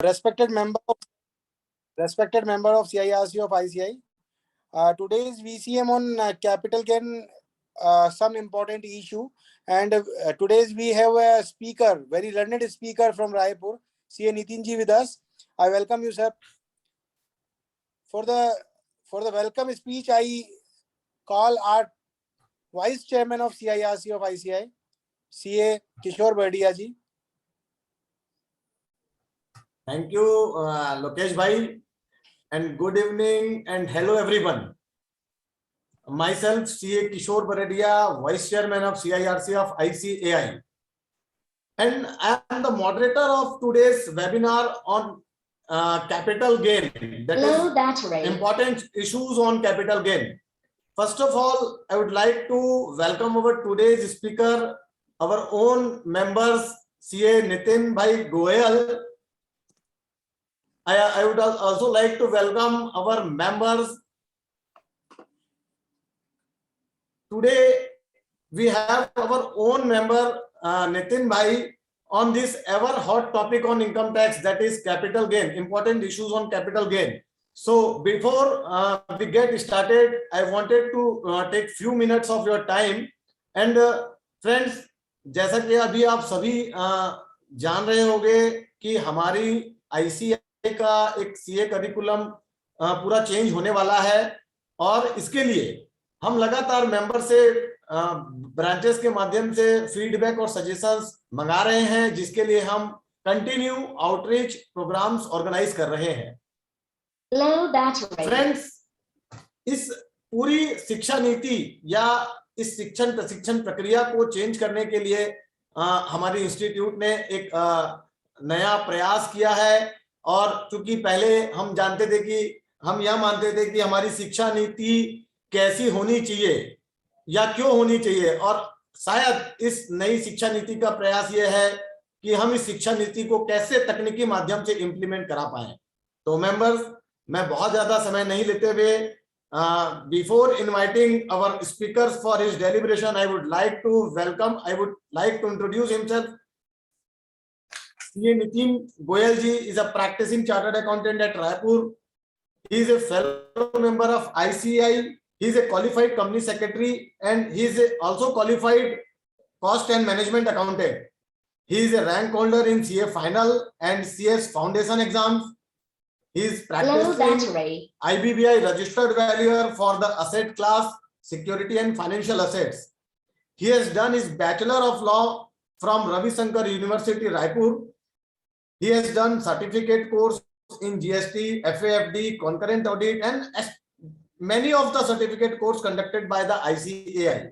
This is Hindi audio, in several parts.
Respected member of CIRC of ICI. Today's VCM on capital gain, some important issue, and today's we have a speaker, very learned speaker from Raipur, CA Nitinji with us. I welcome you, sir. For the welcome speech, I call our Vice Chairman of CIRC of ICI, CA Kishore Bhadia ji. Thank you, Lokesh bhai, and good evening and hello everyone. Myself, CA Kishore Bhadia, Vice Chairman of CIRC of ICAI, and I am the moderator of today's webinar on capital gain. That is important issues on capital gain. First of all, I would like to welcome our today's speaker, our own members, CA Nitin bhai Goyal. I would also like to welcome our members. Today, we have our own member, Nitin bhai, on this ever hot topic on income tax, that is capital gain, important issues on capital gain. So before we get started, I wanted to take few minutes of your time. And friends, जैसा कि अभी आप सभी जान रहे होंगे कि हमारी ICI का एक सीए करिकुलम पूरा चेंज होने वाला है, और इसके लिए हम लगातार मेंबर से ब्रांचेस के माध्यम से फीडबैक और सजेशंस मंगा रहे हैं, जिसके लिए हम कंटिन्यू आउटरीच प्रोग्राम्स ऑर्गेनाइज कर रहे हैं. फ्रेंड्स, इस पूरी शिक्षा नीति या इस शिक्षण प्रशिक्षण प्रक्रिया को चेंज करने के लिए हमारी इंस्टीट्यूट ने एक नया प्रयास किया है. और चूंकि पहले हम जानते थे कि हम यह मानते थे कि हमारी शिक्षा नीति कैसी होनी चाहिए या क्यों होनी चाहिए, और शायद इस नई शिक्षा नीति का प्रयास यह है कि हम इस शिक्षा नीति को कैसे तकनीकी माध्यम से इंप्लीमेंट करा पाए. तो मेंबर्स, मैं बहुत ज्यादा समय नहीं लेते हुए, before inviting our speakers for his deliberation, I would like to introduce himself. CA Nitin Goyal ji is a practicing chartered accountant at Raipur. He is a fellow member of ICI. He is a qualified company secretary, and he is also qualified cost and management accountant. He is a rank holder in CA final and CS foundation exams. He is practicing IBBI registered valuer for the asset class security and financial assets. He has done his Bachelor of Law from Ravi Shankar University, Raipur. He has done certificate course in GST, FAFD, concurrent audit, and many of the certificate course conducted by the ICAI.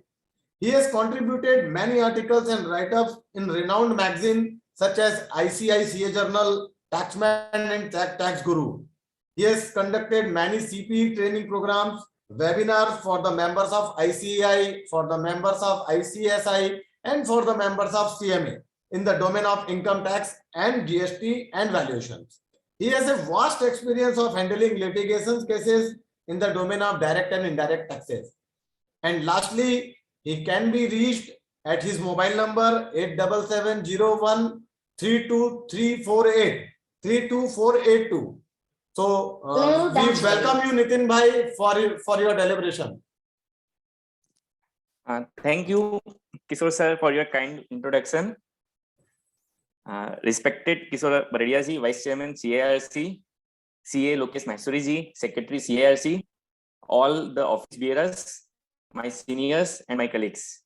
He has contributed many articles and write-ups in renowned magazines such as ICICA Journal, Taxman, and Tax Guru. He has conducted many CPE training programs, webinars for the members of ICAI, for the members of ICSI, and for the members of CMA in the domain of income tax and GST and valuations. He has a vast experience of handling litigation cases in the domain of direct and indirect taxes. And lastly, he can be reached at his mobile number 87701 32348 32482. So we welcome you, Nitin bhai, for your deliberation. Thank you, Kishore sir, for your kind introduction. Respected Kishore Bhadia ji, Vice Chairman CIRC, CA Lokesh Maheswari ji, Secretary CIRC, all the office bearers, my seniors and my colleagues.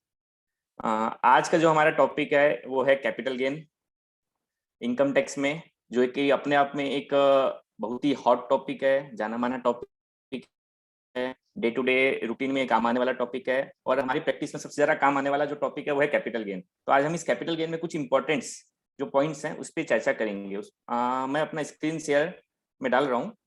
आज का जो हमारा टॉपिक है वो है कैपिटल गेन इनकम टैक्स में, जो कि अपने आप में एक बहुत ही हॉट टॉपिक है, जाना माना टॉपिक है, डे टू डे रूटीन में काम आने वाला टॉपिक है, और हमारी प्रैक्टिस में सबसे ज्यादा काम आने वाला जो टॉपिक है वो है कैपिटल गेन. तो आज हम इस कैपिटल गेन में कुछ इंपॉर्टेंट्स जो पॉइंट्स हैं उस पर चर्चा करेंगे. मैं अपना स्क्रीन शेयर में डाल रहा हूँ.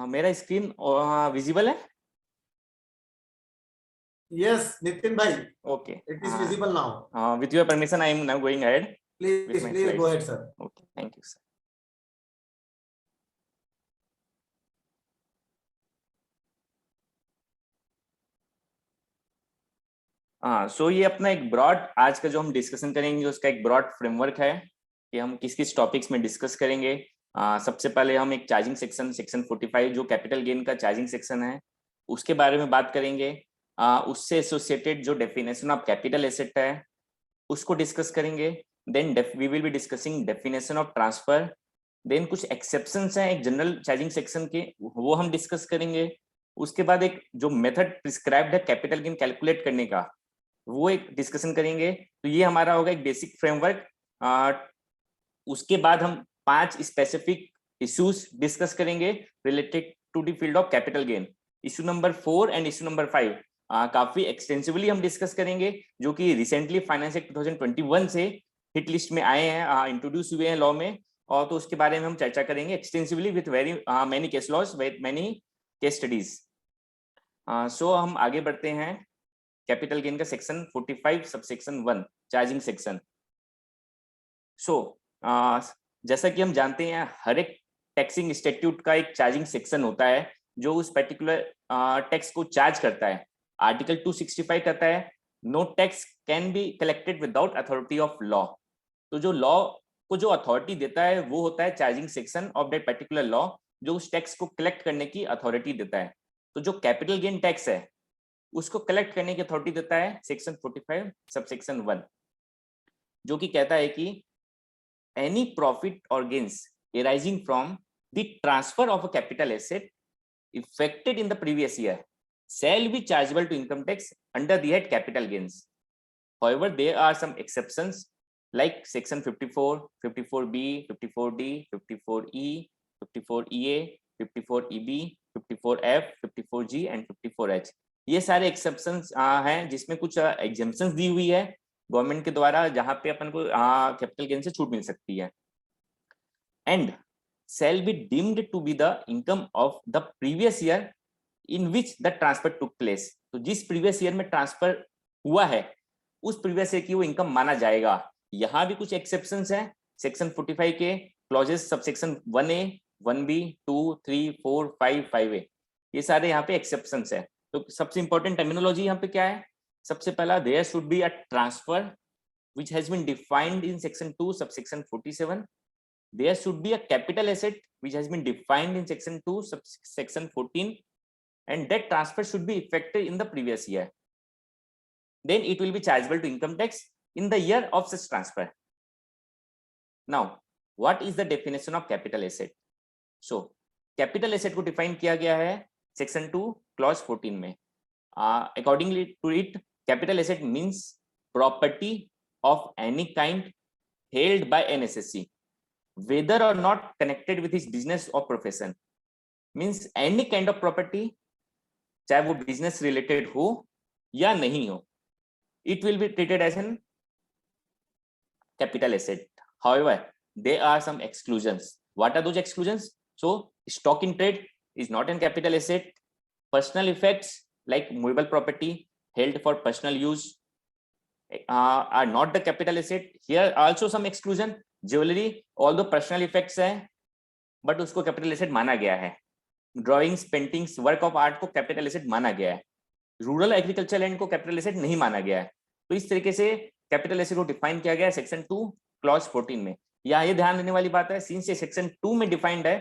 मेरा स्क्रीन विजिबल है? Yes, Nitin bhai. Okay. It is visible now. With your permission, I am now going ahead. Please, with my please slides? go ahead, sir. Okay, thank you, sir. हाँ, सो ये अपना एक ब्रॉड, आज का जो हम डिस्कशन करेंगे उसका एक ब्रॉड फ्रेमवर्क है कि हम किस किस टॉपिक्स में डिस्कस करेंगे। सबसे पहले हम एक चार्जिंग सेक्शन 45 जो कैपिटल गेन का चार्जिंग सेक्शन है उसके बारे में बात करेंगे। उससे एसोसिएटेड जो डेफिनेशन ऑफ कैपिटल एसेट है उसको डिस्कस करेंगे। Then we will be discussing definition of transfer. Then कुछ एक्सेप्शंस हैं एक जनरल चार्जिंग सेक्शन के, वो हम डिस्कस करेंगे। उसके बाद एक जो मेथड प्रिस्क्राइब्ड है कैपिटल गेन कैलकुलेट करने का वो एक डिस्कशन करेंगे। तो ये हमारा होगा एक बेसिक फ्रेमवर्क। उसके बाद हम 5 स्पेसिफिक इश्यूज डिस्कस करेंगे related to the field of capital gain. Issue number 4 and issue number 5 काफी एक्सटेंसिवली हम डिस्कस करेंगे, जो कि रिसेंटली फाइनेंस एक्ट 2021 से हिट लिस्ट में आए हैं, इंट्रोड्यूस हुए हैं लॉ में, और तो उसके बारे में हम चर्चा करेंगे extensively with very many case laws, with many case studies. So हम आगे बढ़ते हैं। कैपिटल गेन का section 45 subsection 1 charging section. So जैसा कि हम जानते हैं हर एक टैक्सिंग इंस्टीट्यूट का एक चार्जिंग सेक्शन होता है जो उस पर्टिकुलर टैक्स को चार्ज करता है। आर्टिकल 265 कहता है no tax can be collected without authority of law. तो जो लॉ को जो अथॉरिटी देता है वो होता है charging section of that particular law, जो उस टैक्स को कलेक्ट करने की अथॉरिटी देता है। तो जो कैपिटल गेन टैक्स है उसको कलेक्ट करने की अथॉरिटी देता है सेक्शन 45 सबसेक्शन 1, जो कि कहता है कि any profit or gains arising from the transfer of a capital asset effected in the previous year shall be chargeable to income tax under the head capital gains. However, there are some exceptions like section 54, 54B, 54D, 54E, 54EA, 54EB, 54F, 54G and 54H। ये सारे एक्सेप्शंस हैं जिसमें कुछ एग्जेम्पशंस दी हुई है गवर्नमेंट के द्वारा, जहां पे अपन को कैपिटल गेन से छूट मिल सकती है। And shall be deemed to be the income of the previous year in which the transfer took place। तो जिस प्रीवियस ईयर में ट्रांसफर हुआ है उस प्रीवियस ईयर की वो इनकम माना जाएगा। यहाँ भी कुछ एक्सेप्शंस हैं सेक्शन 45 के clauses subsection 1A, 1B, 2, 3, 4, 5, 5A, ये सारे यहाँ पे एक्सेप्शंस है। तो सबसे इंपॉर्टेंट टर्मिनोलॉजी यहाँ पे क्या है? सबसे पहला there should be a transfer which has been defined in section 2 subsection 47। there should be a capital asset which has been defined in section 2 subsection 14, and that transfer should be effected in the previous year, then it will be chargeable to income tax in the year of such transfer। now what is the definition of capital asset? so capital asset को define किया गया है section 2 clause 14 में। accordingly to it capital asset means property of any kind held by an assessee whether or not connected with his business or profession। means any kind of property, चाहे वो business related हो या नहीं हो, it will be treated as an capital asset। however there are some exclusions। what are those exclusions? so stock in trade is not an capital asset। personal effects like movable property held for personal use are not the capital asset। here also some exclusion। Jewellery although personal effects है but उसको capital asset माना गया है। Drawings, paintings, work of art को कैपिटल एसेट माना गया है। रूरल एग्रीकल्चर लैंड को कैपिटल एसेट नहीं माना गया है। तो इस तरीके से कैपिटल एसेट को डिफाइन किया गया है सेक्शन 2 क्लॉज 14 में। यहाँ ये ध्यान देने वाली बात है, सिंस ये सेक्शन 2 में डिफाइंड है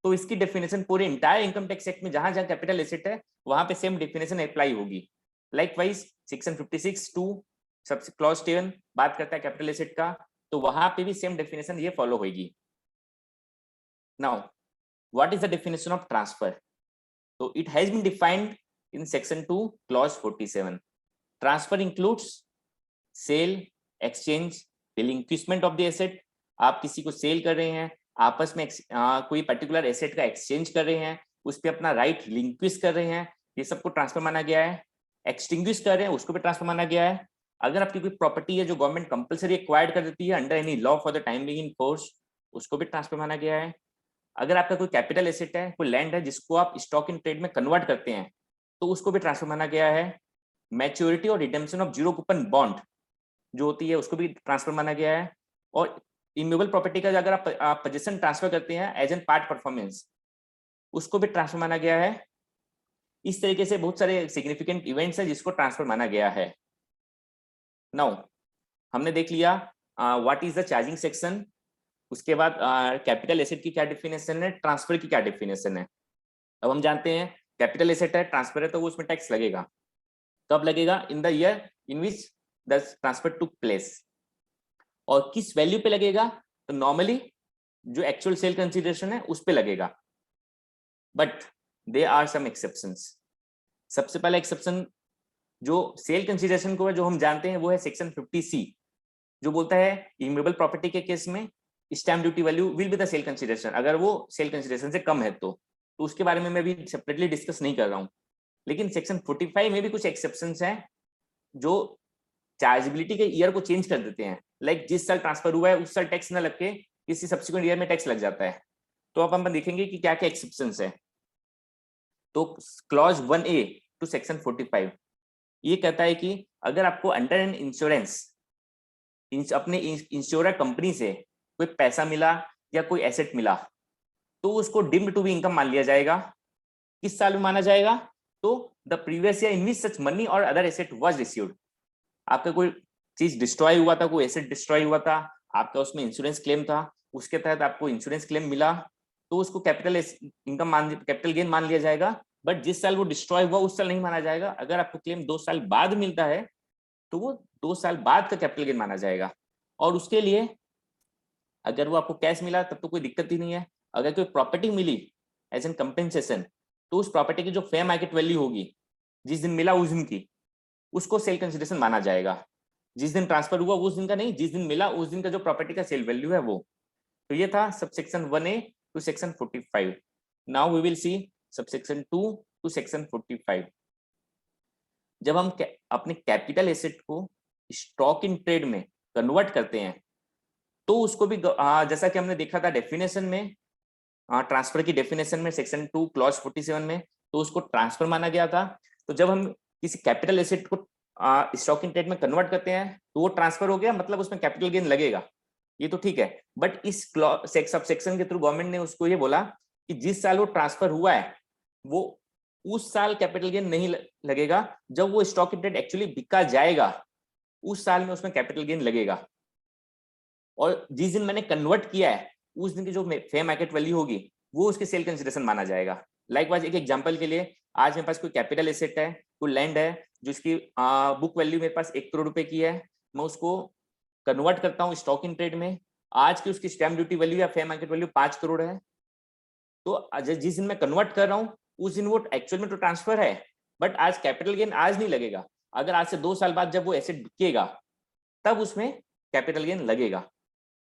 तो इसकी डेफिनेशन पूरे इंटायर इनकम टैक्स एक्ट में जहां जहां कैपिटल एसेट है वहां पे सेम डेफिनेशन अप्लाई होगी। लाइकवाइज सेक्शन 56(2) सब क्लॉज 7 बात करता है कैपिटल एसेट का, तो वहां पे भी सेम डेफिनेशन ये फॉलो होगी। Now what is the definition of transfer? तो it has been defined in section 2 clause 47। Transfer includes sale, exchange, relinquishment of the asset. आप किसी को सेल कर रहे हैं, आपस में कोई पर्टिकुलर एसेट का एक्सचेंज कर रहे हैं, उस पर अपना राइट रिलिंक्विश कर रहे हैं, ये सबको ट्रांसफर माना गया है। एक्सटिंग्विश कर रहे हैं, उसको भी ट्रांसफर माना गया है। अगर आपकी कोई प्रॉपर्टी है जो गवर्नमेंट कंपलसरी एक्वायर्ड कर देती है under any law for the time being in force, उसको भी ट्रांसफर माना गया है। अगर आपका कोई कैपिटल एसेट है, कोई लैंड है जिसको आप स्टॉक इन ट्रेड में कन्वर्ट करते हैं, तो उसको भी ट्रांसफर माना गया है। मैच्योरिटी और redemption of zero coupon bond जो होती है उसको भी ट्रांसफर माना गया है। और इमूवेबल प्रॉपर्टी का अगर आप पोजीशन ट्रांसफर करते हैं एज एन पार्ट परफॉर्मेंस, उसको भी ट्रांसफर माना गया है। इस तरीके से बहुत सारे सिग्निफिकेंट इवेंट्स हैं जिसको ट्रांसफर माना गया है। नाउ हमने देख लिया what is the charging section, उसके बाद कैपिटल एसेट की क्या डेफिनेशन है, ट्रांसफर की क्या डेफिनेशन है। अब हम जानते हैं कैपिटल एसेट है, ट्रांसफर है, तो वो उसमें टैक्स लगेगा। कब लगेगा? इन the year in which the transfer took place. और किस वैल्यू पे लगेगा? तो नॉर्मली जो एक्चुअल सेल कंसीडरेशन है उस पे लगेगा, but there are some exceptions. सबसे पहला एक्सेप्शन जो सेल कंसीडरेशन को है, जो हम जानते हैं, वो है सेक्शन 50C, जो बोलता है इमूवेबल प्रॉपर्टी के केस में stamp duty value will be the sale consideration, अगर वो सेल कंसीडरेशन से कम है तो उसके बारे में मैं भी सेपरेटली डिस्कस नहीं कर रहा हूँ। लेकिन सेक्शन 45 में भी कुछ एक्सेप्शंस हैं जो चार्जेबिलिटी के ईयर को चेंज कर देते हैं। लाइक जिस साल ट्रांसफर हुआ है उस साल टैक्स ना लग के किसी सब्सिक्वेंट ईयर में टैक्स लग जाता है। तो अब हम देखेंगे कि क्या क्या एक्सेप्शंस है। तो क्लॉज 1A टू सेक्शन 45 ये कहता है कि अगर आपको अंडर एन इंश्योरेंस अपने इंश्योरर कंपनी से कोई पैसा मिला या कोई एसेट मिला, तो उसको डिम्ड टू बी इनकम मान लिया जाएगा। किस साल में माना जाएगा? तो the previous year in which such money और अदर एसेट वाज रिसीव्ड। आपका कोई चीज डिस्ट्रॉय हुआ था, कोई एसेट डिस्ट्रॉय हुआ था, आपका उसमें इंश्योरेंस क्लेम था, उसके तहत आपको इंश्योरेंस क्लेम मिला, तो उसको कैपिटल इनकम कैपिटल गेन मान लिया जाएगा। बट जिस साल वो डिस्ट्रॉय हुआ उस साल नहीं माना जाएगा। अगर आपको क्लेम 2 साल बाद मिलता है तो वो 2 साल बाद का कैपिटल गेन माना जाएगा। और उसके लिए अगर वो आपको कैश मिला तब तो कोई दिक्कत ही नहीं है। अगर कोई प्रॉपर्टी मिली एज एन कंपेंसेशन, तो उस प्रॉपर्टी की जो फेयर मार्केट वैल्यू होगी जिस दिन मिला उस दिन की, उसको सेल कंसीडरेशन माना जाएगा। जिस दिन ट्रांसफर हुआ उस दिन का नहीं, जिस दिन मिला उस दिन का जो प्रॉपर्टी का सेल वैल्यू है वो। तो ये था subsection 1A to section 45। Now we will see subsection 2 to section 45। जब हम अपने कैपिटल एसेट को स्टॉक इन ट्रेड में कन्वर्ट करते हैं, तो उसको भी जैसा कि हमने देखा था डेफिनेशन में, ट्रांसफर की डेफिनेशन में सेक्शन 2 क्लॉज 47 में, तो उसको ट्रांसफर माना गया था। तो जब हम किसी कैपिटल एसेट को स्टॉक इन ट्रेड में कन्वर्ट करते हैं तो वो ट्रांसफर हो गया, मतलब उसमें कैपिटल गेन लगेगा, ये तो ठीक है। बट इस सब सेक्शन के थ्रू गवर्नमेंट ने उसको ये बोला कि जिस साल वो ट्रांसफर हुआ है वो उस साल कैपिटल गेन नहीं लगेगा, जब वो स्टॉक इन ट्रेड एक्चुअली बिका जाएगा उस साल में उसमें कैपिटल गेन लगेगा। और जिस दिन मैंने कन्वर्ट किया है उस दिन की जो फेयर मार्केट वैल्यू होगी वो उसके सेल कंसीडरेशन माना जाएगा। लाइकवाइज एक एग्जांपल के लिए, आज मेरे पास कोई कैपिटल एसेट है, कोई लैंड है जिसकी बुक वैल्यू मेरे पास 1 करोड़ रुपए की है, मैं उसको कन्वर्ट करता हूँ स्टॉक इन ट्रेड में। आज की उसकी स्टैम्प ड्यूटी वैल्यू या फेयर मार्केट वैल्यू 5 करोड़ है। तो जिस दिन मैं कन्वर्ट कर रहा हूँ उस दिन वो एक्चुअल में तो ट्रांसफर है, बट आज कैपिटल गेन आज नहीं लगेगा। अगर आज से 2 साल बाद जब वो एसेट बिकेगा तब उसमें कैपिटल गेन लगेगा।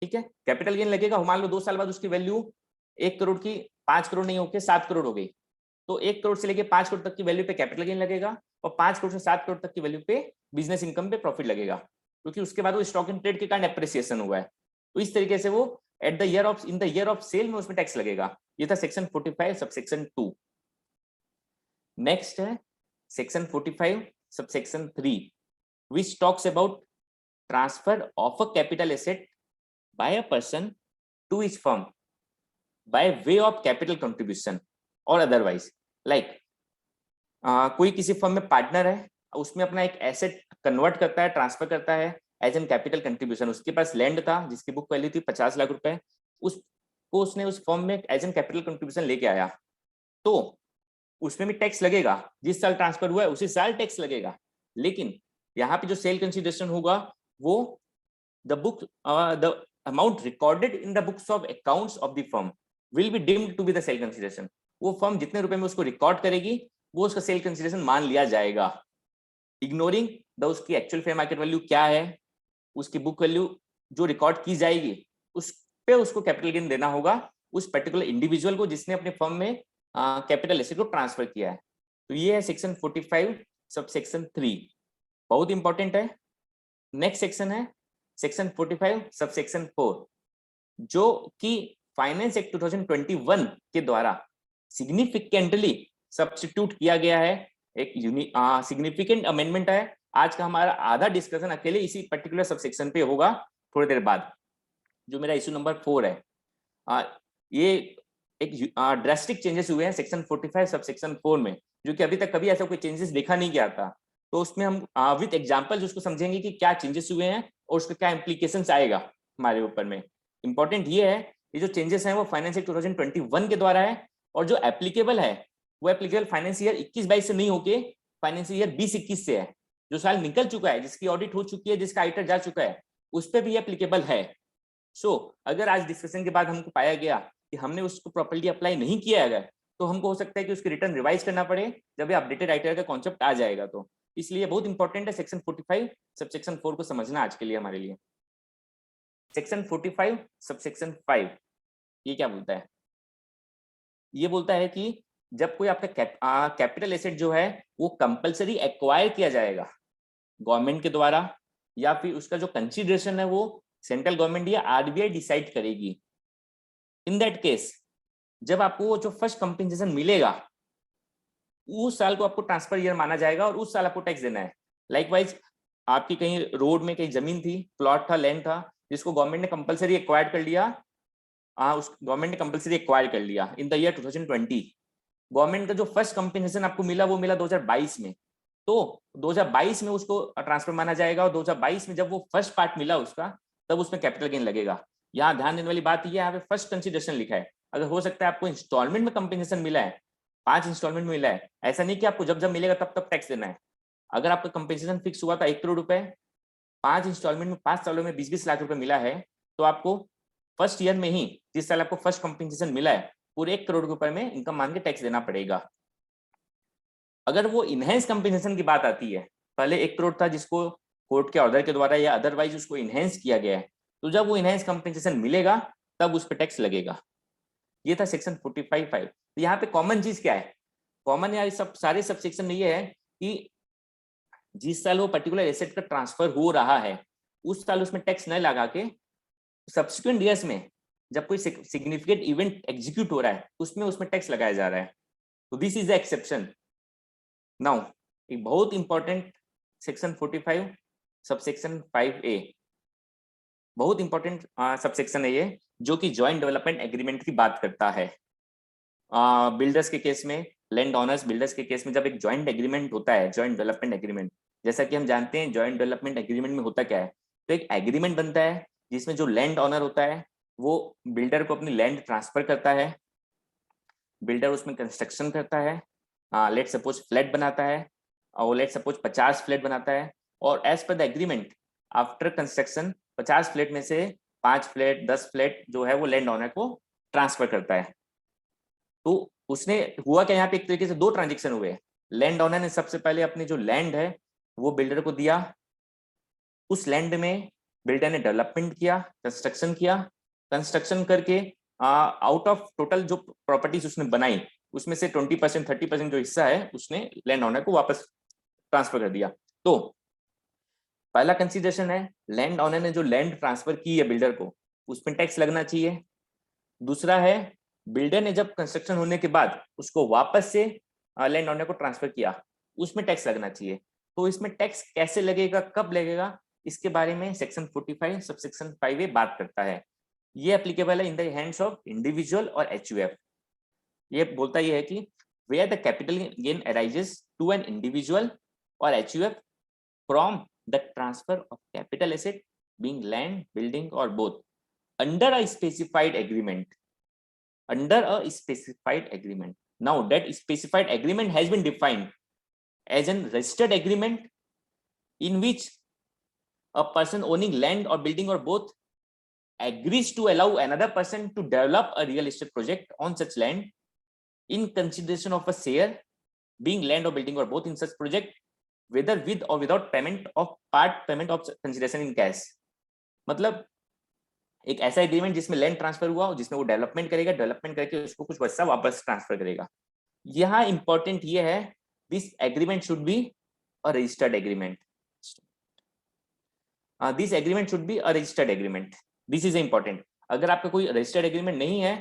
ठीक है, कैपिटल गेन लगेगा। मान लो 2 साल बाद उसकी वैल्यू 1 करोड़ की 5 करोड़ नहीं होके 7 करोड़ हो गई, तो 1 करोड़ से लेके 5 करोड़ तक की वैल्यू पे कैपिटल गेन लगेगा और 5 करोड़ से 7 करोड़ तक की वैल्यू पे बिजनेस इनकम पे प्रॉफिट लगेगा, क्योंकि उसके बाद वो स्टॉक इन ट्रेड के कारण एप्रिसिएशन हुआ है। तो इस तरीके से वो in the year of sale में उसमें टैक्स लगेगा। ये था सेक्शन 45 सबसेक्शन 2। नेक्स्ट है section 45 subsection 3 which talks about transfer of a capital asset by a person to his firm by way of capital contribution or otherwise, like कोई किसी फर्म में पार्टनर है, उसमें अपना एक एसेट कन्वर्ट करता है, ट्रांसफर करता है एज एन कैपिटल कंट्रीब्यूशन। उसके पास लैंड था जिसकी बुक वैल्यू थी 50 लाख रुपए, उसको उसने उस फर्म में एज एन कैपिटल कंट्रीब्यूशन लेके आया, तो उसमें भी टैक्स लगेगा। जिस साल ट्रांसफर हुआ है उसी साल टैक्स लगेगा। लेकिन यहाँ पे जो सेल कंसीडरेशन होगा वो the amount recorded in the books of accounts of the firm will be deemed to be the sale consideration. वो फर्म जितने रुपए में उसको रिकॉर्ड करेगी वो उसका सेल कंसीडरेशन मान लिया जाएगा, इग्नोरिंग द उसकी एक्चुअल फेयर मार्केट वैल्यू क्या है, उसकी बुक वैल्यू जो रिकॉर्ड की जाएगी उस पे उसको कैपिटल गेन देना होगा उस पर्टिकुलर इंडिविजुअल को जिसने अपने फर्म में कैपिटल एसेट को ट्रांसफर किया है। तो ये है सेक्शन 45 सबसेक्शन 3, बहुत इंपॉर्टेंट है। नेक्स्ट सेक्शन है सेक्शन 45 सबसेक्शन 4, जो कि फाइनेंस एक्ट 2021 के द्वारा सिग्निफिकेंटली सब्स्टिट्यूट किया गया है। एक सिग्निफिकेंट अमेंडमेंट है। आज का हमारा आधा डिस्कशन अकेले इसी पर्टिकुलर सबसेक्शन पे होगा थोड़ी देर बाद। जो मेरा इशू नंबर 4 है, ये एक ड्रास्टिक चेंजेस हुए हैं सेक्शन 45 सब सेक्शन 4 में, जो कि अभी तक कभी ऐसा कोई चेंजेस देखा नहीं गया था। तो उसमें हम विद एग्जांपल्स उसको समझेंगे कि क्या चेंजेस हुए हैं और उसका क्या इम्प्लीकेशंस आएगा हमारे ऊपर में। इंपॉर्टेंट ये है, ये जो चेंजेस हैं वो फाइनेंस एक्ट 2021 के द्वारा है, और जो एप्लीकेबल है वो एप्लीकेबल फाइनेंस ईयर 21-22 से नहीं होके फाइनेंशियल ईयर 20-21 से है। जो साल निकल चुका है, जिसकी ऑडिट हो चुकी है, जिसका आइटर जा चुका है, उस पर भी एप्लीकेबल है। सो अगर आज डिस्कशन के बाद हमको पाया गया कि हमने उसको प्रॉपर्ली अप्लाई नहीं किया है, तो हमको हो सकता है कि उसकी रिटर्न रिवाइज करना पड़े जब ये अपडेटेड आइटर का कॉन्सेप्ट आ जाएगा। तो इसलिए बहुत इंपॉर्टेंट है सेक्शन 45 सब सेक्शन 4 को समझना आज के लिए हमारे लिए। सेक्शन 45 सब सेक्शन 5 ये क्या बोलता है? ये बोलता है कि जब कोई आपका कैपिटल एसेट जो है वो कंपलसरी एक्वायर किया जाएगा गवर्नमेंट के द्वारा, या फिर उसका जो कंसीडरेशन है वो सेंट्रल गवर्नमेंट या आरबीआई डिसाइड करेगी। इन दैट केस जब आपको वो जो फर्स्ट कंपनसेशन मिलेगा उस साल को आपको ट्रांसफर ईयर माना जाएगा और उस साल आपको टैक्स देना है। लाइकवाइज आपकी कहीं रोड में कहीं जमीन थी, प्लॉट था, लैंड था, जिसको गवर्नमेंट ने कंपलसरी एक्वायर कर लिया, उस गवर्नमेंट ने कंपलसरी एक्वायर कर लिया इन द ईयर 2020। गवर्नमेंट का जो फर्स्ट कंपनसेशन आपको मिला वो मिला 2022 में, तो 2022 में उसको ट्रांसफर माना जाएगा, और 2022 में जब वो फर्स्ट पार्ट मिला उसका, तब उसमें कैपिटल गेन लगेगा। यहाँ ध्यान देने वाली बात ये है, यहाँ पे फर्स्ट कंसीडरेशन लिखा है। अगर हो सकता है आपको इंस्टॉलमेंट में कंपनसेशन मिला है, 5 इंस्टॉलमेंट में मिला है, ऐसा नहीं कि आपको जब जब मिलेगा तब तब टैक्स देना है। अगर आपका कंपनसेशन फिक्स हुआ था 1 करोड़ रुपए, 5 इंस्टॉलमेंट में 5 सालों में 20-20 लाख रुपए मिला है, तो आपको फर्स्ट ईयर में ही, जिस साल आपको फर्स्ट कंपनसेशन मिला है, पूरे 1 करोड़ रुपए में इनकम मान के टैक्स देना पड़ेगा। अगर वो इनहेंस कंपनसेशन की बात आती है, पहले 1 करोड़ था जिसको कोर्ट के ऑर्डर के द्वारा या अदरवाइज उसको इनहेंस किया गया है, तो जब वो इनहेंस कंपनसेशन मिलेगा तब उस पर टैक्स लगेगा। ये था सेक्शन 45(5). तो यहाँ पे कॉमन चीज क्या है? कॉमन यार सब सारे सब सेक्शन में ये है कि जिस साल वो पर्टिकुलर एसेट का ट्रांसफर हो रहा है उस साल उसमें टैक्स न लगा के सब्सिक्वेंट ईयर्स में जब कोई सिग्निफिकेंट इवेंट एग्जीक्यूट हो रहा है उसमें टैक्स लगाया जा रहा है। तो this is the exception. Now एक बहुत इंपॉर्टेंट सेक्शन 45 सबसेक्शन 5A, बहुत इंपॉर्टेंट सबसेक्शन है ये, जो कि जॉइंट डेवलपमेंट एग्रीमेंट की बात करता है। बिल्डर्स के केस में, लैंड ऑनर्स बिल्डर्स के केस में जब एक जॉइंट एग्रीमेंट होता है, जॉइंट डेवलपमेंट एग्रीमेंट, जैसा कि हम जानते हैं जॉइंट डेवलपमेंट एग्रीमेंट में होता क्या है, तो एक एग्रीमेंट बनता है जिसमें जो लैंड ऑनर होता है वो बिल्डर को अपनी लैंड ट्रांसफर करता है, बिल्डर उसमें कंस्ट्रक्शन करता है, लेट सपोज फ्लैट बनाता है, और लेट सपोज 50 फ्लैट बनाता है, और as per the agreement after construction 50 flat में से 5 फ्लैट 10 फ्लैट जो है वो लैंड ऑनर को ट्रांसफर करता है। तो उसने हुआ क्या, यहाँ पे एक तरीके से 2 ट्रांजेक्शन हुए। लैंड ऑनर ने सबसे पहले अपनी जो लैंड है वो बिल्डर को दिया, उस लैंड में बिल्डर ने डेवलपमेंट किया, कंस्ट्रक्शन करके आउट ऑफ टोटल जो प्रॉपर्टीज उसने बनाई उसमें से 20% 30% जो हिस्सा है उसने लैंड ऑनर को वापस ट्रांसफर कर दिया। तो पहला कंसीडरेशन है लैंड ऑनर ने जो लैंड ट्रांसफर की है बिल्डर को उसमें टैक्स लगना चाहिए। दूसरा है बिल्डर ने जब कंस्ट्रक्शन होने के बाद उसको वापस से लैंड ऑनर को ट्रांसफर किया उसमें टैक्स लगना चाहिए। तो इसमें टैक्स कैसे लगेगा, कब लगेगा, इसके बारे में सेक्शन 45 सबसेक्शन 5A बात करता है। ये एप्लीकेबल है in the hands of individual और HUF। ये बोलता ये है कि where the capital gain arises to an individual और HUF from the transfer of capital asset being land, building और both under a specified agreement, under a specified agreement. Now that specified agreement has been defined as a registered agreement in which a person owning land or building or both agrees to allow another person to develop a real estate project on such land in consideration of a share being land or building or both in such project, whether with or without payment of part payment of consideration in cash। मतलब एक ऐसा एग्रीमेंट जिसमें लैंड ट्रांसफर हुआ, जिसमें वो डेवलपमेंट करेगा, डेवलपमेंट करके उसको कुछ पैसा वापस ट्रांसफर करेगा। यहाँ इंपॉर्टेंट ये है this agreement should be a registered agreement, this agreement should be a registered agreement, this is important. अगर आपका कोई रजिस्टर्ड एग्रीमेंट नहीं है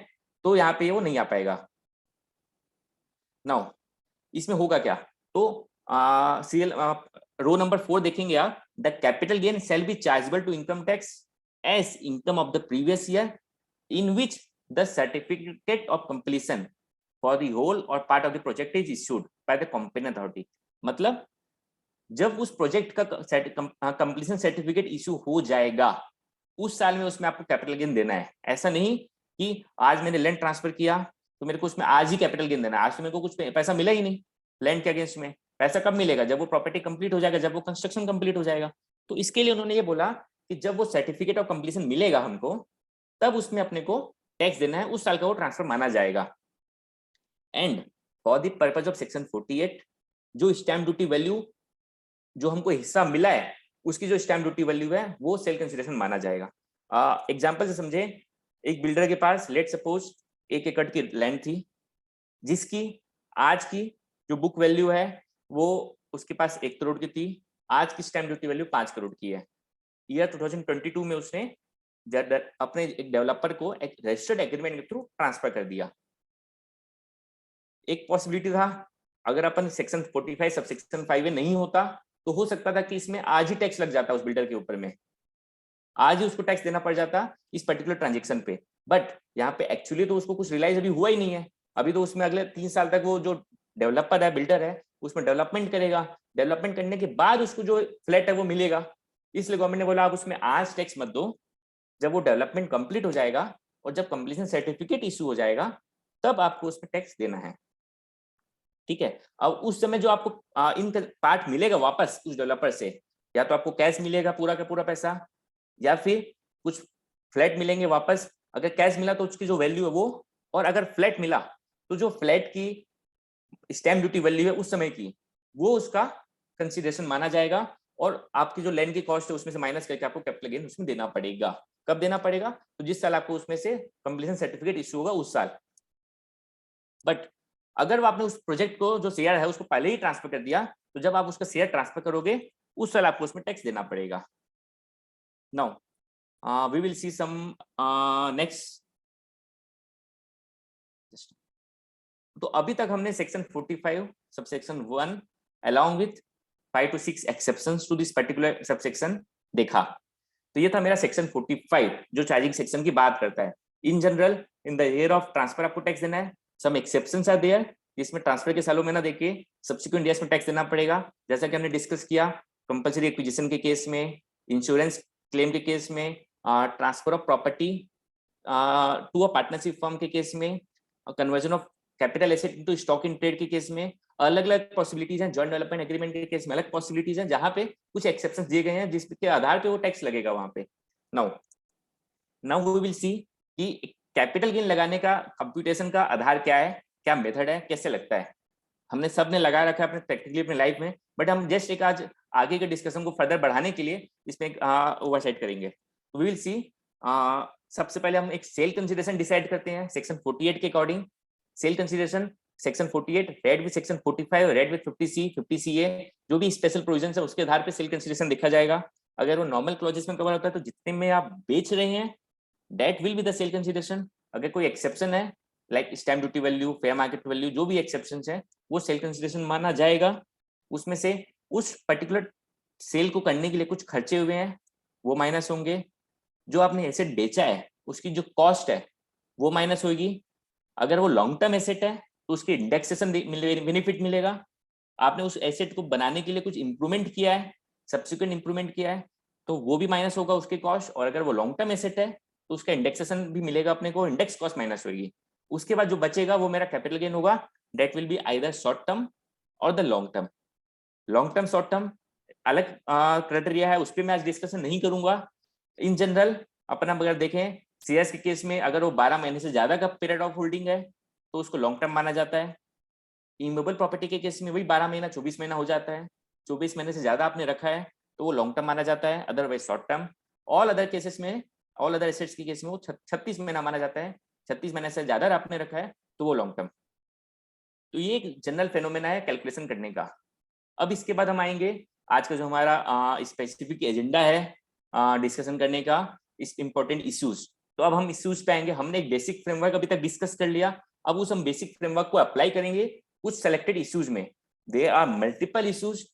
तो यहाँ पे वो नहीं आ पाएगा। नाउ इसमें होगा क्या, तो सीरियल रो नंबर 4 देखेंगे आप, the capital gain shall be chargeable to income tax as income of the previous year in which the certificate of completion for the whole or part of the project is issued by the competent authority. मतलब जब उस प्रोजेक्ट का कंप्लीशन सर्टिफिकेट इशू हो जाएगा उस साल में उसमें आपको कैपिटल गेन देना है। ऐसा नहीं कि आज मैंने लैंड ट्रांसफर किया तो मेरे को उसमें आज ही कैपिटल गेन देना है, आज तो मेरे को कुछ पैसा मिला ही नहीं लैंड के अगेंस्ट में। पैसा कब मिलेगा? जब वो प्रॉपर्टी कंप्लीट हो जाएगा, जब वो कंस्ट्रक्शन कंप्लीट हो जाएगा। तो इसके लिए उन्होंने ये बोला कि जब वो सर्टिफिकेट ऑफ कंप्लीशन मिलेगा हमको तब उसमें अपने को टैक्स देना है, उस साल का वो ट्रांसफर माना जाएगा। And for the purpose of section 48 जो स्टैम्प ड्यूटी वैल्यू जो हमको हिस्सा मिला है उसकी जो स्टैम्प ड्यूटी वैल्यू है वो सेल कंसीडरेशन माना जाएगा। एग्जांपल से समझे, एक बिल्डर के पास लेट सपोज 1 एकड़ की लैंड थी जिसकी आज की जो बुक वैल्यू है वो उसके पास 1 करोड़ की थी, आज की स्टैम्प ड्यूटी वैल्यू 5 करोड़ की है। ईयर 2022 में उसने अपने एक डेवलपर को एक रजिस्टर्ड एग्रीमेंट के थ्रू ट्रांसफर कर दिया। एक पॉसिबिलिटी था अगर अपन सेक्शन 45 सब सेक्शन 5 में नहीं होता तो हो सकता था कि इसमें आज ही टैक्स लग जाता उस बिल्डर के ऊपर में, आज ही उसको टैक्स देना पड़ जाता इस पर्टिकुलर ट्रांजेक्शन पे। बट यहाँ पे एक्चुअली तो उसको कुछ रियलाइज अभी हुआ ही नहीं है, अभी तो उसमें अगले 3 साल तक वो जो डेवलपर है बिल्डर है उसमें डेवलपमेंट करेगा, डेवलपमेंट करने के बाद उसको जो फ्लैट है वो मिलेगा। इसलिए गवर्नमेंट ने बोला आप उसमें आज टैक्स मत दो, जब वो डेवलपमेंट कंप्लीट हो जाएगा और जब कंप्लीशन सर्टिफिकेट इशू हो जाएगा तब आपको उसमें टैक्स देना है। ठीक है, अब उस समय जो आपको इनका पार्ट मिलेगा वापस उस डेवलपर से, या तो आपको कैश मिलेगा पूरा का पूरा पैसा या फिर कुछ फ्लैट मिलेंगे वापस। अगर कैश मिला तो उसकी जो वैल्यू है वो, और अगर फ्लैट मिला तो जो फ्लैट की स्टैम्प ड्यूटी वैल्यू है उस समय की वो उसका कंसीडरेशन माना जाएगा और आपकी जो लैंड की कॉस्ट है उसमें से माइनस करके आपको कैपिटल गेन उसमें देना पड़ेगा। कब देना पड़ेगा? तो जिस साल आपको उसमें से कंप्लीशन सर्टिफिकेट इशू होगा उस साल। बट अगर आपने उस प्रोजेक्ट को जो शेयर है उसको पहले ही ट्रांसफर कर दिया तो जब आप उसका शेयर ट्रांसफर करोगे उस साल आपको उसमें टैक्स देना पड़ेगा। Now we will see some next. तो अभी तक हमने सेक्शन 45 subsection 1 along with 5 to 6 exceptions to this particular subsection देखा। तो ये था मेरा सेक्शन 45 जो चार्जिंग सेक्शन की बात करता है। In general in the year of transfer आपको टैक्स देना है। सम एक्सेप्शंस आर देयर जिसमें ट्रांसफर के सालों में ना देके सब्सिक्वेंट ईयर्स में टैक्स देना पड़ेगा। जैसा कि हमने डिस्कस किया कंपल्सरी एक्विजिशन के केस में, इंश्योरेंस क्लेम के केस में, transfer of property to a partnership firm के केस में, conversion of capital asset into stock in trade के केस में अलग अलग पॉसिबिलिटीज हैं। जॉइंट डेवलपमेंट एग्रीमेंट के केस में अलग पॉसिबिलिटीज हैं जहां पे कुछ एक्सेप्शंस दिए गए हैं जिसके आधार पे वो टैक्स लगेगा वहां पे। नाउ वी विल सी कि कैपिटल गेन लगाने का कंप्यूटेशन का आधार क्या है, क्या मेथड है, कैसे लगता है। हमने सबने लगा रखा है अपने प्रैक्टिकली अपने लाइफ में, बट हम जस्ट एक आज आगे के डिस्कशन को फर्दर बढ़ाने के लिए इसमें ओवरसाइट करेंगे। वी विल सी सबसे पहले हम एक सेल कंसीडरेशन डिसाइड करते हैं सेक्शन 48 के according. Sale consideration section 48 read with section 45 read with 50C 50CA जो भी स्पेशल प्रोविजन है उसके आधार पे सेल कंसीडरेशन देखा जाएगा। अगर वो नॉर्मल क्लॉजेस में कवर होता है तो जितने में आप बेच रहे हैं that will be the sale consideration. अगर कोई एक्सेप्शन है like stamp duty value, fair market value, जो भी एक्सेप्शंस है वो सेल कंसीडरेशन माना जाएगा। उसमें से उस पर्टिकुलर सेल को करने के लिए कुछ खर्चे हुए हैं वो माइनस होंगे। जो आपने एसेट बेचा है उसकी जो कॉस्ट है वो माइनस होगी। अगर वो लॉन्ग टर्म एसेट है तो उसकी इंडेक्सेशन बेनिफिट मिलेगा। आपने उस एसेट को बनाने के लिए कुछ इंप्रूवमेंट किया है, सब्सिक्वेंट इंप्रूवमेंट किया है तो वो भी माइनस होगा उसके कॉस्ट। और अगर वो लॉन्ग टर्म एसेट है तो उसका इंडेक्सेशन भी मिलेगा अपने को, इंडेक्स कॉस्ट माइनस होगी। उसके बाद जो बचेगा वो मेरा कैपिटल गेन होगा। That will be either short term or the long term. Long term short term अलग क्राइटेरिया है, उस पर मैं आज डिस्कशन नहीं करूंगा। इन जनरल अपना अगर देखें शेयर्स के केस में अगर वो 12 महीने से ज्यादा का पीरियड ऑफ होल्डिंग है तो उसको लॉन्ग टर्म माना जाता है। इमूवेबल प्रॉपर्टी के केस में वही 12 महीना 24 महीना हो जाता है। 24 महीने से ज्यादा आपने रखा है तो वो लॉन्ग टर्म माना जाता है, otherwise short term. All other cases में, ऑल अदर एसेट्स के केस में वो 36 महीना माना जाता है। 36 महीने से ज्यादा आपने रखा है तो वो लॉन्ग टर्म। तो ये एक जनरल फेनोमेना है कैलकुलेशन करने का। अब इसके बाद हम आएंगे आज का जो हमारा स्पेसिफिक एजेंडा है डिस्कशन करने का, इस इंपॉर्टेंट इश्यूज। तो अब हम इश्यूज पे आएंगे। हमने एक बेसिक फ्रेमवर्क अभी तक डिस्कस कर लिया, अब उस हम बेसिक फ्रेमवर्क को अप्लाई करेंगे कुछ सेलेक्टेड इश्यूज में। देयर आर मल्टीपल इश्यूज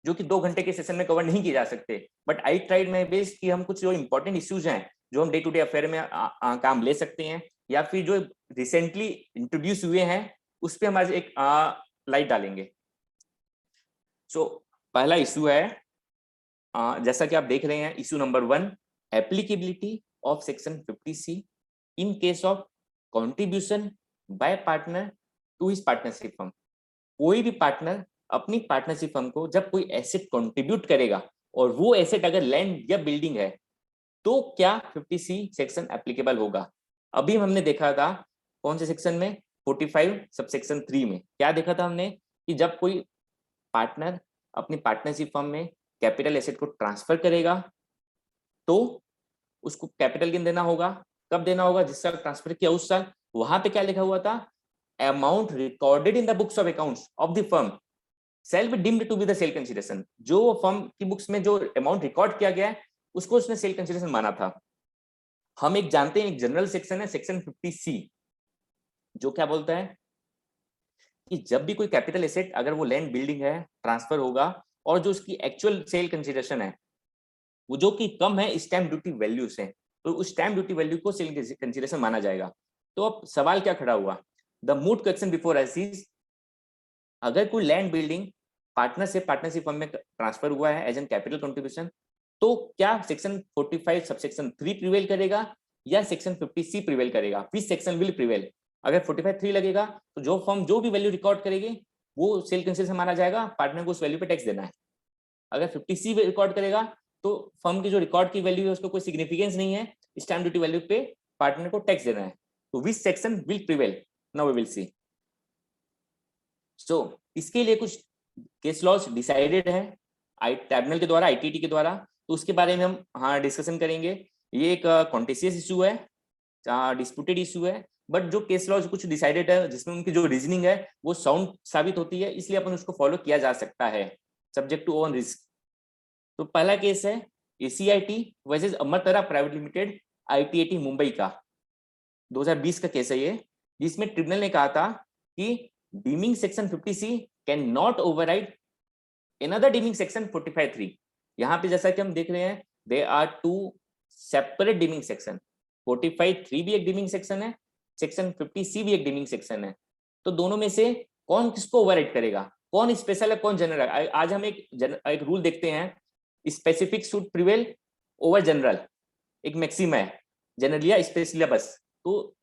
जो कि 2 घंटे के सेशन में कवर नहीं किए जा सकते, but I tried my best कि हम कुछ जो इंपॉर्टेंट इश्यूज हैं जो हम डे टू डे अफेयर में काम ले सकते हैं, या फिर जो रिसेंटली इंट्रोड्यूस हुए हैं उस पर हम आज एक लाइट डालेंगे। सो पहला इशू है, जैसा कि आप देख रहे हैं, issue number 1, applicability of section 50C in case of contribution by partner to his partnership firm. कोई भी पार्टनर अपनी पार्टनरशिप फर्म को जब कोई एसेट कंट्रीब्यूट करेगा और वो एसेट अगर लैंड या बिल्डिंग है तो क्या 50C सेक्शन एप्लीकेबल होगा। अभी हमने देखा था कौन से सेक्शन में, 45 सबसेक्शन 3 में क्या देखा था हमने कि जब कोई पार्टनर अपनी पार्टनरशिप फर्म में कैपिटल एसेट को ट्रांसफर करेगा तो उसको कैपिटल गेन देना होगा। कब देना होगा? जिस साल ट्रांसफर किया उस साल। वहां पे क्या लिखा हुआ था? Amount recorded in the books of accounts of the firm shall be deemed to be the sale consideration। जो फर्म की बुक्स में जो अमाउंट रिकॉर्ड किया गया है उसको उसने सेल कंसिडरेशन माना था। हम एक जानते हैं, एक जनरल सेक्शन है सेक्शन 50C, जो क्या बोलता है कि जब भी कोई कैपिटल एसेट अगर वो लैंड बिल्डिंग है ट्रांसफर होगा और जो उसकी एक्चुअल सेल कंसिडरेशन है वो जो कि कम है स्टैम्प ड्यूटी वैल्यू से, तो उस स्टैम्प ड्यूटी वैल्यू को सेल कंसिडरेशन माना जाएगा। तो अब सवाल क्या खड़ा हुआ? The mood question before us is, अगर कोई लैंड बिल्डिंग पार्टनर से पार्टनरशिप फर्म में ट्रांसफर हुआ है एज एन कैपिटल कंट्रीब्यूशन, तो क्या सेक्शन 45 सबसेक्शन 3 प्रिवेल करेगा या सेक्शन 50C प्रिवेल करेगा? विच सेक्शन विल प्रिवेल? अगर 45(3) लगेगा तो जो फर्म जो भी वैल्यू रिकॉर्ड करेगी वो सेल कंसिडरेशन माना जाएगा, पार्टनर को उस वैल्यू पे टैक्स देना है। अगर 50C रिकॉर्ड करेगा तो फर्म की जो रिकॉर्ड की वैल्यू है उसको कोई सिग्निफिकेंस नहीं है, स्टैम्प ड्यूटी वैल्यू पे पार्टनर को टैक्स देना है। तो which section will prevail? Now we will see. So इसके लिए कुछ केस लॉज डिसाइडेड है ट्राइब्यूनल के द्वारा, आईटीटी के द्वारा, तो उसके बारे में हम डिस्कशन करेंगे। ये एक कॉन्टेसियस इशू है, डिस्प्यूटेड इशू है, बट जो केस लॉज कुछ डिसाइडेड है जिसमें उनकी जो रीजनिंग है वो साउंड साबित होती है, इसलिए अपन उसको फॉलो किया जा सकता है सब्जेक्ट टू ओन रिस्क। तो पहला केस है ACIT versus Amartara private limited ITAT Mumbai का, 2020 का केस है ये, जिसमें ट्रिब्यूनल ने कहा था कि dimming section 50C can not override another dimming section 45(3). यहाँ पे जैसा कि हम देख रहे हैं there are two separate dimming section, 45(3) भी एक डीमिंग सेक्शन है, सेक्शन 50C भी एक डीमिंग सेक्शन है। तो दोनों में से कौन किसको ओवरराइड करेगा, कौन स्पेशल है कौन जनरल है? आज हम एक रूल देखते हैं, specific should prevail over general, एक मैक्सिम है, जनरल या स्पेशल बस, तो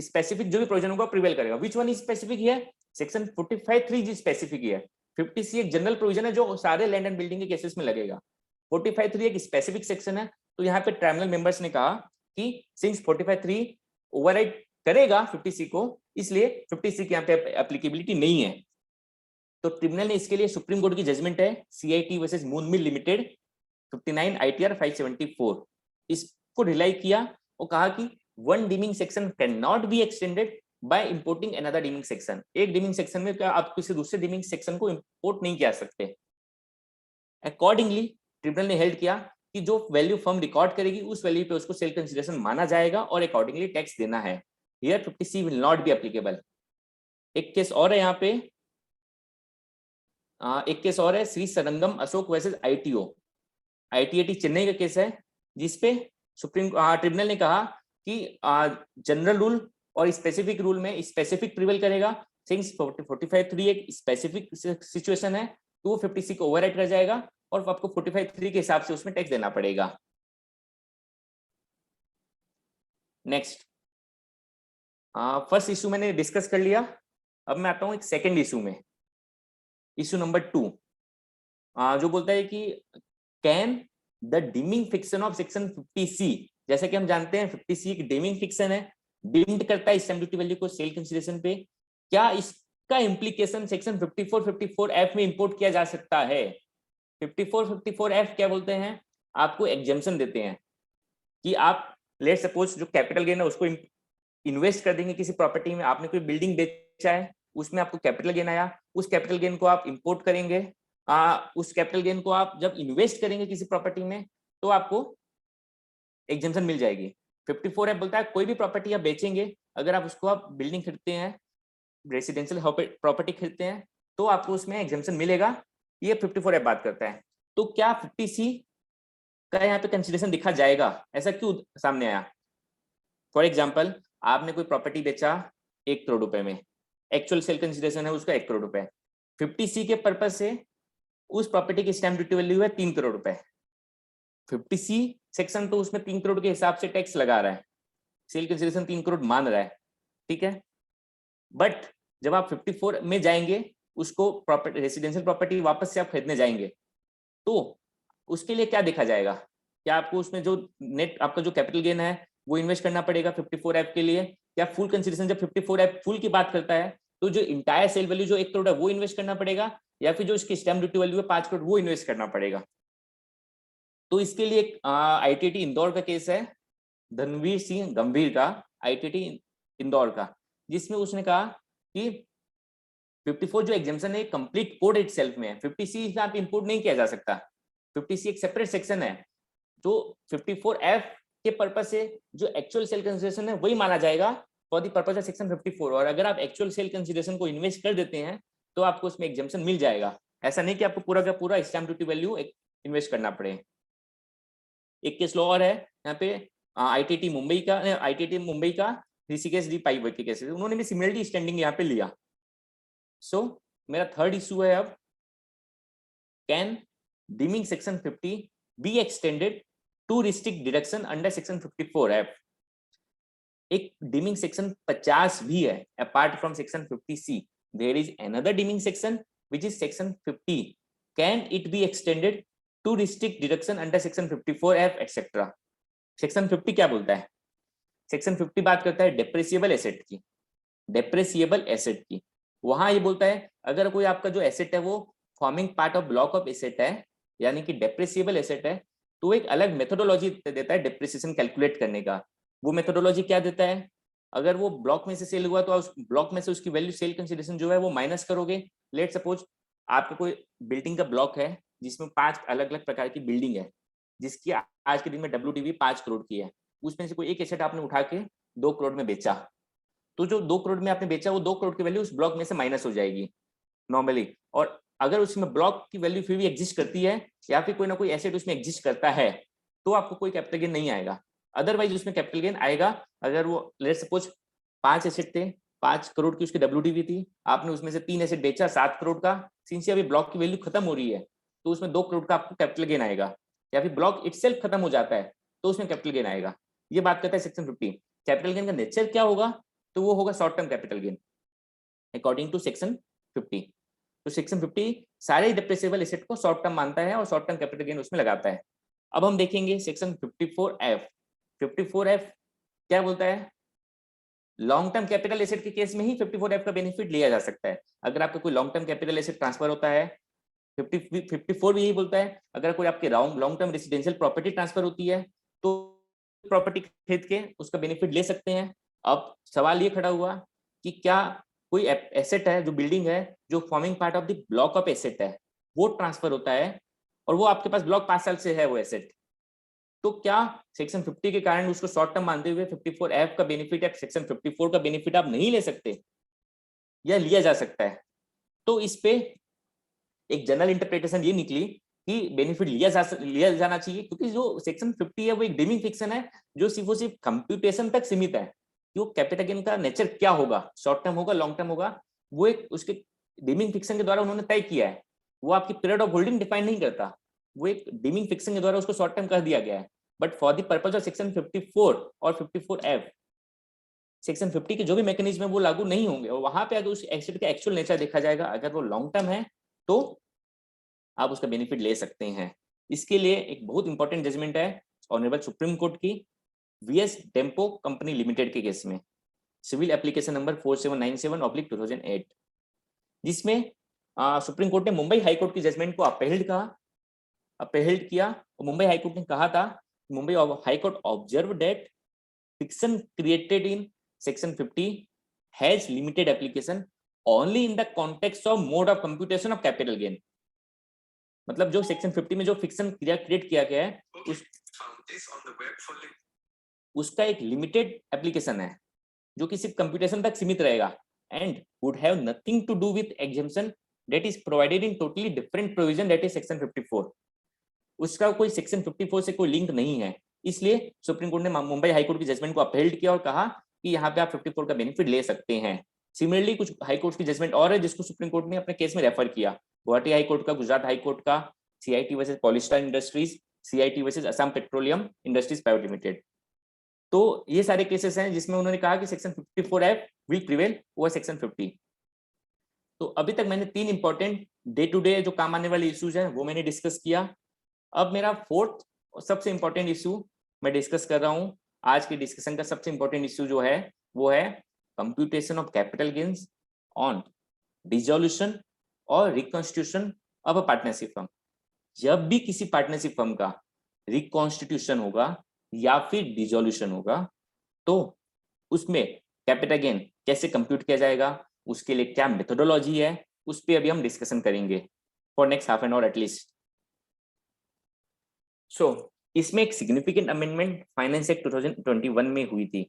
स्पेसिफिक जो भी प्रोविजन होगा प्रिवेल करेगा। विच वन इज स्पेसिफिक है? सेक्शन 45(3) जी स्पेसिफिक है। 50C एक जनरल प्रोविजन है जो सारे लैंड एंड बिल्डिंग के केसेस में लगेगा। 45(3) एक स्पेसिफिक सेक्शन है। तो यहाँ पे ट्राइब्यूनल मेंबर्स ने कहा कि सिंस 45(3) ओवरराइड करेगा 50C को, इसलिए 50C की यहाँ पे एप्लीकेबिलिटी नहीं है। तो ट्रिब्यूनल ने इसके लिए सुप्रीम कोर्ट की जजमेंट है CIT versus moon mill limited 59 ITR 574, इसको रिलाई किया और कहा कि one dimming section can not be extended by importing another deeming section. एक डीमिंग सेक्शन में क्या आप किसी दूसरे डीमिंग सेक्शन को इंपोर्ट नहीं किया सकते। अकॉर्डिंगली ट्रिब्यूनल ने हेल्ड किया कि जो वैल्यू फर्म रिकॉर्ड करेगी उस वैल्यू पे उसको सेल कंसीडरेशन माना जाएगा और अकॉर्डिंगली टैक्स देना है। Here 50C will not be applicable. एक केस और है यहाँ पे, एक केस और है श्री सरंगम अशोक वर्सेस ITAT चेन्नई का केस है, जिसपे सुप्रीम ट्रिब्यूनल ने कहा कि जनरल रूल और स्पेसिफिक रूल में स्पेसिफिक प्रिवेल करेगा। सिंस 45(3) एक स्पेसिफिक सिचुएशन है तो वो 50C को ओवरराइड कर जाएगा और आपको 45(3) के हिसाब से उसमें टैक्स देना पड़ेगा। नेक्स्ट, फर्स्ट इशू मैंने डिस्कस कर लिया, अब मैं आता हूं एक सेकंड इशू में। इशू नंबर 2 जो बोलता है कि can the dimming fiction of section 50C, जैसे कि हम जानते हैं 50C एक डीमिंग फिक्शन है, डीम्ड करता है स्टैम्प ड्यूटी वैल्यू को सेल कंसीडरेशन पे, क्या इसका इम्प्लीकेशन सेक्शन 54(F) में इंपोर्ट किया जा सकता है? 54(F) क्या बोलते हैं? आपको एग्जेम्पशन देते हैं कि आप लेट सपोज जो कैपिटल गेन है उसको इन्वेस्ट कर देंगे किसी प्रॉपर्टी में। आपने कोई बिल्डिंग बेचा है, उसमें आपको कैपिटल गेन आया, उस कैपिटल गेन को आप इंपोर्ट करेंगे, उस कैपिटल गेन को आप जब इन्वेस्ट करेंगे किसी प्रॉपर्टी में तो आपको एग्जेम्पशन मिल जाएगी। 54(F) बोलता है कोई भी प्रॉपर्टी आप बेचेंगे, अगर आप उसको आप बिल्डिंग खरीदते हैं, रेसिडेंशियल प्रॉपर्टी खरीदते हैं, तो आपको उसमें एग्जेम्पशन मिलेगा ये 54F बात करता है। तो क्या 50C का यहाँ पे कंसिडरेशन दिखा जाएगा, ऐसा क्यों सामने आया? फॉर एग्जाम्पल, आपने कोई प्रॉपर्टी बेचा 1 करोड़ रुपए में, एक्चुअल सेल कंसिडरेशन है उसका 1 करोड़ रुपए, 50C के पर्पज से उस प्रॉपर्टी की स्टैम्प ड्यूटी वैल्यू है 3 करोड़ रुपए। 50C सेक्शन तो उसमें 3 करोड़ के हिसाब से टैक्स लगा रहा है, सेल कंसिडरेशन 3 करोड़ मान रहा है, ठीक है। बट जब आप 54 में जाएंगे, उसको प्रॉपर्टी रेसिडेंशियल प्रॉपर्टी वापस से आप खरीदने जाएंगे, तो उसके लिए क्या देखा जाएगा? क्या आपको उसमें जो नेट आपका जो कैपिटल गेन है वो इन्वेस्ट करना पड़ेगा 54F के लिए, या फुल कंसिडरेशन जब 54F फुल की बात करता है तो जो इंटायर सेल वैल्यू जो 1 करोड़ है वो इन्वेस्ट करना पड़ेगा, या फिर जो इसकी स्टैम्प ड्यूटी वैल्यू है 5 करोड़ वो इन्वेस्ट करना पड़ेगा? तो इसके लिए एक ITT इंदौर का केस है, धनवीर सिंह गंभीर का, ITT इंदौर का, जिसमें उसने कहा कि 54 जो एग्जाम्पशन है कंप्लीट कोड इटसेल्फ में है, 50C में आप इंपोर्ट नहीं किया जा सकता। 50C एक सेपरेट सेक्शन है, जो 54F के पर्पस से जो एक्चुअल सेल कंसिडरेशन है वही माना जाएगा for the purpose of section 54। और अगर आप एक्चुअल सेल कंसिडरेशन को इन्वेस्ट कर देते हैं तो आपको उसमें एग्जाम्पशन मिल जाएगा, ऐसा नहीं कि आपको पूरा का पूरा स्टैम्प ड्यूटी वैल्यू इन्वेस्ट करना पड़े। एक केस लॉ और है यहाँ पे, ITT मुंबई का ऋषिकेश डी पाई के केस, उन्होंने भी सिमिलरली स्टैंडिंग यहाँ पे लिया। सो मेरा थर्ड इशू है अब, can deeming section 50 be extended to restrict deduction under section 54F? एक डीमिंग सेक्शन 50 भी है apart from section 50C, there is another deeming section which is section 50, can it be extended to restrict deduction under section 54F etcetera? Section 50 क्या बोलता है? सेक्शन 50 बात करता है डेप्रिसिएबल एसेट की, डेप्रिसिएबल एसेट की। वहां ये बोलता है अगर कोई आपका जो एसेट है वो forming part of block of asset है, यानी कि डेप्रिसिएबल एसेट है, तो एक अलग मेथोडोलॉजी देता है डेप्रिसिएशन कैलकुलेट करने का। वो मेथोडोलॉजी क्या देता है? अगर वो ब्लॉक में से सेल हुआ तो उस ब्लॉक में से उसकी वैल्यू सेल कंसिडरेशन जो है वो माइनस करोगे। लेट सपोज आपका कोई बिल्डिंग का ब्लॉक है जिसमें 5 अलग अलग प्रकार की बिल्डिंग है, जिसकी आज के दिन में WTV 5 करोड़ की है, उसमें से कोई एक एसेट आपने उठा के 2 करोड़ में बेचा, तो जो 2 करोड़ में आपने बेचा वो 2 करोड़ की वैल्यू उस ब्लॉक में से माइनस हो जाएगी नॉर्मली। और अगर उसमें ब्लॉक की वैल्यू फिर भी एग्जिस्ट करती है या फिर कोई ना कोई एसेट उसमें एग्जिस्ट करता है तो आपको कोई कैपिटल गेन नहीं आएगा। अदरवाइज उसमें कैपिटल गेन आएगा अगर वो लेट सपोज 5 एसेट थे, 5 करोड़ की उसकी WTV थी, आपने उसमें से 3 एसेट बेचा 7 करोड़ का, सिंस अभी ब्लॉक की वैल्यू खत्म हो रही है तो उसमें 2 करोड़ का आपको कैपिटल गेन आएगा, या फिर ब्लॉक इटसेल्फ खत्म हो जाता है तो उसमें कैपिटल गेन आएगा। ये बात करता है सेक्शन 50। कैपिटल गेन का नेचर क्या होगा? तो वो होगा short term capital gain according to section 50। तो सेक्शन 50 सारे डिप्रेसिबल एसेट को शॉर्ट टर्म मानता है और शॉर्ट टर्म कैपिटल गेन उसमें लगाता है। अब हम देखेंगे सेक्शन 54F। 54F क्या बोलता है? लॉन्ग टर्म कैपिटल एसेट के केस में ही 54F का बेनिफिट लिया जा सकता है। अगर आपका कोई long term capital asset transfer होता है, 54 भी यही बोलता है, अगर कोई आपके long term residential property transfer होती है तो प्रॉपर्टी खरीद के उसका बेनिफिट ले सकते हैं। अब सवाल ये खड़ा हुआ कि क्या कोई एसेट है जो बिल्डिंग है जो forming part of the block of asset है वो ट्रांसफर होता है और वो आपके पास ब्लॉक 5 साल से है वो एसेट, तो क्या सेक्शन 50 के कारण उसको शॉर्ट टर्म मानते हुए 54F का बेनिफिट या सेक्शन 54 का बेनिफिट आप नहीं ले सकते या लिया जा सकता है? तो इस पे एक जनरल इंटरप्रिटेशन ये निकली कि बेनिफिट लिया जाना चाहिए, क्योंकि जो सेक्शन 50 है वो एक डीमिंग फिक्शन है जो सिर्फ कंप्यूटेशन तक सीमित है। कि वो कैपिटल गेन का नेचर क्या होगा, शॉर्ट टर्म होगा लॉन्ग टर्म होगा, वो एक उसके डीमिंग फिक्शन के द्वारा उन्होंने तय किया है। वो आपकी पीरियड ऑफ होल्डिंग डिफाइन नहीं करता, वो एक डीमिंग फिक्शन के द्वारा उसको शॉर्ट टर्म कर दिया गया है। But for the purpose of section 54 और 54F, सेक्शन 50 के जो भी मैकेनिज्म है वो लागू नहीं होंगे और वहां पे अगर उस एसेट का एक्चुअल नेचर देखा जाएगा, अगर वो लॉन्ग टर्म है तो आप उसका बेनिफिट ले सकते हैं। इसके लिए एक बहुत इंपॉर्टेंट जजमेंट है ऑनरेबल सुप्रीम कोर्ट की VS टेम्पो कंपनी लिमिटेड के केस में, सिविल एप्लीकेशन नंबर 4797/2008, जिसमें सुप्रीम कोर्ट ने मुंबई हाई कोर्ट की जजमेंट को अपहेल्ड किया और मुंबई हाई कोर्ट ने कहा था, Mumbai high court observe that fiction created in section 50 has limited application only in the context of mode of computation of capital gain. मतलब जो सेक्शन 50 में जो फिक्शन क्रिएट किया गया है उसका एक लिमिटेड एप्लीकेशन है जो कि सिर्फ कंप्यूटेशन तक सीमित रहेगा and would have nothing to do with exemption that is provided in totally different provision, that is section 54. उसका कोई सेक्शन 54 से कोई लिंक नहीं है, इसलिए सुप्रीम कोर्ट ने मुंबई हाई कोर्ट की जजमेंट को अपहेल्ड किया और कहा कि यहाँ पे आप 54 का बेनिफिट ले सकते हैं। सिमिलरली कुछ हाई कोर्ट की जजमेंट और है जिसको सुप्रीम कोर्ट ने अपने केस में रेफर किया, गुवाहाटी हाई कोर्ट का, गुजरात हाई कोर्ट का, CIT versus polyester industries, CIT versus Assam petroleum industries private limited. तो ये सारे केसेस हैं जिसमें उन्होंने कहा कि section 54F will prevail over section 50। तो अभी तक मैंने 3 इंपॉर्टेंट डे टू डे जो काम आने वाले इश्यूज हैं वो मैंने डिस्कस किया। अब मेरा 4th और सबसे इंपॉर्टेंट इश्यू मैं डिस्कस कर रहा हूं। आज के डिस्कशन का सबसे इंपॉर्टेंट इश्यू जो है वो है computation of capital gains on dissolution or reconstitution of a partnership firm. जब भी किसी पार्टनरशिप फर्म का रिकॉन्स्टिट्यूशन होगा या फिर डिसॉल्यूशन होगा तो उसमें कैपिटल गेन कैसे कंप्यूट किया जाएगा, उसके लिए क्या मेथोडोलॉजी है, उस पर अभी हम डिस्कशन करेंगे for next half an hour at least. So इसमें एक सिग्निफिकेंट अमेंडमेंट फाइनेंस एक्ट 2021 में हुई थी।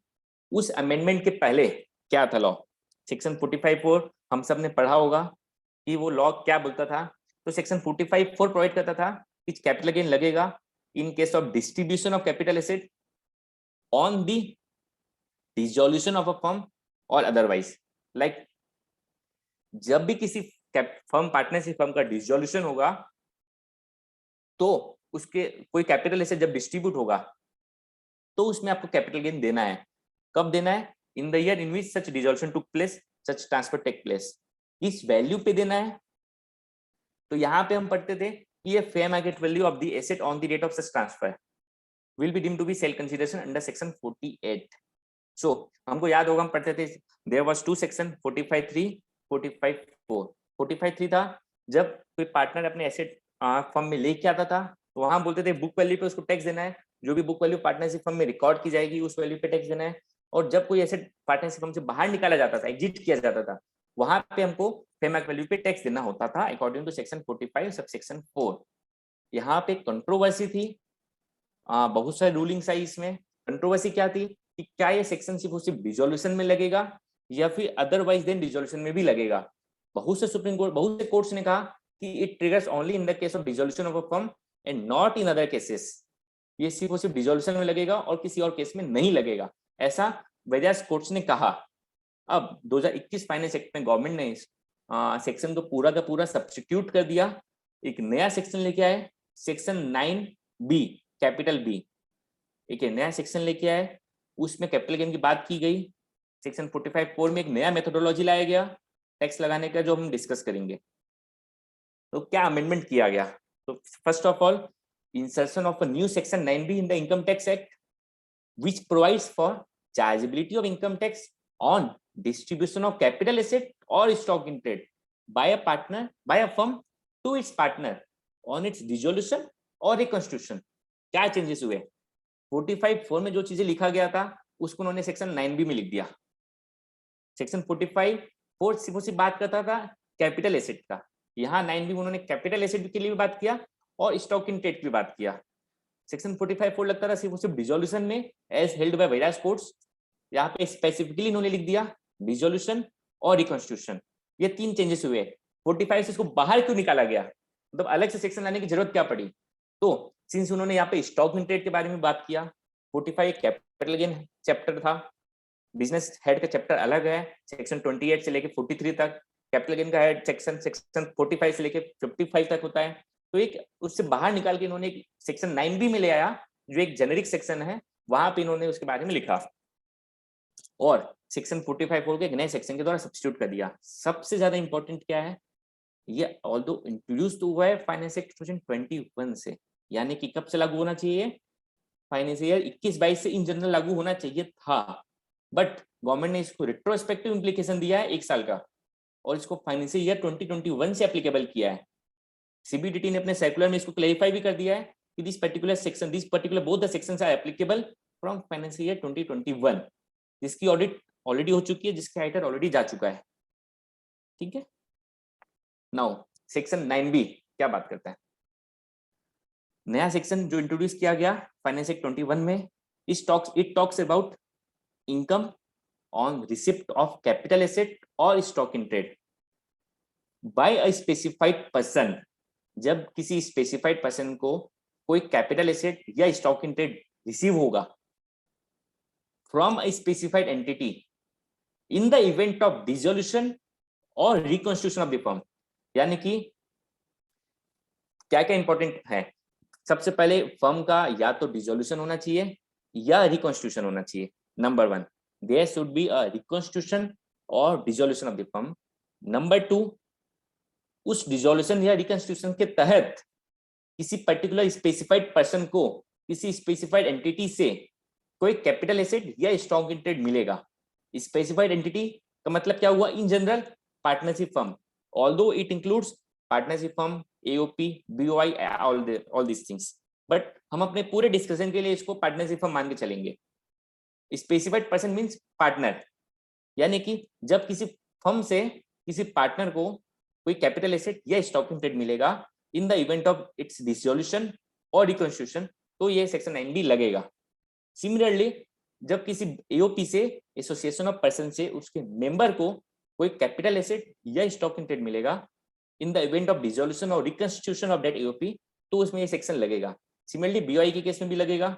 उस अमेंडमेंट के पहले क्या था लॉ, सेक्शन 45(4) हम सब ने पढ़ा होगा कि वो लॉ क्या बोलता था। तो सेक्शन 45(4) प्रोवाइड करता था कि कैपिटल गेन लगेगा इन case of distribution of capital asset on the dissolution of a firm और अदरवाइज। लाइक जब भी किसी फर्म पार्टनरशिप फर्म का डिसॉल्यूशन होगा तो उसके कोई कैपिटल एसेट जब डिस्ट्रीब्यूट होगा तो उसमें आपको कैपिटल गेन देना है। कब देना है? In the year in which such dissolution took place, such transfer take place. इस वैल्यू पे देना है। तो यहाँ पे हम पढ़ते थे कि ये fair market value of the asset on the date of such transfer will be deemed to be sale consideration under section 48। So हमको याद होगा, हम पढ़ते थे देयर वाज 2 सेक्शन 45(3), 45(4). 45(3) था जब कोई पार्टनर अपने एसेट फर्म में लेके आता था तो वहां बोलते थे बुक वैल्यू पे उसको टैक्स देना है, जो भी बुक वैल्यू पार्टनरशिप फर्म में रिकॉर्ड की जाएगी उस वैल्यू पे टैक्स देना है। और जब कोई एसेट पार्टनरशिप फर्म से बाहर निकाला जाता था, एग्जिट किया जाता था, वहां पे हमको फेयर मार्केट वैल्यू पे टैक्स देना होता था according to section 45 subsection 4। यहाँ पे कंट्रोवर्सी थी, बहुत सारे रूलिंग्स आई। इसमें कंट्रोवर्सी क्या थी कि क्या ये सेक्शन सिर्फ डिसॉल्यूशन में लगेगा या फिर अदरवाइज देन डिसॉल्यूशन में भी लगेगा। बहुत से सुप्रीम कोर्ट, बहुत से कोर्ट्स ने कहा कि it triggers only in the case of dissolution of a firm and not in other cases. ये सिर्फ डिसॉल्यूशन में लगेगा और किसी और केस में नहीं लगेगा, ऐसा वेरियस कोर्ट्स ने कहा। अब 2021 फाइनेंस एक्ट में गवर्नमेंट ने इस सेक्शन को पूरा का पूरा सब्स्टिट्यूट कर दिया, एक नया सेक्शन लेके आए, सेक्शन 9B कैपिटल बी, एक नया सेक्शन लेके आए। उसमें कैपिटल गेन की बात की गई। सेक्शन 45(4) में एक नया मेथोडोलॉजी लाया गया टैक्स लगाने का, जो हम डिस्कस करेंगे। तो क्या अमेंडमेंट किया गया? तो first of all insertion of a new section 9B in the income tax act which provides for chargeability of income tax on distribution of capital asset or stock in trade by a firm to its partner on its dissolution or reconstitution। क्या चेंजेस हुए? 45(4) में जो चीजें लिखा गया था उसको उन्होंने सेक्शन 9B में लिख दिया। सेक्शन 45(4) सिर्फ बात करता था कैपिटल एसेट का, यहाँ 9B में उन्होंने कैपिटल एसेट के लिए भी बात किया और स्टॉक इन ट्रेड की बात किया। सेक्शन 45(4) लगता था सिर्फ डिसॉल्यूशन में as held by various courts, यहाँ पे स्पेसिफिकली इन्होंने लिख दिया डिसॉल्यूशन और रिकॉन्स्टिट्यूशन। ये 3 चेंजेस हुए। 45 से इसको बाहर क्यों निकाला गया, मतलब अलग से सेक्शन लाने की जरूरत क्या पड़ी? तो सिंस उन्होंने यहाँ पे स्टॉक इन ट्रेड के बारे में बात किया, 45 कैपिटल गेन चैप्टर था, बिजनेस हेड का चैप्टर अलग है, सेक्शन 28 से लेके 43 तक कैपिटल गेन का हेड सेक्शन 45 से लेके 55 तक होता है। तो एक उससे बाहर निकाल के इन्होंने एक सेक्शन 9B में ले आया जो एक जेनेरिक सेक्शन है, वहां पे इन्होंने उसके बारे में लिखा और सेक्शन 45(4) के एक नए सेक्शन के द्वारा सब्स्टिट्यूट कर दिया। सबसे ज्यादा इंपॉर्टेंट क्या है, ये ऑल्दो इंट्रोड्यूस तो हुआ है फाइनेंस एक्ट 2021 से, यानी कि कब से लागू होना चाहिए? फाइनेंस ईयर 21-22 से इन जनरल लागू होना चाहिए था, बट गवर्नमेंट ने इसको रिट्रोस्पेक्टिव इंप्लीकेशन दिया है 1 साल का और इसको फाइनेंशियल ईयर 2021 से एप्लीकेबल किया है। CBDT ने अपने सर्कुलर में इसको क्लैरिफाई भी कर दिया है कि this particular both the sections are applicable from financial year 2021, जिसकी ऑडिट ऑलरेडी हो चुकी है, जिसका आइटर ऑलरेडी जा चुका है। ठीक है, नाउ सेक्शन 9B क्या बात करता है? नया सेक्शन जो इंट्रोड्यूस किया गया फाइनेंस एक्ट 21 में, it talks about income on receipt of capital asset or stock in trade. By a specified person, जब किसी स्पेसिफाइड पर्सन को कोई कैपिटल एसेट या स्टॉक इन ट्रेड रिसीव होगा from a specified entity in the event of dissolution or reconstitution of the firm. यानी कि क्या क्या इंपॉर्टेंट है, सबसे पहले फर्म का या तो डिसोल्यूशन होना चाहिए या रिकॉन्स्टिट्यूशन होना चाहिए। Number 1, there should be a reconstitution or dissolution of the firm. Number 2, उस डिसोल्यूशन या रिकॉन्स्टिट्यूशन के तहत किसी पर्टिकुलर स्पेसिफाइड पर्सन को किसी स्पेसिफाइड एंटिटी से कोई कैपिटल एसेट या स्टॉक इन ट्रेड मिलेगा। स्पेसिफाइड एंटिटी का मतलब क्या हुआ, in general partnership firm, although it includes partnership firm, AOP, BOI, all this things, but हम अपने पूरे डिस्कशन के लिए इसको पार्टनरशिप फर्म मान के चलेंगे। स्पेसिफाइड पर्सन मींस पार्टनर, यानी कि जब किसी फर्म से किसी पार्टनर को कोई कैपिटल एसेट या स्टॉक इन ट्रेड मिलेगा इन the event of its dissolution or reconstitution, तो ये सेक्शन 9B लगेगा। सिमिलरली जब किसी एओपी से, एसोसिएशन ऑफ पर्सन से, उसके मेंबर को कोई कैपिटल एसेट या स्टॉक इन ट्रेड मिलेगा इन the event of dissolution or reconstitution of that AOP, तो उसमें ये सेक्शन लगेगा। सिमिलरली बीओआई के केस में भी लगेगा।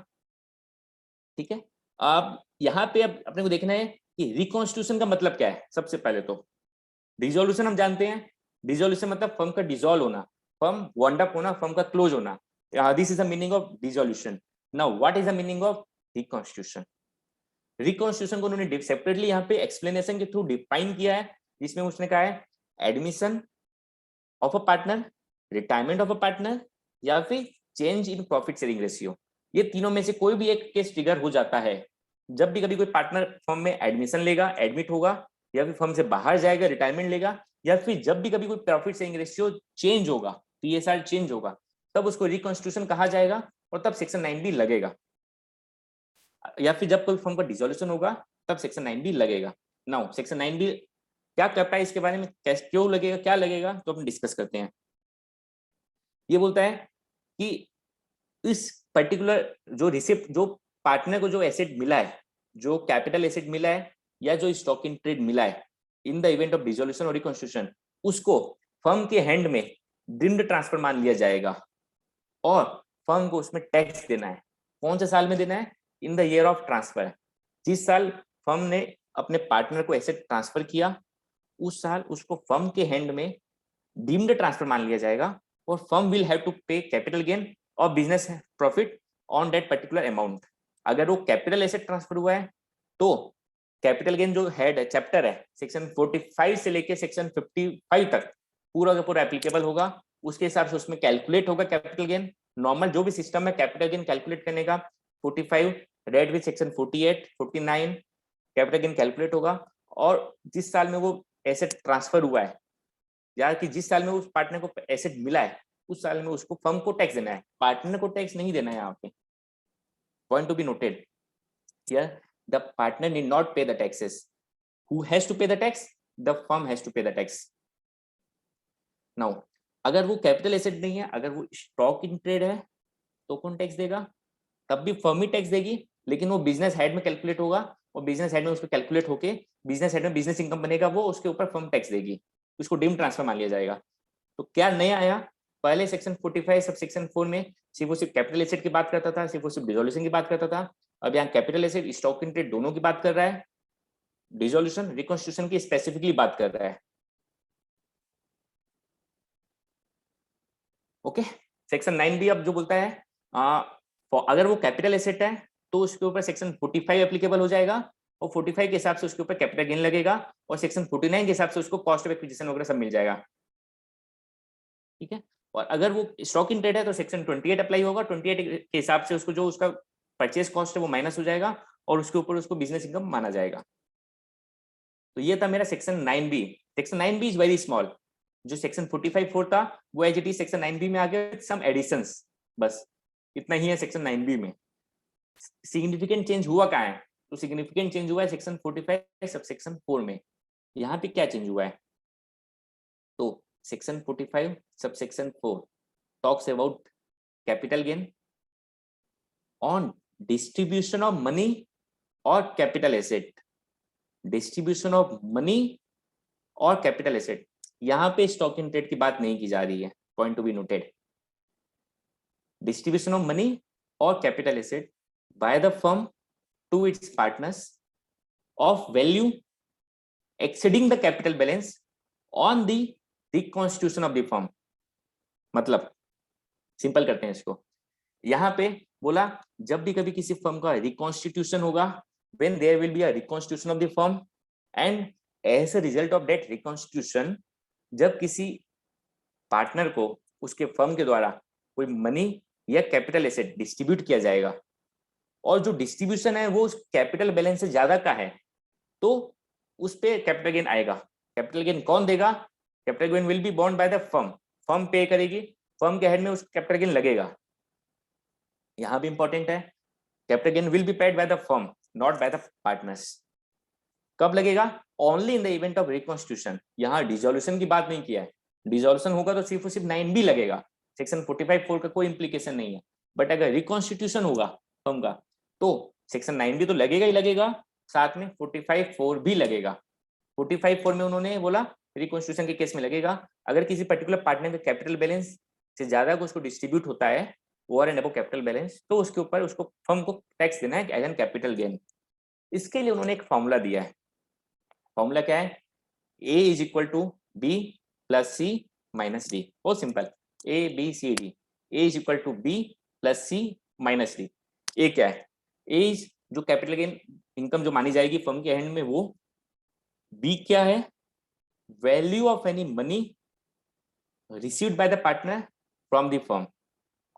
ठीक है, अब यहाँ पे अब अपने को देखना है कि रिकॉन्स्टिट्यूशन का मतलब क्या है। सबसे पहले तो डिसोल्यूशन हम जानते हैं, डिसोल्यूशन मतलब फर्म का डिसॉल्व होना, फर्म वाइंड अप होना, फर्म का क्लोज होना। This is the meaning of dissolution. Now what is the meaning of reconstitution? Reconstitution को उन्होंने सेपरेटली यहाँ पे एक्सप्लेनेशन के थ्रू डिफाइन किया है, जिसमें उसने कहा है admission of a partner, retirement of a partner, या फिर change in profit sharing ratio. ये तीनों में से कोई भी एक केस ट्रिगर हो जाता है जब भी कभी कोई पार्टनर फर्म में एडमिशन लेगा, एडमिट होगा, या फिर फर्म से बाहर जाएगा, रिटायरमेंट लेगा, या फिर जब भी कभी कोई प्रॉफिट शेयरिंग रेशियो चेंज होगा, पीएसआर चेंज होगा, तब उसको रिकॉन्स्टिट्यूशन कहा जाएगा और तब सेक्शन 9B लगेगा। या फिर जब कोई फर्म का डिसोल्यूशन होगा तब सेक्शन 9B लगेगा। नाउ सेक्शन 9B क्या करता है, इसके बारे में क्यों लगेगा, क्या लगेगा, तो अपन डिस्कस करते हैं। ये बोलता है कि इस पर्टिकुलर जो रिसिप्ट, जो पार्टनर को जो एसेट मिला है, जो कैपिटल एसेट मिला है या जो स्टॉक इन ट्रेड मिला है in the event of dissolution or reconstitution, उसको फर्म के हैंड में डिम्ड ट्रांसफर मान लिया जाएगा और फर्म को उसमें टैक्स देना है। कौन से साल में देना है? In the year of transfer. जिस साल फर्म ने अपने पार्टनर को एसेट ट्रांसफर किया उस साल उसको फर्म के हैंड में डीम्ड ट्रांसफर मान लिया जाएगा और फर्म विल हैव टू पे कैपिटल गेन और business profit on that particular amount. अगर वो कैपिटल एसेट ट्रांसफर हुआ है तो कैपिटल गेन जो हेड है, चैप्टर है, सेक्शन 45 से लेके सेक्शन 55 तक पूरा का पूरा एप्लीकेबल होगा। उसके हिसाब से उसमें कैलकुलेट होगा कैपिटल गेन। नॉर्मल जो भी सिस्टम है कैपिटल गेन कैलकुलेट करने का, 45 read with section 48, 49 capital gain calculate होगा। और जिस साल में वो एसेट ट्रांसफर हुआ है या कि जिस साल में उस पार्टनर को एसेट मिला है उस साल में उसको फर्म को टैक्स देना है, पार्टनर को टैक्स नहीं देना है। यहाँ पे point to be noted here, the partner need not pay the taxes. Who has to pay the tax? The firm has to pay the tax. Now अगर वो कैपिटल एसेट नहीं है, अगर वो स्टॉक इन ट्रेड है तो कौन टैक्स देगा? तब भी फर्म ही टैक्स देगी, लेकिन वो बिजनेस हेड में कैलकुलेट होगा और बिजनेस हेड में उसको कैलकुलेट होके बिजनेस हेड में बिजनेस इनकम बनेगा, वो उसके ऊपर फर्म टैक्स देगी, उसको डीम ट्रांसफर मान लिया जाएगा। तो क्या नया आया? पहले सेक्शन 45 सब सेक्शन 4 में सिर्फ वो सिर्फ कैपिटल एसेट की बात करता था, सिर्फ वो सिर्फ डिसोल्यूशन की बात करता था। अब यहाँ capital asset, stock in trade दोनों की बात कर रहा है, डिसोल्यूशन रिकॉन्स्टिट्यूशन की स्पेसिफिकली बात कर रहा है। ओके, सेक्शन 9B अब जो बोलता है अगर वो कैपिटल एसेट है तो उसके ऊपर सेक्शन 45 एप्लीकेबल हो जाएगा और 45 के हिसाब से उसके ऊपर कैपिटल गेन लगेगा और सेक्शन 49 के हिसाब से उसको कॉस्ट ऑफ एक्विजिशन वगैरह सब मिल जाएगा। ठीक है, और अगर वो स्टॉक इन ट्रेड है तो सेक्शन 28 अप्लाई होगा। 28 के हिसाब से उसको जो उसका परचेस कॉस्ट है वो माइनस हो जाएगा और उसके ऊपर उसको बिजनेस इनकम माना जाएगा। तो ये था मेरा section 9B। Section 9B is very small. जो सेक्शन 45(4) था वो as it is section 9B में आ गया विद सम एडिशंस। बस इतना ही है सेक्शन 9B में। सिग्निफिकेंट चेंज हुआ कहाँ है? तो सिग्निफिकेंट चेंज हुआ है सेक्शन 45 सब सेक्शन 4 में। यहाँ पे क्या चेंज हुआ है? तो section 45 subsection 4 talks about capital gain on distribution of money or capital asset. Distribution of money or capital asset, यहाँ पे स्टॉक इन ट्रेड की बात नहीं की जा रही है, point to be noted. Distribution of money or capital asset by the firm to its partners of value exceeding the capital balance on the reconstitution of the firm. मतलब सिंपल करते हैं इसको, यहाँ पे बोला जब भी कभी किसी फर्म का रिकॉन्स्टिट्यूशन होगा, when there will be a reconstitution of the firm and as a result of that reconstitution, जब किसी पार्टनर को उसके फर्म के द्वारा कोई मनी या कैपिटल एसेट डिस्ट्रीब्यूट किया जाएगा और जो डिस्ट्रीब्यूशन है वो कैपिटल बैलेंस से ज्यादा का है, तो उस पे कैपिटल गेन आएगा। कैपिटल गेन कौन देगा? Capital gain will be borne by the firm, firm pay करेगी, फर्म के हेड में उस कैपिटल गेन लगेगा। यहाँ भी इंपॉर्टेंट है, capital gain will be paid by the firm not by the partners. कब लगेगा? Only in the event of reconstitution. यहाँ डिसोल्यूशन की बात नहीं किया है, डिसोल्यूशन होगा तो सिर्फ और सिर्फ 9B लगेगा, सेक्शन 45(4) का कोई इंप्लीकेशन नहीं है। बट अगर रिकॉन्स्टिट्यूशन होगा फर्म का तो सेक्शन 9B तो लगेगा ही लगेगा, साथ में 45(4) भी लगेगा। 45(4) में उन्होंने बोला रिकॉन्स्टिट्यूशन के केस में लगेगा अगर किसी पर्टिकुलर पार्टनर का कैपिटल बैलेंस से ज्यादा को उसको डिस्ट्रीब्यूट होता है over and above capital balance, तो उसके ऊपर उसको फर्म को टैक्स देना है एज एन कैपिटल गेन। इसके लिए उन्होंने एक फॉर्मूला दिया है। फॉर्मूला क्या है? A is equal to B plus C minus D। बहुत simple, A B C D, A is equal to B plus C minus D। A क्या है? A इज जो कैपिटल गेन इनकम जो मानी जाएगी फर्म के एंड में वो। B क्या है? Value of any money received by the partner from the firm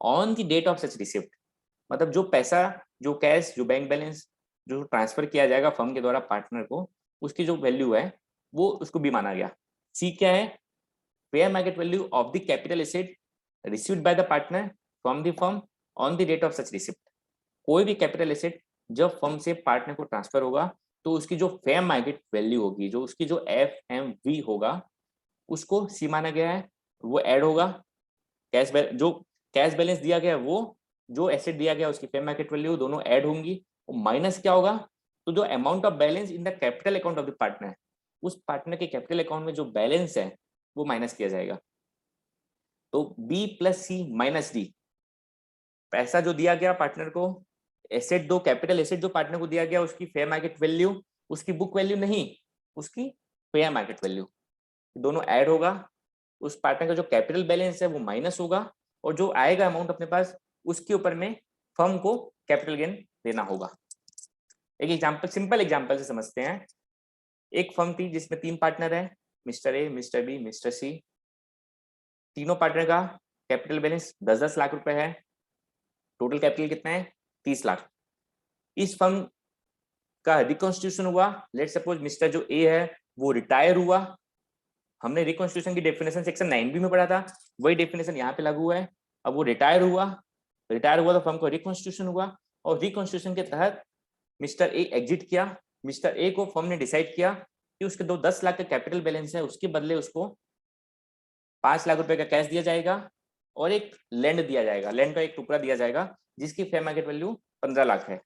on the date of such receipt. मतलब जो पैसा, जो कैश, जो बैंक बैलेंस जो ट्रांसफर किया जाएगा फर्म के द्वारा पार्टनर को, उसकी जो वैल्यू है वो उसको भी माना गया। सी क्या है? Fair market value of the capital asset received by the partner from the firm on the date of such receipt. कोई भी कैपिटल एसेट जब फर्म से पार्टनर को ट्रांसफर होगा तो उसकी जो फेयर मार्केट वैल्यू होगी, जो उसकी जो FMV होगा, उसको सी माना गया है, वो ऐड होगा। कैश जो कैश बैलेंस दिया गया है वो, जो एसेट दिया गया उसकी फेयर मार्केट वैल्यू, दोनों ऐड होंगी। माइनस क्या होगा? तो जो amount of balance in the capital account of the partner, उस पार्टनर के कैपिटल अकाउंट में जो बैलेंस है वो माइनस किया जाएगा। तो B plus C minus D, पैसा जो दिया गया पार्टनर को, एसेट दो कैपिटल एसेट जो पार्टनर को दिया गया उसकी फेयर मार्केट वैल्यू, उसकी बुक वैल्यू नहीं, उसकी फेयर मार्केट वैल्यू, दोनों ऐड होगा। उस पार्टनर का जो कैपिटल बैलेंस है वो माइनस होगा और जो आएगा अमाउंट अपने पास उसके ऊपर में फर्म को कैपिटल गेन देना होगा। एक एग्जांपल, सिंपल एग्जांपल से समझते हैं। एक फर्म थी जिसमें 3 पार्टनर है, mister A, mister B, mister C. तीनों पार्टनर का कैपिटल बैलेंस 10-10 लाख रुपए है। टोटल कैपिटल कितना है? 30 लाख। इस फर्म का रिकॉन्स्टिट्यूशन हुआ, लेट सपोज मिस्टर जो ए है वो रिटायर हुआ। हमने रिकॉन्स्टिट्यूशन की डेफिनेशन सेक्शन 9B में पढ़ा था, वही डेफिनेशन यहाँ पे लागू है। अब वो रिटायर हुआ तो फर्म को रिकॉन्स्टिट्यूशन हुआ और रिकॉन्स्टिट्यूशन के तहत मिस्टर ए एग्जिट किया। मिस्टर ए को फर्म ने डिसाइड किया कि उसके 10 लाख का कैपिटल बैलेंस है, उसके बदले उसको 5 लाख रुपए का कैश दिया जाएगा और एक लैंड दिया जाएगा, लैंड का एक टुकड़ा दिया जाएगा जिसकी फेयर मार्केट वैल्यू 15 लाख है।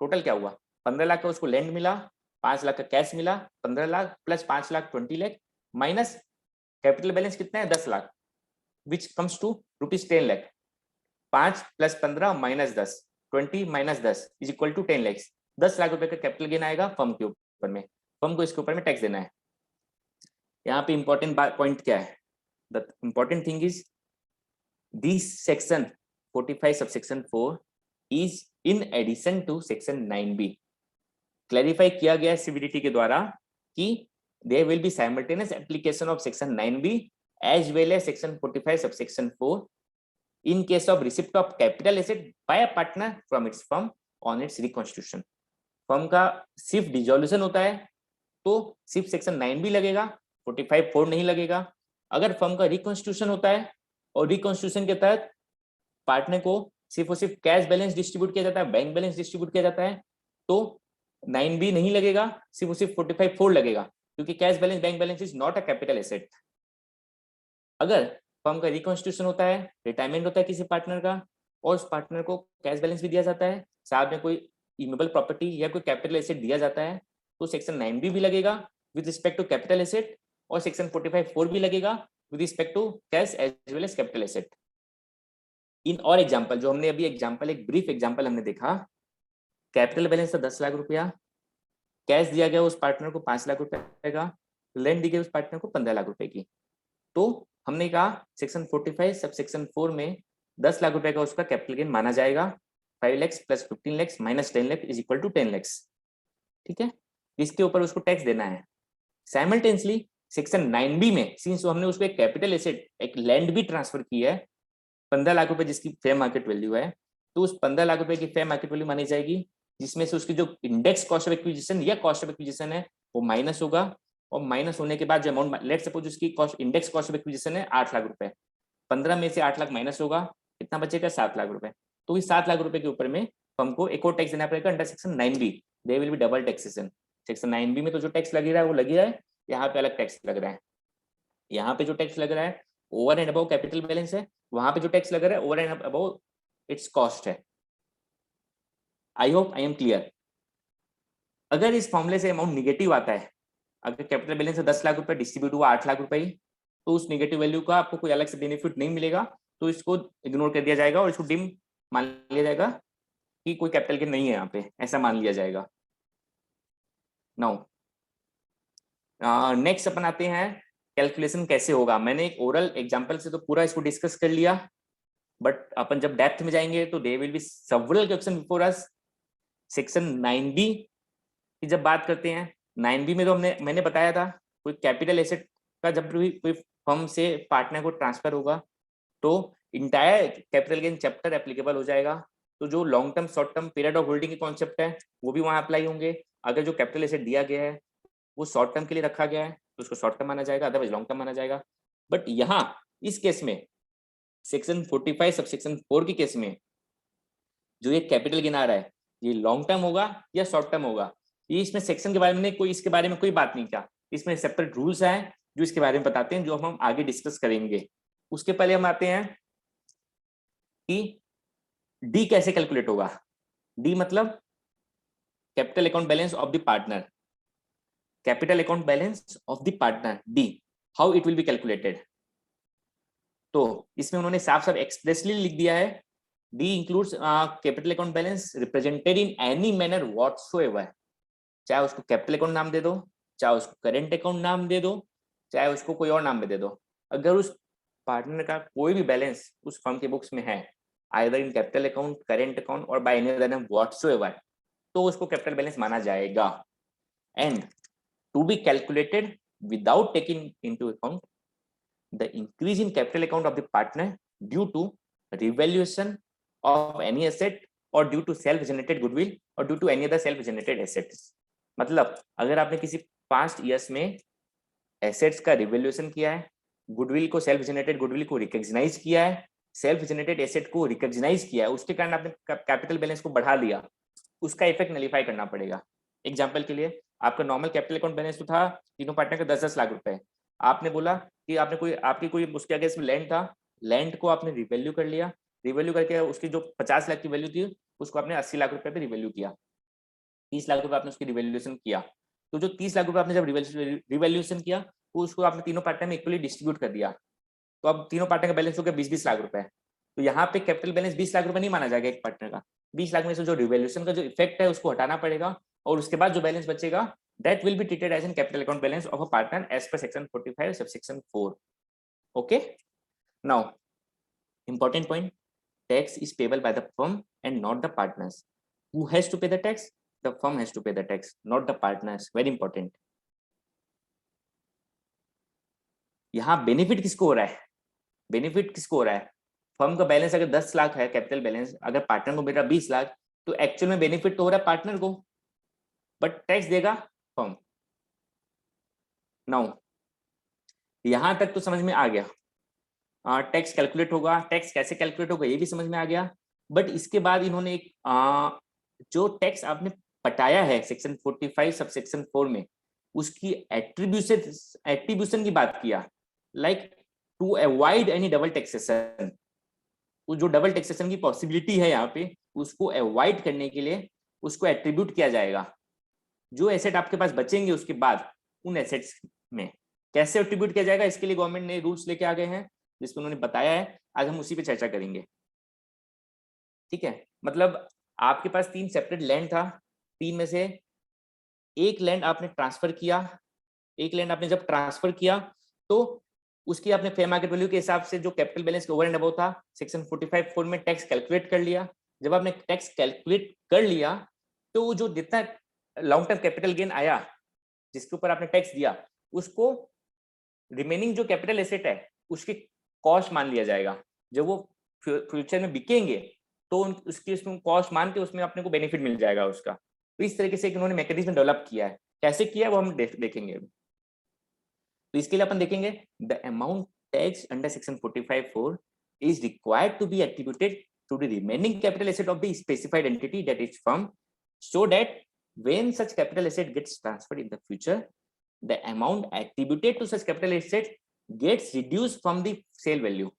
टोटल क्या हुआ? 15 लाख का उसको लैंड मिला, 5 लाख का कैश मिला, 15 lakh plus 5 lakh 20 lakh minus capital balance कितना है? 10 lakh, which comes to ₹10 lakh. 5 plus 15 minus 10, 20 minus 10 is equal to 10 lakh. 10 lakh रुपए का कैपिटल गेन आएगा फर्म के ऊपर में, फर्म को इसके ऊपर में टैक्स देना है। यहाँ पे इंपॉर्टेंट पॉइंट क्या है? The important thing is this section 45 subsection 4 is in addition to section 9B। Clarify किया गया CBDT के द्वारा कि there will be simultaneous application of section 9B as well as section 45 subsection 4 in case of receipt of capital asset by a partner from its firm on its reconstitution। Firm का सिर्फ डिसोल्यूशन होता है तो सिर्फ सेक्शन 9B लगेगा, 45(4) नहीं लगेगा। अगर फर्म का रिकॉन्स्टिट्यूशन होता है और रिकॉन्स्टिट्यूशन के तहत पार्टनर को सिर्फ और सिर्फ कैश बैलेंस डिस्ट्रीब्यूट किया जाता है, बैंक बैलेंस डिस्ट्रीब्यूट किया जाता है, तो 9B नहीं लगेगा, सिर्फ और सिर्फ 45(4) लगेगा, क्योंकि cash balance, bank balance is not a capital asset. अगर फर्म का रिकॉन्स्टिट्यूशन होता है, रिटायरमेंट होता है किसी पार्टनर का और उस पार्टनर को कैश बैलेंस भी दिया जाता है, साथ में कोई इमूवेबल प्रॉपर्टी या कोई कैपिटल एसेट दिया जाता है, तो सेक्शन 9B भी लगेगा with respect to capital asset और सेक्शन 45(4) भी लगेगा with respect to cash as well as capital asset. इन और एग्जांपल जो हमने अभी एग्जांपल, एक ब्रीफ एग्जांपल हमने देखा, कैपिटल बैलेंस था 10 लाख रुपया, कैश दिया गया उस पार्टनर को 5 लाख रुपए का, लैंड दी गई उस पार्टनर को 15 लाख रुपए की। तो हमने कहा सेक्शन 45 सब सेक्शन 4 में 10 लाख रुपए का उसका कैपिटल गेन माना जाएगा। 5 lakh plus 15 lakh minus 10 lakh is equal to 10 lakh. ठीक है, इसके ऊपर उसको टैक्स देना है। साइमल्टेनियसली सेक्शन 9B में सिंस हमने उसको एक कैपिटल एसेट, एक लैंड भी ट्रांसफर की है 15 लाख रुपए जिसकी फेयर मार्केट वैल्यू है, तो उस 15 लाख रुपए की फेयर मार्केट वैल्यू मानी जाएगी, जिसमें से उसकी जो इंडेक्स कॉस्ट ऑफ एक्विजिशन या कॉस्ट ऑफ एक्विजिशन है वो माइनस होगा, और माइनस होने के बाद जो अमाउंट, लेट सपोज उसकी cost, index cost of acquisition है 8 लाख रुपए, 15 में से 8 लाख माइनस होगा, कितना बचेगा 7 लाख रुपए। तो इस 7 लाख रुपए के ऊपर में हमको एक और टैक्स देना पड़ेगा under section 9B। There will be double taxation. Section 9B में तो जो टैक्स लग रहा है वो लग रहा है, यहाँ पे अलग टैक्स लग रहा है। यहाँ पे जो टैक्स लग रहा है over and above capital balance है, वहां पे जो टैक्स लग रहा है over and above its cost है। I hope I am clear. अगर इस फॉर्मूले से अमाउंट निगेटिव आता है, अगर कैपिटल बैलेंस 10 लाख रुपए डिस्ट्रीब्यूट हुआ 8 लाख रुपए, तो उस निगेटिव वैल्यू का आपको कोई अलग से बेनिफिट नहीं मिलेगा, तो इसको इग्नोर कर दिया जाएगा और इसको डिम मान लिया जाएगा कि कोई कैपिटल गेन नहीं है यहाँ पे, ऐसा मान लिया जाएगा। नाउ नेक्स्ट अपन आते हैं कैलकुलेशन कैसे होगा। मैंने एक ओरल एग्जांपल से तो पूरा इसको डिस्कस कर लिया, बट अपन जब डेप्थ में जाएंगे तो there will be several question before us. Section 9B की जब बात करते हैं, 9B में तो मैंने बताया था कोई कैपिटल एसेट का जब भी कोई फर्म से पार्टनर को ट्रांसफर होगा तो entire capital gain chapter applicable हो जाएगा। तो जो long term short term period of holding के कॉन्सेप्ट है वो भी वहां अप्लाई होंगे। अगर जो कैपिटल एसेट दिया गया है वो शॉर्ट टर्म के लिए रखा गया है तो उसको शॉर्ट टर्म माना जाएगा, अदरवाइज लॉन्ग टर्म माना जाएगा। बट यहाँ इस केस में सेक्शन 45 सब सेक्शन 4 के केस में जो ये कैपिटल गेन आ रहा है ये लॉन्ग टर्म होगा या शॉर्ट टर्म होगा, ये इसमें सेक्शन के बारे में कोई, इसके बारे में कोई बात नहीं किया। इसमें सेपरेट रूल्स हैं जो इसके बारे में बताते हैं, जो हम आगे डिस्कस करेंगे। उसके पहले हम आते हैं कि डी कैसे कैलकुलेट होगा। डी मतलब capital account balance of the partner, capital account balance of the partner, D, how it will be calculated. तो इसमें उन्होंने साफ साफ एक्सप्रेसली लिख दिया है, D includes capital account balance represented in any manner whatsoever, चाहे उसको कैपिटल अकाउंट नाम दे दो, चाहे उसको करेंट अकाउंट नाम दे दो, चाहे उसको कोई और नाम दे दो। अगर उस पार्टनर का कोई भी बैलेंस उस फर्म के बुक्स में है, either in capital account, current account or by any other name whatsoever, तो उसको कैपिटल बैलेंस माना जाएगा। And to be calculated without taking into account the increase in capital account of the partner due to revaluation of any asset or due to self generated goodwill or due to any other self generated assets। मतलब अगर आपने किसी पास्ट ईयर्स में एसेट्स का रिवैल्यूएशन किया है, गुडविल को, सेल्फ जनरेटेड गुडविल को रिकॉग्नाइज किया है, सेल्फ जनरेटेड एसेट को रिकॉग्नाइज किया है, उसके कारण आपने कैपिटल बैलेंस को बढ़ा लिया, उसका इफेक्ट नलीफाई करना पड़ेगा। एग्जाम्पल के लिए आपका नॉर्मल कैपिटल अकाउंट बैलेंस तो था तीनों पार्टनर का 10-10 लाख रुपए, आपने बोला कि आपने कोई, आपकी कोई उसके आगे इसमें लैंड था, लैंड को आपने रिवैल्यू कर लिया, रिवैल्यू करके उसकी जो 50 लाख की वैल्यू थी उसको आपने 80 लाख रुपए पे रिवैल्यू किया, 30 लाख रुपए आपने उसकी रिवैल्यूएशन किया। तो जो 30 लाख रुपए आपने जब रिवैल्यूएशन किया तो उसको आपने तीनों पार्टनर में इक्वली डिस्ट्रीब्यूट कर दिया, तो अब तीनों पार्टनर का बैलेंस हो गया 20-20 लाख रुपए। तो यहाँ पे कैपिटल बैलेंस 20 लाख रुपए नहीं माना जाएगा एक पार्टनर का, 20 लाख में से जो रिवैल्यूएशन का जो इफेक्ट है उसको हटाना पड़ेगा, और उसके बाद जो बैलेंस बचेगा that will be treated as an capital account balance of a partner as per section 45 subsection 4. Okay, now important point, tax is payable by the firm and not the partners. Who has to pay the tax? The firm has to pay the tax, not the partners. Very important. यहाँ बेनिफिट किसको हो रहा है, बेनिफिट किसको हो रहा है, फर्म का बैलेंस अगर 10 लाख है कैपिटल बैलेंस, अगर पार्टनर को मिल रहा 20 लाख, तो एक्चुअल में बेनिफिट तो हो रहा है पार्टनर को, बट टैक्स देगा फर्म। नाउ यहां तक तो समझ में आ गया, टैक्स कैलकुलेट होगा, टैक्स कैसे कैलकुलेट होगा ये भी समझ में आ गया। बट इसके बाद इन्होंने एक जो टैक्स आपने पटाया है सेक्शन 45 सब सेक्शन 4 में, उसकी एट्रीब्यूशन की बात किया, like to avoid any double taxation, जो डबल टैक्सेशन की पॉसिबिलिटी है यहाँ पे उसको अवॉइड करने के लिए उसको एट्रीब्यूट किया जाएगा। जो एसेट आपके पास बचेंगे उसके बाद उन एसेट्स में, कैसे एट्रीब्यूट किया जाएगा, इसके लिए गवर्नमेंट ने रूल्स लेके आ गए हैं जिसमें उन्होंने बताया है, आज हम उसी पे चर्चा करेंगे। ठीक है, मतलब आपके पास 3 सेपरेट लैंड था, 3 में से एक लैंड आपने ट्रांसफर किया, एक लैंड आपने जब ट्रांसफर किया तो उसकी आपने फेयर मार्केट वैल्यू के हिसाब से जो कैपिटल बैलेंस के ओवर एंड अबव था सेक्शन 45(4) में टैक्स कैलकुलेट कर लिया। जब आपने टैक्स कैलकुलेट कर लिया तो वो जो जितना लॉन्ग टर्म कैपिटल गेन आया जिसके ऊपर आपने टैक्स दिया, उसको रिमेनिंग जो कैपिटल एसेट है उसकी कॉस्ट मान लिया जाएगा। जब वो फ्यूचर में बिकेंगे तो उसकी उसमें कॉस्ट मान के उसमें अपने को बेनिफिट मिल जाएगा उसका। तो इस तरीके से उन्होंने मैकेनिज्म डेवलप किया है। कैसे किया है वो हम देखेंगे। तो इसके लिए अपन देखेंगे the amount tax under section 45(4) is required to be attributed to the remaining capital asset of the specified entity, that is firm, so that when such capital asset gets transferred in the future, the amount attributed to such capital asset gets reduced from the sale value.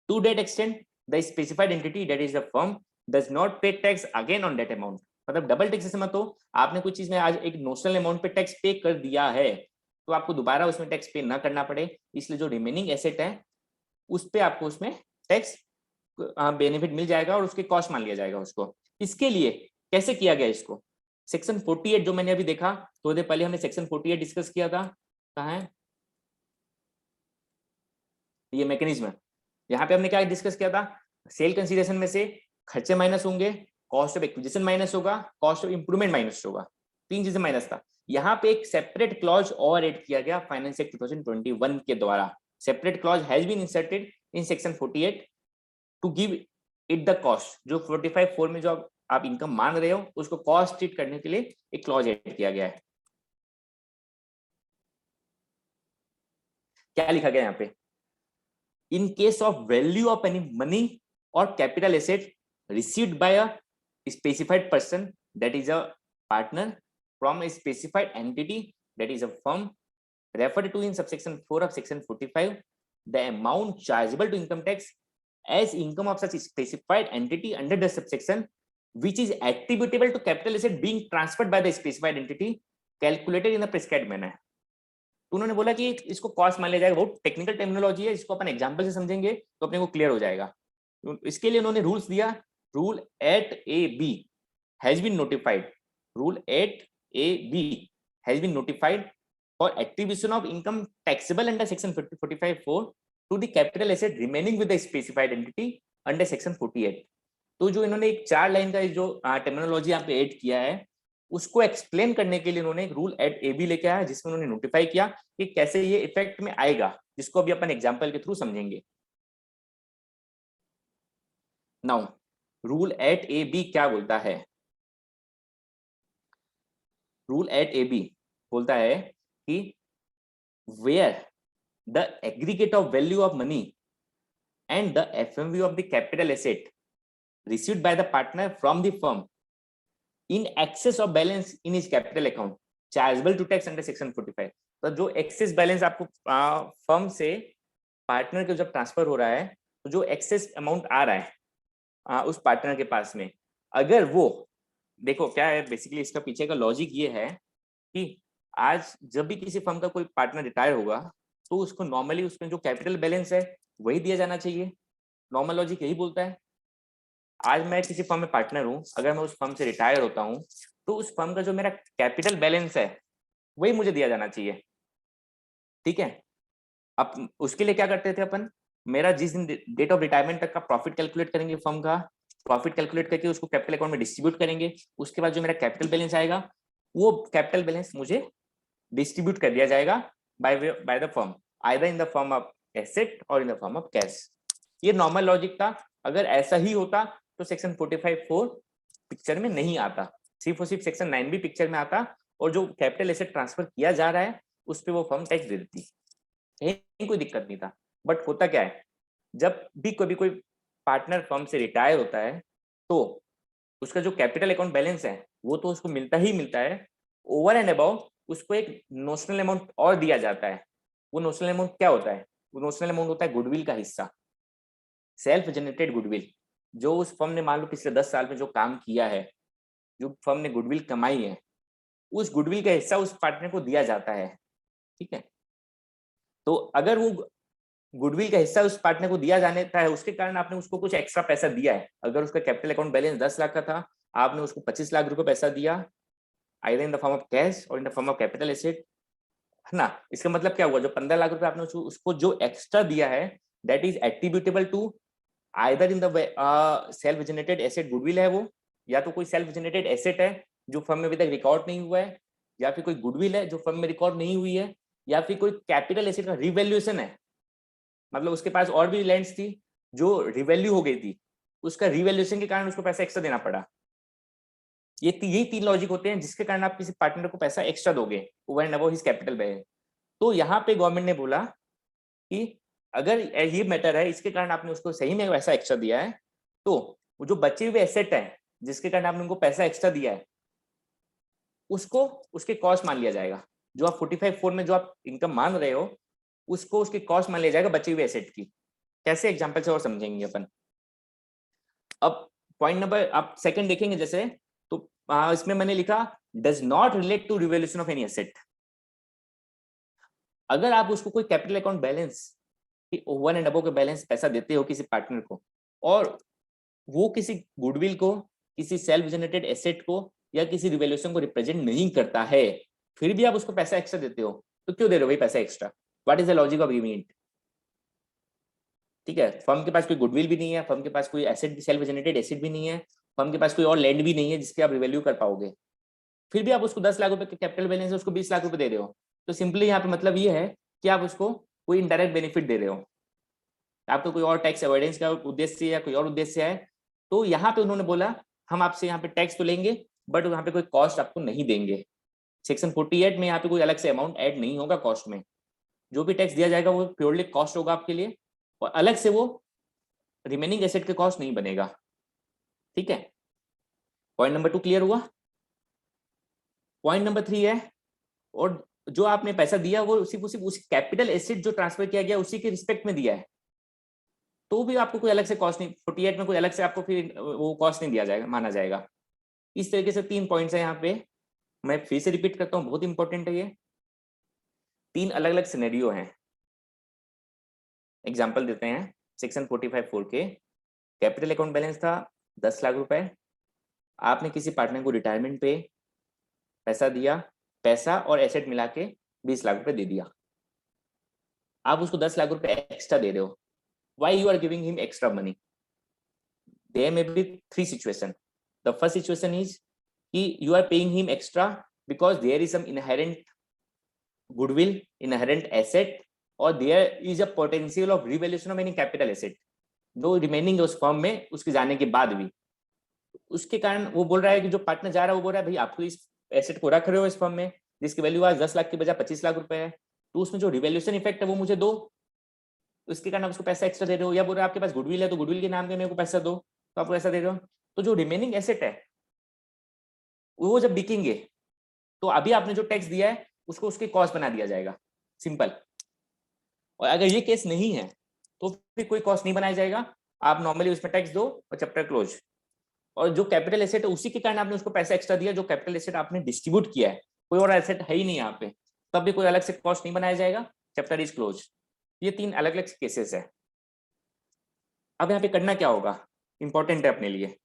To that extent, the specified entity, that is the firm, does not pay tax again on that amount. मतलब डबल टैक्सेशन मत हो, आपने कुछ चीज में आज एक नोशनल अमाउंट पे टैक्स पे कर दिया है तो आपको दोबारा उसमें टैक्स पे ना करना पड़े, इसलिए जो रिमेनिंग एसेट है उस पे आपको उसमें टैक्स बेनिफिट मिल जाएगा और उसके कॉस्ट मान लिया जाएगा उसको। इसके लिए कैसे किया गया इसको, सेक्शन 48 जो मैंने अभी देखा थोड़ी देर पहले हमने सेक्शन 48 डिस्कस किया था, कहाँ है ये मैकेनिज्म। यहाँ पे हमने क्या डिस्कस किया था, सेल कंसीडरेशन में से खर्चे माइनस होंगे, कॉस्ट ऑफ एक्विजिशन माइनस होगा, कॉस्ट ऑफ इंप्रूवमेंट माइनस होगा, 3 चीजें माइनस था। यहाँ पे एक सेपरेट क्लॉज और ऐड किया गया फाइनेंस एक्ट 2021 के द्वारा। Separate clause has been inserted in section 48 to give it the cost. जो 45(4) में जो आप इनकम मान रहे हो उसको कॉस्ट ट्रीट करने के लिए एक क्लॉज ऐड किया गया है। क्या लिखा गया यहाँ पे, in case of value of any money or capital asset received by a specified person, that is a partner, from a specified entity, that is a firm, referred to in subsection 4 of section 45, the amount chargeable to income tax as income of such specified entity under the subsection which is attributable to capital asset being transferred by the specified entity calculated in a prescribed manner. तो उन्होंने बोला कि इसको कॉस्ट मान लिया जाएगा। बहुत टेक्निकल टर्मिनोलॉजी है, इसको अपन एग्जांपल से समझेंगे तो अपने को क्लियर हो जाएगा। इसके लिए उन्होंने रूल्स दिया, rule 8AB has been notified, rule 8AB has been notified for attribution of income taxable under section 45(4) to the capital asset remaining with the specified entity under section 48। तो जो इन्होंने एक 4 लाइन का जो टर्मिनोलॉजी यहाँ पे ऐड किया है उसको एक्सप्लेन करने के लिए उन्होंने एक रूल 8AB लेके आया जिसमें उन्होंने नोटिफाई किया कि कैसे ये इफेक्ट में आएगा, जिसको अभी अपन एग्जांपल के थ्रू समझेंगे। नाउ रूल 8AB क्या बोलता है, रूल 8AB बोलता है कि where the aggregate of value of money and the FMV of the capital asset received by the partner from the firm in excess of balance in his capital account chargeable to tax under section 45। तो जो एक्सेस बैलेंस आपको फर्म से पार्टनर के जब ट्रांसफर हो रहा है तो जो एक्सेस अमाउंट आ रहा है उस पार्टनर के पास में, अगर वो देखो क्या है बेसिकली इसका पीछे का लॉजिक ये है कि आज जब भी किसी फर्म का कोई पार्टनर रिटायर होगा तो उसको नॉर्मली उसमें जो कैपिटल बैलेंस है वही दिया जाना चाहिए। नॉर्मल लॉजिक यही बोलता है। आज मैं किसी फर्म में पार्टनर हूं, अगर मैं उस फर्म से रिटायर होता हूं तो उस फर्म का जो मेरा कैपिटल बैलेंस है वही मुझे दिया जाना चाहिए। ठीक है, अब उसके लिए क्या करते थे अपन, मेरा जिस दिन डेट ऑफ रिटायरमेंट तक का प्रॉफिट कैलकुलेट करेंगे, फर्म का प्रॉफिट कैलकुलेट करके उसको कैपिटल अकाउंट में डिस्ट्रीब्यूट करेंगे। उसके बाद जो मेरा कैपिटल बैलेंस आएगा वो कैपिटल बैलेंस मुझे डिस्ट्रीब्यूट कर दिया जाएगा by the firm, either in the form of asset or in the form of cash. ये नॉर्मल लॉजिक था। अगर ऐसा ही होता तो सेक्शन 45(4) पिक्चर में नहीं आता, सिर्फ और सिर्फ सेक्शन 9 भी पिक्चर में आता और जो कैपिटल एसेट ट्रांसफर किया जा रहा है उस पर वो फर्म टैक्स दे देती, कहीं कोई दिक्कत नहीं था। बट होता क्या है, जब भी कभी कोई पार्टनर फर्म से रिटायर होता है तो उसका जो कैपिटल अकाउंट बैलेंस है वो तो उसको मिलता ही मिलता है, ओवर एंड अबाउ उसको एक नोशनल अमाउंट और दिया जाता है। वो नोशनल अमाउंट क्या होता है, वो नोशनल अमाउंट होता है गुडविल का हिस्सा, सेल्फ जनरेटेड गुडविल। जो उस फर्म ने मान लो पिछले 10 साल में जो काम किया है, जो फर्म ने गुडविल कमाई है, उस गुडविल का हिस्सा उस पार्टनर को दिया जाता है। ठीक है, तो अगर वो गुडविल का हिस्सा उस पार्टनर को दिया जाने है, उसके कारण आपने उसको कुछ एक्स्ट्रा पैसा दिया है। अगर उसका कैपिटल अकाउंट बैलेंस 10 लाख का था, आपने उसको 25 लाख रुपए पैसा दिया, either in the form of cash or in the form of capital asset, है ना। इसका मतलब क्या हुआ, जो 15 लाख रुपए आपने उसको जो एक्स्ट्रा दिया है, that is attributable to either in the self generated asset goodwill है वो, या तो कोई सेल्फ जनरेटेड एसेट है जो फर्म में अभी तक रिकॉर्ड नहीं हुआ है, या फिर कोई गुडविल है जो फर्म में रिकॉर्ड नहीं हुई है, या फिर कोई कैपिटल एसेट का रिवैल्यूएशन है, मतलब उसके पास और भी लैंड्स थी जो रिवैल्यू हो गई थी, उसका रिवैल्यूएशन के कारण उसको पैसा एक्स्ट्रा देना पड़ा। यही 3 लॉजिक होते हैं जिसके कारण आप किसी पार्टनर को पैसा एक्स्ट्रा दोगे over and above his capital balance. तो यहाँ पे गवर्नमेंट ने बोला कि अगर ये मैटर है, इसके कारण आपने उसको सही में पैसा एक्स्ट्रा दिया है, तो वो जो बचे हुए एसेट है जिसके कारण आपने उनको पैसा एक्स्ट्रा दिया है, उसको उसके कॉस्ट मान लिया जाएगा। जो आप 45(4) में जो आप इनकम मान रहे हो, उसको उसके कॉस्ट मान लिया जाएगा बचे हुए एसेट की। कैसे एग्जांपल से और समझेंगे अपन। अब पॉइंट नंबर आप सेकंड देखेंगे जैसे, तो इसमें मैंने लिखा does not relate to revaluation of any asset. अगर आप उसको कोई capital account balance over and above के बैलेंस पैसा देते हो किसी पार्टनर को, और वो किसी गुडविल को, किसी सेल्फ जनरेटेड एसेट को या किसी रिवैल्यूएशन को रिप्रेजेंट नहीं करता है, फिर भी आप उसको पैसा एक्स्ट्रा देते हो, तो क्यों दे रहे हो भाई पैसा extra? What is the logic of giving it? ठीक है, फर्म के पास कोई गुडविल भी नहीं है, फर्म के पास कोई एसेट भी, सेल्फ जनरेटेड एसेट भी नहीं है, फर्म के पास कोई और लैंड भी नहीं है जिसके आप रिवैल्यू कर पाओगे, फिर भी आप उसको 10 लाख रुपए के कैपिटल बैलेंस है, उसको 20 लाख रुपए दे रहे हो। तो सिंपली यहाँ पे मतलब ये है कि आप उसको कोई इनडायरेक्ट बेनिफिट दे रहे हो, आपको कोई और टैक्स अवॉइडेंस का उद्देश्य या कोई और उद्देश्य है। तो यहाँ पे उन्होंने बोला हम आपसे यहाँ पे टैक्स तो लेंगे, बट यहाँ पे कोई कॉस्ट आपको नहीं देंगे। सेक्शन 48 में यहाँ पे कोई अलग से अमाउंट ऐड नहीं होगा कॉस्ट में, जो भी टैक्स दिया जाएगा वो प्योरली कॉस्ट होगा आपके लिए, और अलग से वो रिमेनिंग एसेट के कॉस्ट नहीं बनेगा। ठीक है, पॉइंट नंबर 2 क्लियर हुआ। पॉइंट नंबर 3 है, और जो आपने पैसा दिया वो सिर्फ उसी कैपिटल एसेट जो ट्रांसफर किया गया उसी के रिस्पेक्ट में दिया है, तो भी आपको कोई अलग से कॉस्ट नहीं, 48 में कोई अलग से आपको फिर वो कॉस्ट नहीं दिया जाएगा, माना जाएगा। इस तरीके से 3 पॉइंट्स है यहाँ पे, मैं फिर से रिपीट करता हूँ, बहुत इंपॉर्टेंट है ये। 3 अलग अलग सिनेरियो हैं। एग्जाम्पल देते हैं। सेक्शन 45(4) के कैपिटल अकाउंट बैलेंस था 10 लाख रुपए, आपने किसी पार्टनर को रिटायरमेंट पे पैसा दिया, पैसा और एसेट मिला के 20 लाख रुपए दे दिया, आप उसको 10 लाख रुपए एक्स्ट्रा दे रहे हो। Why you are giving him extra money? There may be 3 situations. The first situation is you are paying him extra because there is some inherent goodwill, inherent asset, or there is a potential of revaluation of any capital asset जो रिमेनिंग है उस फर्म में उसके जाने के बाद भी। उसके कारण वो बोल रहा है कि जो पार्टनर जा रहा है वो बोल रहा है भाई आप तो इस एसेट को रख रहे हो इस फर्म में जिसकी वैल्यू आज 10 लाख की बजाय 25 लाख रुपए है, तो उसमें जो रिवैल्यूएशन इफेक्ट है वो मुझे दो, उसके कारण आप उसको पैसा एक्स्ट्रा दे रहे हो। या बोल रहे हो आपके पास गुडविल है तो गुडविल के नाम पे मेरे को पैसा दो, तो आपको ऐसा दे रहे हो। तो जो रिमेनिंग एसेट है वो जब बिकेंगे तो अभी आपने जो टैक्स दिया है उसको उसके कॉस्ट बना दिया जाएगा, सिंपल। और अगर ये केस नहीं है तो फिर कोई कॉस्ट नहीं बनाया जाएगा, आप नॉर्मली उसमें टैक्स दो और चैप्टर क्लोज। और जो कैपिटल एसेट है उसी के कारण आपने उसको पैसा एक्स्ट्रा दिया, जो कैपिटल एसेट आपने डिस्ट्रीब्यूट किया है, कोई और एसेट है ही नहीं यहाँ पे, तब भी कोई अलग से कॉस्ट नहीं बनाया जाएगा, चैप्टर इज क्लोज। ये 3 अलग अलग केसेस है। अब यहाँ पे करना क्या होगा, इंपॉर्टेंट है अपने लिए,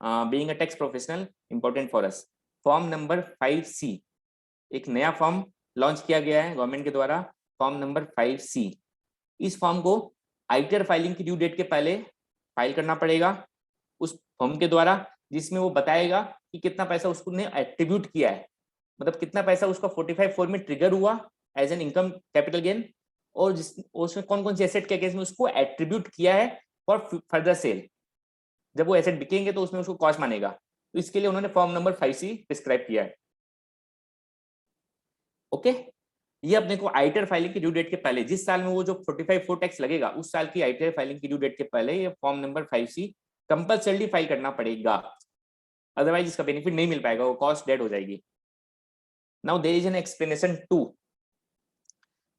being a tax professional important for us. Form number 5C, एक नया फॉर्म लॉन्च किया गया है गवर्नमेंट के द्वारा, फॉर्म नंबर 5C। इस फॉर्म को आईटीआर फाइलिंग की ड्यू डेट के पहले फाइल करना पड़ेगा उस फॉर्म के द्वारा, जिसमें वो बताएगा कि कितना पैसा उसने एट्रीब्यूट किया है, मतलब कितना पैसा उसका 45(4) में ट्रिगर हुआ as an income capital gain, और उसमें कौन कौन से एसेट के केस में उसको एट्रीब्यूट किया है फॉर फर्दर सेल। जब वो एसेट बिकेंगे तो उसमें उसको कॉस्ट मानेगा, तो इसके लिए उन्होंने फॉर्म नंबर 5C प्रिस्क्राइब किया है। ओके, ये अपने को आईटीआर फाइलिंग की ड्यू डेट के पहले, जिस साल में वो जो 45(4) टैक्स लगेगा उस साल की आईटीआर फाइलिंग की ड्यू डेट के पहले ये form number 5C compulsory file करना पड़ेगा, अदरवाइज इसका बेनिफिट नहीं मिल पाएगा, वो कॉस्ट डेड हो जाएगी। Now there is an explanation 2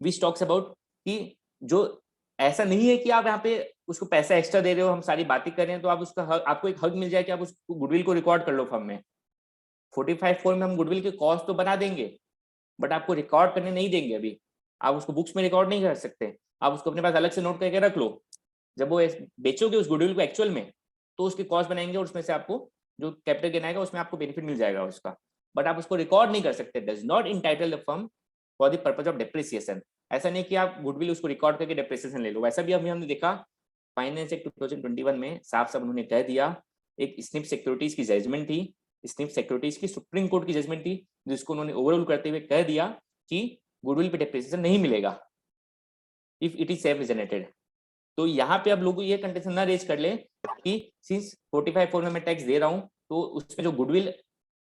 which talks about कि जो ऐसा नहीं है कि आप यहाँ पे उसको पैसा एक्स्ट्रा दे रहे हो, हम सारी बातें कर रहे हैं तो आप उसका आपको एक हक मिल जाए कि आप उस गुडविल को रिकॉर्ड कर लो फर्म में। 45(4) में हम गुडविल के कॉस्ट तो बना देंगे बट आपको रिकॉर्ड करने नहीं देंगे। अभी आप उसको बुक्स में रिकॉर्ड नहीं कर सकते, आप उसको अपने पास अलग से नोट करके रख लो। जब वो बेचोगे उस गुडविल को एक्चुअल में, तो उसकी कॉस्ट बनाएंगे और उसमें से आपको जो कैपिटल गेन आएगा उसमें आपको बेनिफिट मिल जाएगा उसका, बट आप उसको रिकॉर्ड नहीं कर सकते। Does not entitle the firm for the purpose of depreciation. ऐसा नहीं कि आप गुडविल उसको रिकॉर्ड करके डेप्रिसिएशन ले लो, वैसा भी अभी हमने देखा फाइनेंस एक्ट 2021 में साफ साफ उन्होंने कह दिया, एक स्निप सिक्योरिटीज की जजमेंट थी, स्निप सिक्योरिटीज की सुप्रीम कोर्ट की जजमेंट थी, जिसको उन्होंने ओवरऑल करते हुए कह दिया कि गुडविल पे डेप्रिसिएशन नहीं मिलेगा if it is self generated. तो यहाँ पे अब लोग ये कंडीशन ना रेज कर ले कि सिंस 45 में मैं टैक्स दे रहा हूँ तो उसमें जो गुडविल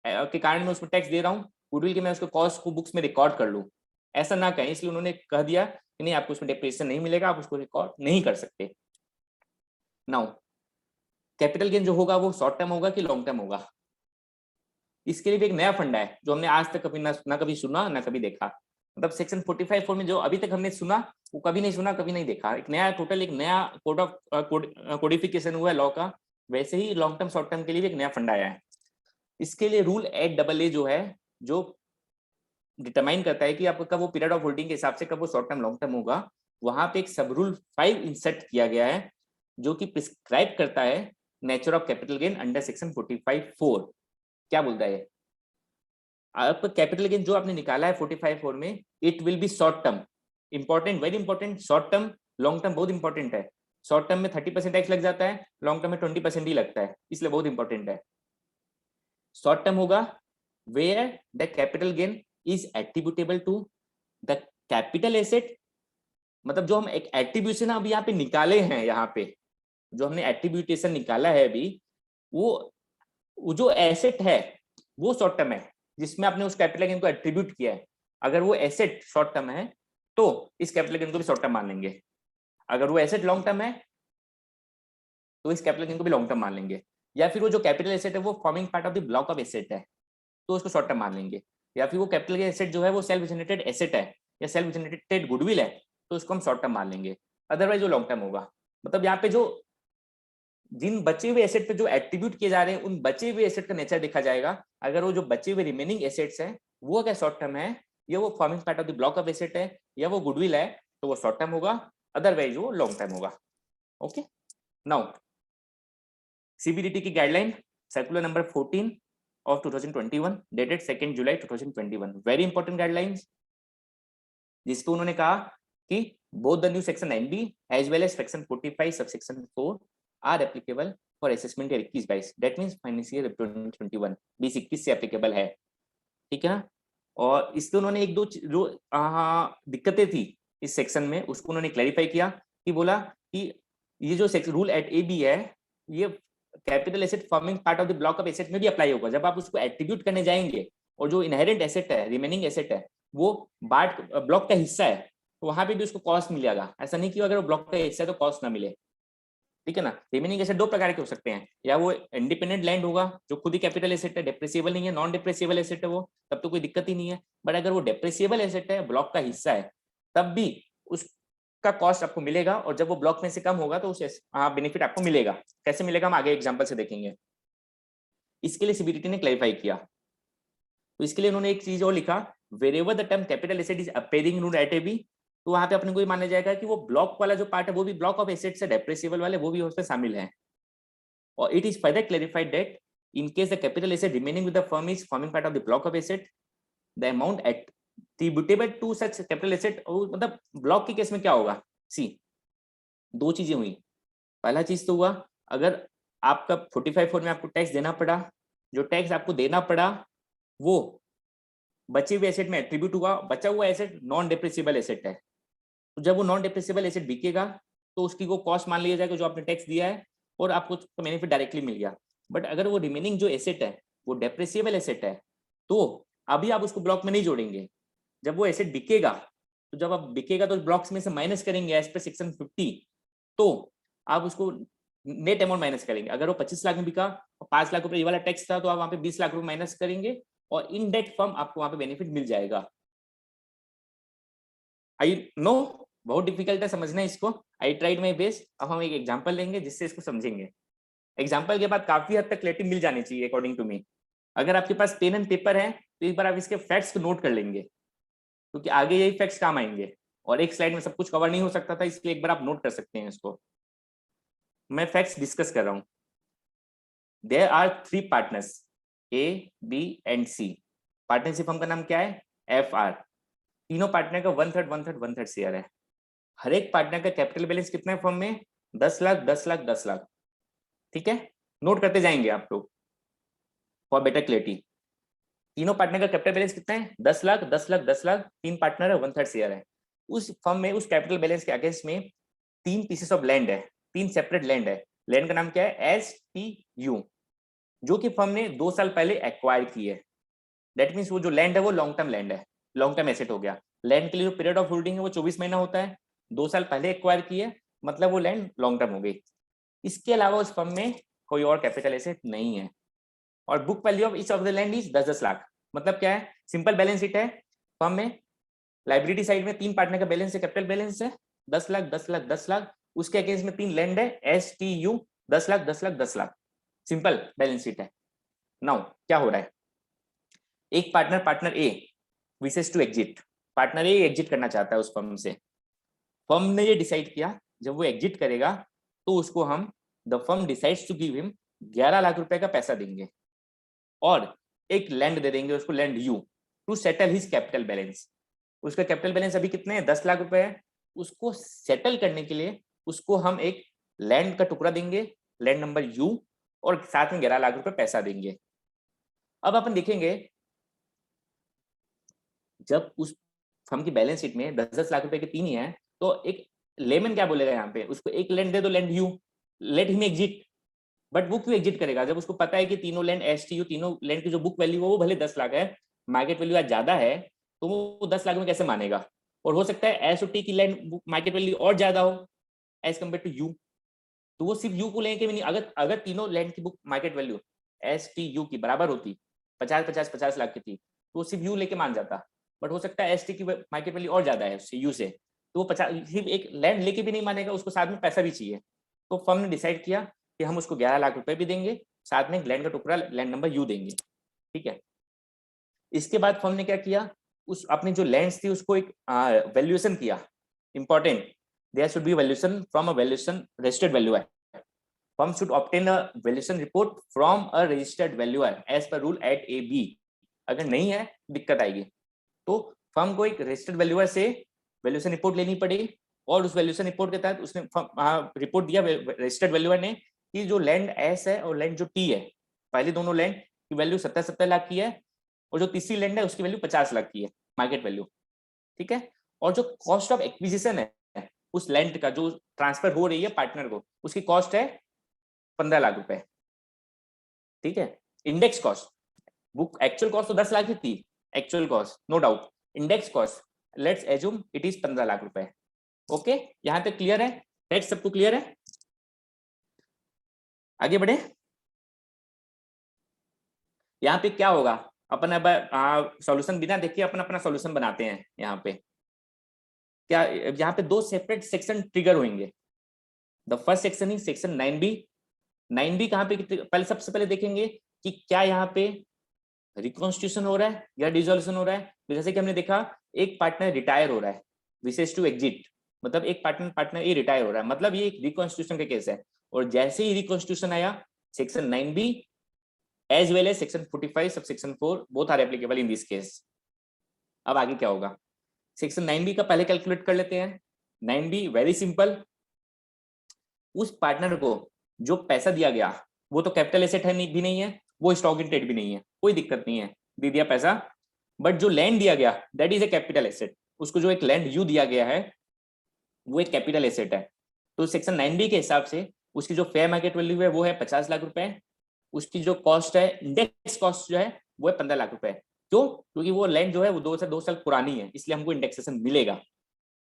के कारण मैं उसमें टैक्स दे रहा हूँ, गुडविल के मैं उसके कॉस्ट को बुक्स में रिकॉर्ड कर लूँ, ऐसा ना कहें। इसलिए उन्होंने कह दिया कि नहीं, आपको उसमें डेप्रिसिएशन नहीं मिलेगा, आप उसको रिकॉर्ड नहीं कर सकते। नाउ कैपिटल गेन जो होगा वो शॉर्ट टर्म होगा कि लॉन्ग टर्म होगा, इसके लिए भी एक नया फंडा है जो हमने आज तक कभी ना कभी सुना ना कभी देखा। मतलब सेक्शन 45 में जो अभी तक हमने सुना वो कभी नहीं सुना, कभी नहीं देखा। एक नया टोटल एक नया कोड ऑफ कोडिफिकेशन हुआ है लॉ का। वैसे ही लॉन्ग टर्म शॉर्ट टर्म के लिए भी एक नया फंडा आया है। इसके लिए रूल 8AA जो है, जो डिटरमाइन करता है कि आपका कब वो पीरियड ऑफ होल्डिंग के हिसाब से कब वो शॉर्ट टर्म लॉन्ग टर्म होगा, वहां पे एक सब रूल 5 इंसर्ट किया गया है जो कि प्रिस्क्राइब करता है nature of capital gain under section 45(4). क्या बोलता है आपका कैपिटल गेन जो आपने निकाला है 45(4) में, it will be short term. Important, very important, short term long term बहुत इंपॉर्टेंट है। शॉर्ट टर्म में 30% टैक्स लग जाता है, लॉन्ग टर्म में 20% ही लगता है, इसलिए बहुत इंपॉर्टेंट है। शॉर्ट टर्म होगा where the capital gain is attributable to the capital asset. मतलब जो हम एक एट्रीब्यूशन अभी यहाँ पे निकाले हैं, यहाँ पे जो हमने एट्रीब्यूटेशन निकाला है अभी, वो जो एसेट है वो शॉर्ट टर्म है जिसमें आपने उस कैपिटल गेन को एट्रीब्यूट किया है। अगर वो एसेट शॉर्ट टर्म है तो इस कैपिटल गेन को भी शॉर्ट टर्म मान लेंगे। अगर वो एसेट लॉन्ग टर्म है तो इस कैपिटल गेन को भी लॉन्ग टर्म मान लेंगे। या फिर वो जो कैपिटल एसेट है वो forming part of the block of asset है तो उसको शॉर्ट टर्म मान लेंगे। या फिर वो कैपिटल एसेट जो है वो सेल्फ जनरेटेड एसेट है या सेल्फ जनरेटेड गुडविल है तो उसको हम शॉर्ट टर्म मान लेंगे, अदरवाइज वो लॉन्ग टर्म होगा। मतलब यहाँ पे जो जिन बचे हुए एसेट पे जो एट्रीब्यूट किए जा रहे हैं उन बचे हुए एसेट का नेचर देखा जाएगा। अगर वो जो बचे हुए रिमेनिंग एसेट्स हैं वो अगर शॉर्ट टर्म है या वो forming part of the block of asset है या वो गुडविल है तो वो शॉर्ट टर्म होगा, अदरवाइज वो लॉन्ग टर्म होगा। ओके, नाउ सीबीडीटी की guideline circular number 14 of 2021 dated 2nd July 2021, very important guidelines, जिसको उन्होंने कहा कि both the new section 9B as well as section 45 subsection 4 are applicable for assessment year 21-22, that means financial year 2021 2021 से applicable है, ठीक है ना। और इसके उन्होंने एक दो जो दिक्कतें थी इस सेक्शन में उसको उन्होंने क्लैरिफाई किया कि बोला कि ये जो रूल एट ए बी है ये capital asset forming part of the block of asset में भी अप्लाई होगा। जब आप उसको एट्रीब्यूट करने जाएंगे और जो इनहेरेंट एसेट है, रिमेनिंग एसेट है, वो ब्लॉक का हिस्सा है तो वहां पे भी उसको कॉस्ट मिलेगा। ऐसा नहीं कि अगर वो ब्लॉक का हिस्सा है तो कॉस्ट ना मिले, ठीक है ना। रिमेनिंग एसेट दो प्रकार के हो सकते हैं, या वो इंडिपेंडेंट लैंड होगा जो खुद ही कैपिटल एसेट है, डेप्रेसिएबल नहीं है, नॉन डेप्रेसिएबल एसेट है वो, तब तो कोई दिक्कत ही नहीं है। बट अगर वो डेप्रेसिएबल एसेट है, ब्लॉक का हिस्सा है, तब भी उसका कॉस्ट आपको मिलेगा और जब वो ब्लॉक में से कम होगा तो उस बेनिफिट आपको मिलेगा। कैसे मिलेगा हम आगे एग्जाम्पल से देखेंगे। इसके लिए सीबीडीटी ने क्लैरिफाई किया, तो इसके लिए उन्होंने एक चीज और लिखा, wherever the term capital asset is appearing in rule eight A B, तो वहां पे अपने को ये माना जाएगा कि वो ब्लॉक वाला जो पार्ट है वो भी ब्लॉक ऑफ एसेट्स है, डेप्रेसिएबल वाले वो भी उसमें शामिल है। और it is further clarified that in case the capital asset remaining with the firm is forming part of the block of asset, the amount attributable to such capital asset, मतलब ब्लॉक के केस में क्या होगा, सी दो चीजें हुई। पहला चीज तो हुआ, अगर आपका 45(4) में आपको टैक्स देना पड़ा, जो टैक्स आपको देना पड़ा वो बचे हुए एसेट में एट्रीब्यूट हुआ, बचा हुआ एसेट नॉन डेप्रेसिएबल एसेट है, तो जब वो नॉन डेप्रेसिएबल एसेट बिकेगा तो उसकी वो कॉस्ट मान लिया जाएगा जो आपने टैक्स दिया है और आपको बेनिफिट डायरेक्टली मिल गया। बट अगर वो रिमेनिंग जो एसेट है वो डेप्रेसिएबल एसेट है तो अभी आप उसको ब्लॉक में नहीं जोड़ेंगे। जब वो एसेट बिकेगा तो जब आप बिकेगा तो ब्लॉक्स में से माइनस करेंगे एज पर सेक्शन 50, तो आप उसको नेट अमाउंट माइनस करेंगे। अगर वो 25 लाख में बिका और 5 लाख रुपए ये वाला टैक्स था तो आप वहां पे 20 लाख रुपए माइनस करेंगे और इन डेट फॉर्म आपको वहां पे बेनिफिट मिल जाएगा। आई नो बहुत डिफिकल्ट है समझना इसको, आई ट्राइड माई बेस्ट। अब हम एक एग्जांपल लेंगे जिससे इसको समझेंगे। एग्जांपल के बाद काफी हद तक क्लैरिटी मिल जानी चाहिए अकॉर्डिंग टू मी। अगर आपके पास पेन एंड पेपर है तो एक बार आप इसके फैक्ट्स को नोट कर लेंगे क्योंकि आगे यही फैक्ट्स काम आएंगे। और एक स्लाइड में सब कुछ कवर नहीं हो सकता था, इसलिए एक बार आप नोट कर सकते हैं इसको। मैं फैक्ट्स डिस्कस कर रहा हूं। There are 3 partners A, B and C। Partnership firm का नाम क्या है? FR। तीनों पार्टनर का 1/3 1/3 1/3 शेयर है। हर एक पार्टनर का कैपिटल बैलेंस कितना है फर्म में? 10 लाख 10 लाख 10 लाख। ठीक है, नोट करते जाएंगे आप लोग फॉर बेटर क्लियरिटी। तीनों पार्टनर का कैपिटल बैलेंस कितना है? 10 लाख 10 लाख 10 लाख। 3 पार्टनर है, 1/3 शेयर है। उस फर्म में उस कैपिटल बैलेंस के अगेंस्ट में 3 पीसेस ऑफ लैंड है, 3 सेपरेट लैंड है। लैंड का नाम क्या है? STU, जो कि फर्म ने 2 साल पहले एक्वायर की है। दैट मीन्स वो जो लैंड है वो लॉन्ग टर्म लैंड है, लॉन्ग टर्म एसेट हो गया। लैंड के लिए जो पीरियड ऑफ होल्डिंग है वो 24 महीना होता है। 2 साल पहले एक्वायर की है, मतलब वो लैंड लॉन्ग टर्म हो गई। इसके अलावा उस फर्म में कोई और कैपिटल एसेट नहीं है। और book value of each of the land is 10-10 lakh. मतलब क्या है? सिंपल बैलेंस शीट है। फर्म में लाइबिलिटी साइड में 3 पार्टनर का बैलेंस है, कैपिटल बैलेंस है 10 लाख 10 लाख 10 लाख। उसके अगेंस्ट में 3 लैंड है STU, 10 lakh 10 lakh 10 lakh. Simple balance sheet है। नाउ क्या हो रहा है? एक partner A wishes to exit. Partner A exit करना चाहता है उस फर्म से। फर्म ने ये डिसाइड किया जब वो एग्जिट करेगा तो उसको हम the firm decides to give him 11 lakh रुपए का पैसा देंगे और एक लैंड दे देंगे उसको, land U, to settle his capital balance. उसका कैपिटल बैलेंस अभी कितने हैं? 10 लाख रुपए है। उसको सेटल करने के लिए उसको हम एक लैंड का टुकड़ा देंगे, लैंड नंबर U, और साथ में 11 लाख रुपए पैसा देंगे। अब अपन देखेंगे जब उस फर्म की बैलेंस शीट में 10-10 लाख रुपए के 3 ही है, तो एक लेमन क्या बोलेगा यहाँ पे? उसको एक लैंड दे दो, land U, let him exit. But वो क्यों एग्जिट करेगा? जब उसको पता है कि तीनों लैंड STU, तीनों लैंड की जो बुक वैल्यू है वो भले 10 लाख है, मार्केट वैल्यू आज ज्यादा है, तो वो 10 लाख में कैसे मानेगा? और हो सकता है S और T की लैंड मार्केट वैल्यू और ज्यादा हो एज कम्पेयर टू U, तो वो सिर्फ U को लेके भी नहीं। अगर तीनों लैंड की बुक मार्केट वैल्यू STU की बराबर होती, 50-50-50 लाख की थी, तो वो सिर्फ U लेके मान जाता। बट हो सकता है ST की मार्केट वैल्यू और ज्यादा है उससे, U से, तो वो 50 सिर्फ एक लैंड लेके भी नहीं मानेगा, उसको साथ में पैसा भी चाहिए। तो फर्म ने डिसाइड किया कि हम उसको 11 लाख रुपए भी देंगे, साथ में लैंड का टुकड़ा, लैंड नंबर U देंगे। ठीक है, इसके बाद फर्म ने क्या किया? उस अपनी जो लैंड्स थी उसको एक वैल्यूएशन किया। Important, there should be valuation from a valuation registered valuer. Firm should obtain a valuation report from a registered valuer as per rule eight AB। अगर नहीं है दिक्कत आएगी। तो फर्म को एक रजिस्टर्ड वैल्यूअर से वैल्यूएशन रिपोर्ट लेनी पड़ेगी और उस वैल्यूएशन रिपोर्ट के तहत उसने रिपोर्ट दिया रजिस्टर्ड वैल्यूअर ने कि जो लैंड S है और लैंड जो T है, पहले दोनों लैंड की वैल्यू 70-70 लाख की है और जो तीसरी लैंड है उसकी वैल्यू 50 लाख की है, मार्केट वैल्यू। ठीक है, और जो कॉस्ट ऑफ एक्विजिशन है उस लैंड का जो ट्रांसफर हो रही है पार्टनर को, उसकी कॉस्ट है 15 लाख रुपए। ठीक है, index cost, book actual cost तो 10 लाख ही थी, actual cost no doubt, index cost let's assume it is 15 lakh रुपए। ओके, यहां तक क्लियर है? टेक्स्ट सबको क्लियर है? आगे बढ़े। यहाँ पे क्या होगा? अपन अब सॉल्यूशन बिना देखे अपन अपना सॉल्यूशन बनाते हैं। यहाँ पे क्या, यहाँ पे 2 सेपरेट सेक्शन ट्रिगर होंगे। The first section is section 9B। 9B कहाँ पे? पहले सबसे पहले देखेंगे कि क्या यहाँ पे रिकॉन्स्टिट्यूशन हो रहा है या डिसोल्यूशन हो रहा है। तो जैसे कि हमने देखा एक पार्टनर रिटायर हो रहा है, विशेष टू एग्जिट, मतलब एक पार्टनर ये रिटायर हो रहा है, मतलब ये एक रिकॉन्स्टिट्यूशन का केस है। और जैसे ही रिकॉन्स्टिट्यूशन आया, section 9B as well as section 45 subsection 4 both are applicable in this case. अब आगे क्या होगा? सेक्शन 9B का पहले कैलकुलेट कर लेते हैं। 9B वेरी सिंपल, उस पार्टनर को जो पैसा दिया गया वो तो कैपिटल एसेट है भी नहीं है, वो स्टॉक इन ट्रेड भी नहीं है, कोई दिक्कत नहीं है, दे दिया पैसा। बट जो लैंड दिया गया that is a capital asset. उसको जो एक लैंड U दिया गया है वो एक कैपिटल एसेट है। तो सेक्शन 9B के हिसाब से उसकी जो फेयर मार्केट वैल्यू है वो है 50 लाख रुपए। उसकी जो कॉस्ट है, इंडेक्स कॉस्ट जो है वो है 15 लाख रुपए। क्यों? क्योंकि वो लैंड जो है वो 2 साल पुरानी है, इसलिए हमको इंडेक्सेशन मिलेगा।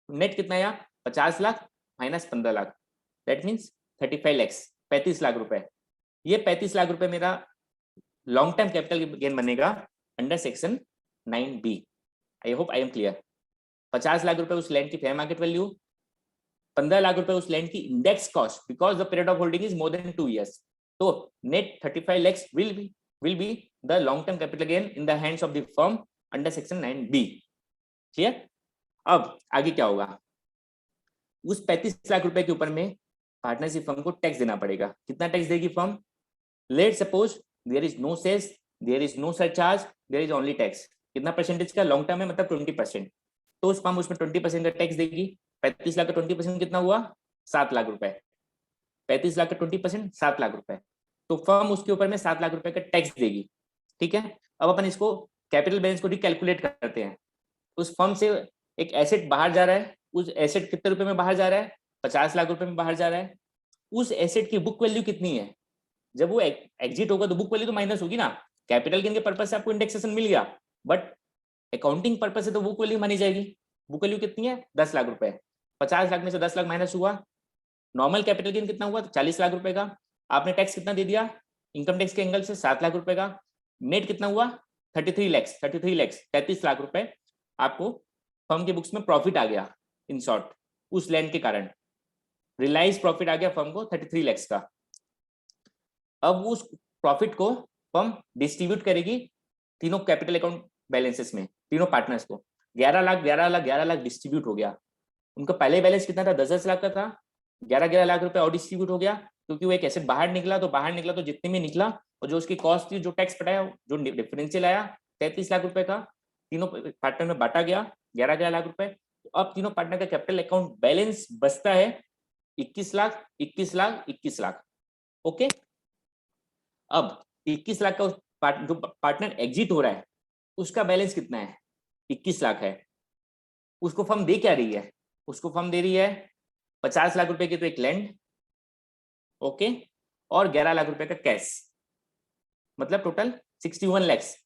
नेट कितना आया? 50 lakh minus 15 lakh, that means 35 lakhs, 35 lakh रुपए। ये 35 लाख रुपए मेरा लॉन्ग टर्म कैपिटल गेन बनेगा under section 9B। I hope I am clear. 50 lakh रुपए उस लैंड की फेयर मार्केट वैल्यू, 15 लाख रुपए उस लैंड की index cost because the period of holding is more than 2 years। तो net 35 lakhs will be the long term capital gain in the hands of the firm under section 9B। Clear? अब आगे क्या होगा, उस 35 लाख रुपए के ऊपर में पार्टनरशिप फर्म को टैक्स देना पड़ेगा। कितना टैक्स देगी firm? Let suppose there is no cess, there is no surcharge, there is only tax. कितना परसेंटेज का? लॉन्ग टर्म है मतलब 20%। तो उस फर्म उसमें 20% का टैक्स देगी। 35 लाख का 20% कितना हुआ? 7 लाख रुपए। 35 लाख का 20% 7 लाख रुपए। तो फर्म उसके ऊपर में 7 लाख रुपए का टैक्स देगी। ठीक है, अब अपन इसको कैपिटल बैलेंस को रिकैलकुलेट करते हैं। उस फर्म से एक एसेट बाहर जा रहा है, उस एसेट कितने रुपए में बाहर जा रहा है? 50 लाख रुपए में बाहर जा रहा है। उस एसेट की बुक वैल्यू कितनी है? जब वो एग्जिट होगा तो बुक वैल्यू तो माइनस होगी ना। कैपिटल गेन के पर्पज से आपको इंडेक्सेशन मिल गया, बट अकाउंटिंग पर्पज से तो बुक वैल्यू मानी जाएगी। बुक वैल्यू कितनी है? 10 लाख रुपए। 50 लाख में से 10 लाख माइनस हुआ। नॉर्मल कैपिटल गेन कितना हुआ? 40 लाख रुपए का। आपने टैक्स कितना दे दिया इनकम टैक्स के एंगल से? 7 लाख रुपए का। नेट कितना हुआ? 33 लाख 33 लाख रुपए आपको फर्म के बुक्स में प्रॉफिट आ गया। इन शॉर्ट, उस लैंड के कारण रियलाइज प्रॉफिट आ गया फर्म को 33 लाख का। अब उस प्रॉफिट को फर्म डिस्ट्रीब्यूट करेगी तीनों कैपिटल अकाउंट बैलेंसेस में, तीनों पार्टनर्स को। 11 लाख 11 लाख 11 लाख डिस्ट्रीब्यूट हो गया। उनका पहले बैलेंस कितना था? 10 लाख का था। 11 लाख रुपए और डिस्ट्रीब्यूट हो गया, क्योंकि वो एक एसेट बाहर निकला तो जितने में निकला और जो उसकी कॉस्ट थी, जो टैक्स पटाया, जो डिफरेंशियल आया 33 लाख रुपए का, तीनों पार्टनर में बांटा गया 11 लाख रुपए। तो अब तीनों पार्टनर का कैपिटल अकाउंट बैलेंस बचता है 21 लाख 21 लाख 21 लाख। ओके, अब 21 लाख का जो पार्टनर एग्जिट हो रहा है उसका बैलेंस कितना है? 21 लाख है। उसको फर्म दे क्या रही है? उसको फर्म दे रही है 50 लाख रुपए की तो एक लैंड, ओके, और 11 लाख रुपए का कैश, मतलब total 61 lakhs.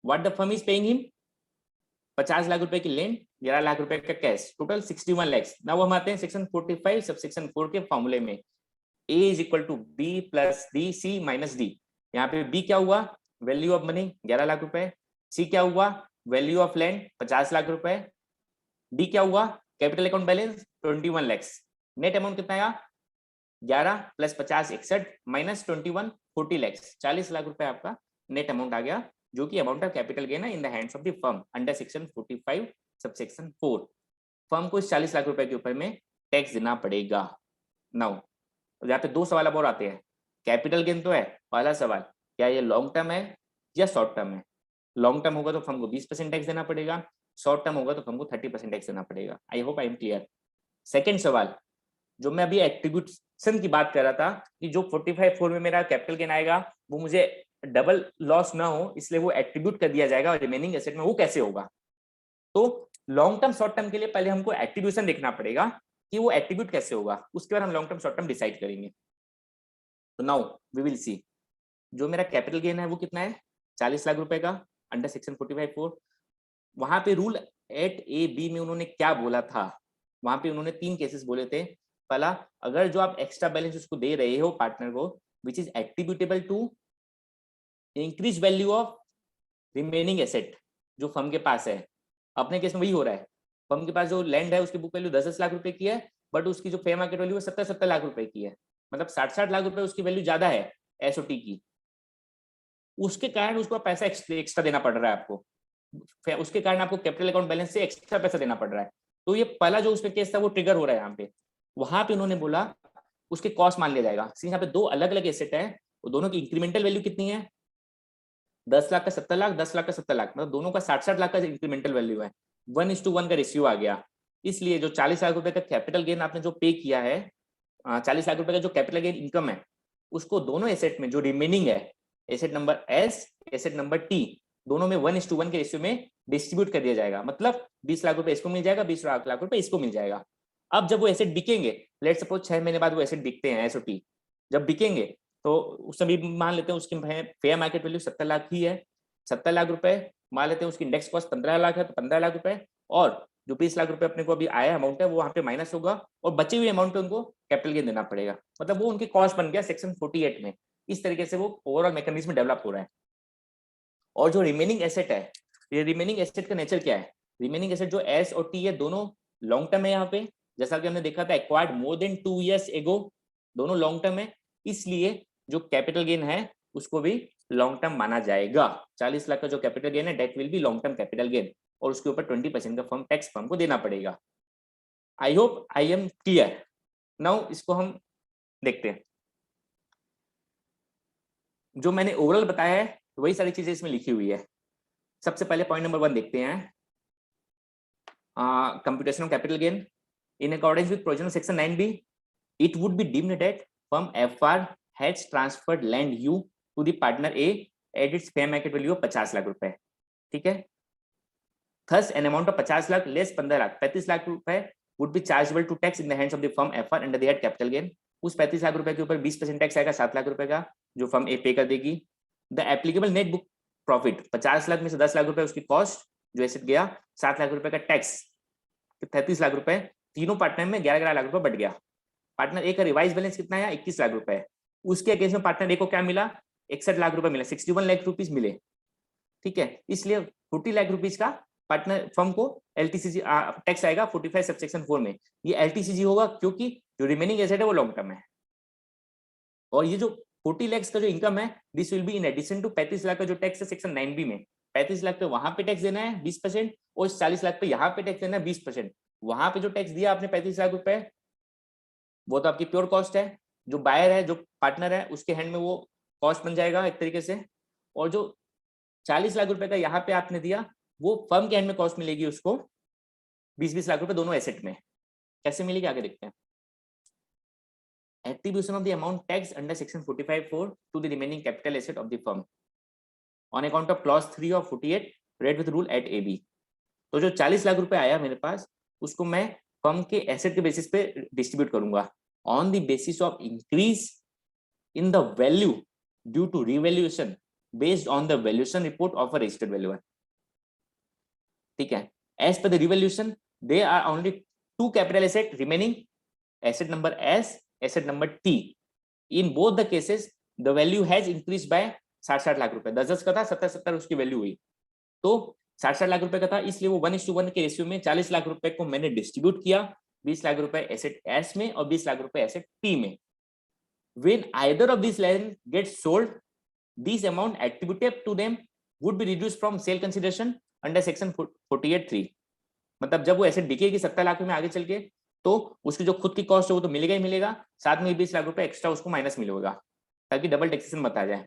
What the firm is paying him? 50 lakh रुपए की लैंड, 11 लाख रुपए का कैश, टोटल 61 लैक्स। नाउ हम आते हैं सेक्शन 45 सब सेक्शन 4 के फॉर्मूले में। A is equal to B plus D C minus D. यहाँ पे B क्या हुआ? वैल्यू ऑफ मनी 11 लाख रुपए। C क्या हुआ? वैल्यू ऑफ लैंड 50 लाख रुपए। D क्या हुआ? Capital account balance 21 lakhs. Net amount कितना आया? 11 प्लस 50 61 माइनस 21 40 लैक्स। 40 लाख रुपए आपका नेट अमाउंट आ गया, जो कि अमाउंट ऑफ कैपिटल गेन है in the hands of the firm under section 45 subsection 4। Firm को इस 40 लाख रुपए के ऊपर में टैक्स देना पड़ेगा। नाउ यहाँ पे दो सवाल अब और आते हैं। कैपिटल गेन तो है, पहला सवाल क्या ये लॉन्ग टर्म है या शॉर्ट टर्म है? लॉन्ग टर्म होगा तो फर्म को 20% टैक्स देना पड़ेगा, शॉर्ट टर्म होगा तो फर्म को 30% टैक्स देना पड़ेगा। आई hope I am clear. Second सवाल, जो मैं अभी एट्रीब्यूशन की बात कर रहा था कि जो 45(4) में मेरा कैपिटल गेन आएगा वो मुझे डबल लॉस ना हो, इसलिए वो एट्रीब्यूट कर दिया जाएगा और रिमेनिंग एसेट में वो कैसे होगा? तो लॉन्ग टर्म शॉर्ट टर्म के लिए पहले हमको एट्रीब्यूशन देखना पड़ेगा कि वो एट्रीब्यूट कैसे होगा, उसके बाद हम long term short term decide करेंगे। तो नाउ वी विल सी। जो मेरा कैपिटल गेन है वो कितना है? 40 लाख रुपए का अंडर सेक्शन 45(4). वहां पे रूल 8A(B) में उन्होंने क्या बोला था? वहां पे उन्होंने 3 केसेस बोले थे। पहला, अगर जो आप एक्स्ट्रा बैलेंस उसको दे रहे हो पार्टनर को, which is attributable to increase value of remaining asset जो फर्म के पास है। अपने केस में वही हो रहा है, फर्म के पास जो लैंड है उसकी बुक वैल्यू 10 लाख रुपए की है, बट उसकी जो फेयर मार्केट वैल्यू है 70 लाख रुपए की है, मतलब 60 लाख रुपए उसकी वैल्यू ज्यादा है एसओटी की। उसके कारण उसको पैसा एक्स्ट्रा देना पड़ रहा है आपको, उसके कारण आपको कैपिटल अकाउंट बैलेंस से एक्स्ट्रा पैसा देना पड़ रहा है। तो ये पहला जो उसमें केस था वो ट्रिगर हो रहा है यहाँ पे। वहां पे उन्होंने बोला उसके कॉस्ट मान लिया जाएगा। यहाँ पे दो अलग अलग एसेट है, दोनों की इंक्रीमेंटल वैल्यू कितनी है? 10 लाख का 70 लाख, 10 लाख का 70 लाख, मतलब दोनों का 60 लाख का इंक्रीमेंटल वैल्यू है। 1:1 का रेशियो आ गया। इसलिए जो 40 लाख रुपए का कैपिटल गेन आपने जो पे किया है, 40 लाख रुपए का जो कैपिटल गेन इनकम है, उसको दोनों एसेट में जो रिमेनिंग है, asset number S, asset number T, दोनों में 1:1 के रेशियो में डिस्ट्रीब्यूट कर दिया जाएगा। मतलब 20 लाख रुपए इसको मिल जाएगा, 20 लाख रुपए इसको मिल जाएगा। अब जब वो एसेट बिकेंगे, लेट सपोज 6 महीने बाद वो एसेट बिकते हैं एसओटी, जब बिकेंगे तो उस समय मान लेते हैं उसकी फेयर मार्केट वैल्यू 70 लाख ही है, 70 लाख रुपए मान लेते हैं उसकी इंडेक्स कॉस्ट 15 लाख है, तो 15 लाख रुपए, और जो 20 लाख रुपए अपने को अभी आया अमाउंट है वो वहां पे माइनस होगा, और बचे हुए अमाउंट पे उनको कैपिटल गेन देना पड़ेगा। मतलब वो उनकी कॉस्ट बन गया सेक्शन 48 में। इस तरीके से वो ओवरऑल मैकेनिज्म डेवलप हो रहा है। और जो रिमेनिंग एसेट है, ये रिमेनिंग एसेट का नेचर क्या है? रिमेनिंग एसेट जो एस और टी है दोनों लॉन्ग टर्म है। यहाँ पे जैसा कि हमने देखा था एक्वायर्ड मोर देन 2 years एगो, दोनों लॉन्ग टर्म है, इसलिए जो कैपिटल गेन है उसको भी लॉन्ग टर्म माना जाएगा। 40 लाख का जो कैपिटल गेन है that will be long term capital gain. और उसके ऊपर 20% का फर्म टैक्स फर्म को देना पड़ेगा। आई hope I am clear. Now इसको हम देखते हैं। जो मैंने ओवरऑल बताया है वही सारी चीजें इसमें लिखी हुई है। सबसे पहले पॉइंट नंबर 1 देखते हैं, computation of capital gain. In accordance with provision of section 9B, it would be deemed that firm FR has transferred land U to the partner A at its fair market value of 50 lakh रुपए। ठीक है, thus an amount of 50 lakh less 15 lakh 35 lakh रुपए would be chargeable to tax in the hands of the firm FR under the head capital gain। उस 35 लाख रुपए के ऊपर 20% टैक्स आएगा 7 लाख रुपए का, जो फर्म ए पे कर देगी। The applicable net book profit 50 lakh में से 10 लाख रुपए उसकी कॉस्ट जो एसेट गया, 7 लाख रुपए का टैक्स, 33 लाख रुपए, तीनों पार्टनर में 11 लाख रुपए बढ़ गया। पार्टनर ए का रिवाइज बैलेंस कितना है, 21 लाख रुपए। उसके अगेंस्ट में पार्टनर ए को क्या मिला, 61 लाख रुपए मिला, 61 लाख रुपीज मिले। ठीक है, इसलिए 40 लाख रुपीज का पार्टनर फर्म को एलटीसीजी टैक्स आएगा 45 सबसेक्शन 4 में। ये एलटीसीजी होगा क्योंकि जो रिमेनिंग एसेट है वो लॉन्ग टर्म है। और ये जो 40 लाख का जो इनकम है, this will be in addition to 35 lakh का जो टैक्स है सेक्शन 9B में। 35 लाख पे वहां पे टैक्स देना है 20% और 40 लाख पे यहाँ पे टैक्स देना है 20%। वहां पे जो टैक्स दिया आपने 35 लाख रुपए, वो तो आपकी प्योर कॉस्ट है। जो बायर है, जो पार्टनर है, उसके हैंड में वो कॉस्ट बन जाएगा एक तरीके से। और जो 40 लाख रुपए का यहाँ पे आपने दिया, वो फर्म के हैंड में कॉस्ट मिलेगी उसको 20-20 लाख रुपए दोनों एसेट में। कैसे मिलेगी आगे देखते हैं। Attribution of the amount taxed under section 45(4) to the remaining capital asset of the firm on account of clause 3 of 48 read with rule at AB। तो जो 40 लाख रुपए आया मेरे पास, उसको मैं फर्म के एसेट के बेसिस पे डिस्ट्रीब्यूट करूंगा on the basis of increase in the value due to revaluation based on the valuation report of a registered valuer. ठीक है, as per the revaluation they are only 2 capital asset remaining, asset number S, asset number T. In both the cases the value has increase by 60 lakh रुपए। 10 का था, 70 उसकी वैल्यू हुई, तो 60 लाख रुपए का था, इसलिए वो 1:1 के रेशियो में 40 लाख रुपए को मैंने डिस्ट्रीब्यूट किया, 20 लाख रुपए एसेट एस में और 20 लाख रुपए एसेट टी में। When either of these land gets sold, this amount attributed to them would be reduced from sale consideration under section 48(3)। मतलब जब वो एसेट बिकेगी 70 लाख में आगे चल के, तो उसकी जो खुद की कॉस्ट है वो तो मिलेगा ही मिलेगा, साथ में 20 लाख रुपए एक्स्ट्रा उसको माइनस मिलेगा, ताकि डबल टैक्सेशन मत आ जाए।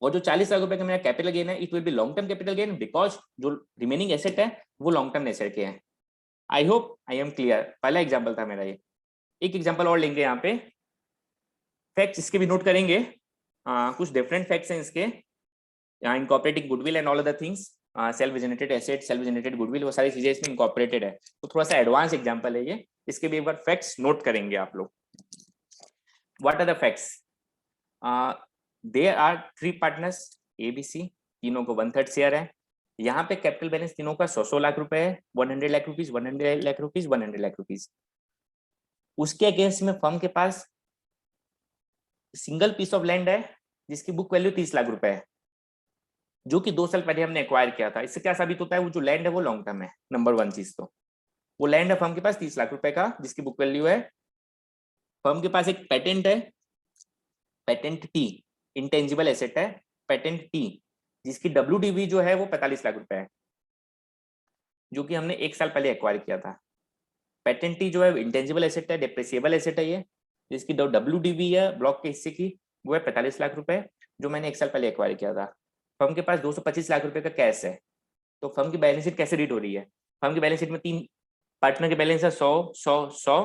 और जो 40 लाख रुपए का मेरा कैपिटल गेन है, it will be long term capital gain because जो रिमेनिंग एसेट है वो लॉन्ग टर्म एसेट के हैं। आई होप आई एम क्लियर। पहला एग्जाम्पल था मेरा ये। एक एग्जाम्पल और लेंगे यहाँ पे, फैक्ट्स इसके भी नोट करेंगे। कुछ डिफरेंट फैक्ट्स हैं इसके, incorporating goodwill and all other things, self generated asset, self generated goodwill, वो सारी चीजें इसमें इनकॉर्पोरेटेड है। तो थोड़ा सा एडवांस एग्जांपल है ये, इसके भी एक बार फैक्ट्स नोट करेंगे आप लोग। What are the facts? There are 3 partners ABC, तीनों को 1/3 शेयर है। यहाँ पे कैपिटल बैलेंस तीनों का 100 लाख रुपए है, 100 lakh rupees, 100 lakh rupees, 100 lakh rupees. उसके अगेंस्ट में फर्म के पास सिंगल पीस ऑफ लैंड है जिसकी बुक वैल्यू 30 लाख रुपए है, जो कि 2 साल पहले हमने एक्वायर किया था। इससे क्या साबित होता है, वो जो लैंड है वो लॉन्ग टर्म है। नंबर 1 चीज तो वो लैंड है फर्म के पास 30 लाख रुपए का, जिसकी बुक वैल्यू है। फर्म के पास एक पेटेंट है, पेटेंट टी, इंटेंजिबल एसेट है पेटेंट टी, जिसकी WDV जो है वो 45 लाख रुपए है, जो कि हमने 1 साल पहले एक्वायर किया था। पेटेंट टी जो है इंटेंजिबल एसेट है, डेप्रिसिएबल एसेट है ये, जिसकी WDV है ब्लॉक के हिस्से की, वो है 45 लाख रुपए, जो मैंने 1 साल पहले एक्वायर किया था। फर्म के पास 225 लाख रुपए का कैश है। तो फर्म की बैलेंस शीट कैसे रीड हो रही है? फर्म की बैलेंस शीट में 3 पार्टनर के बैलेंस है 100, 100, 100,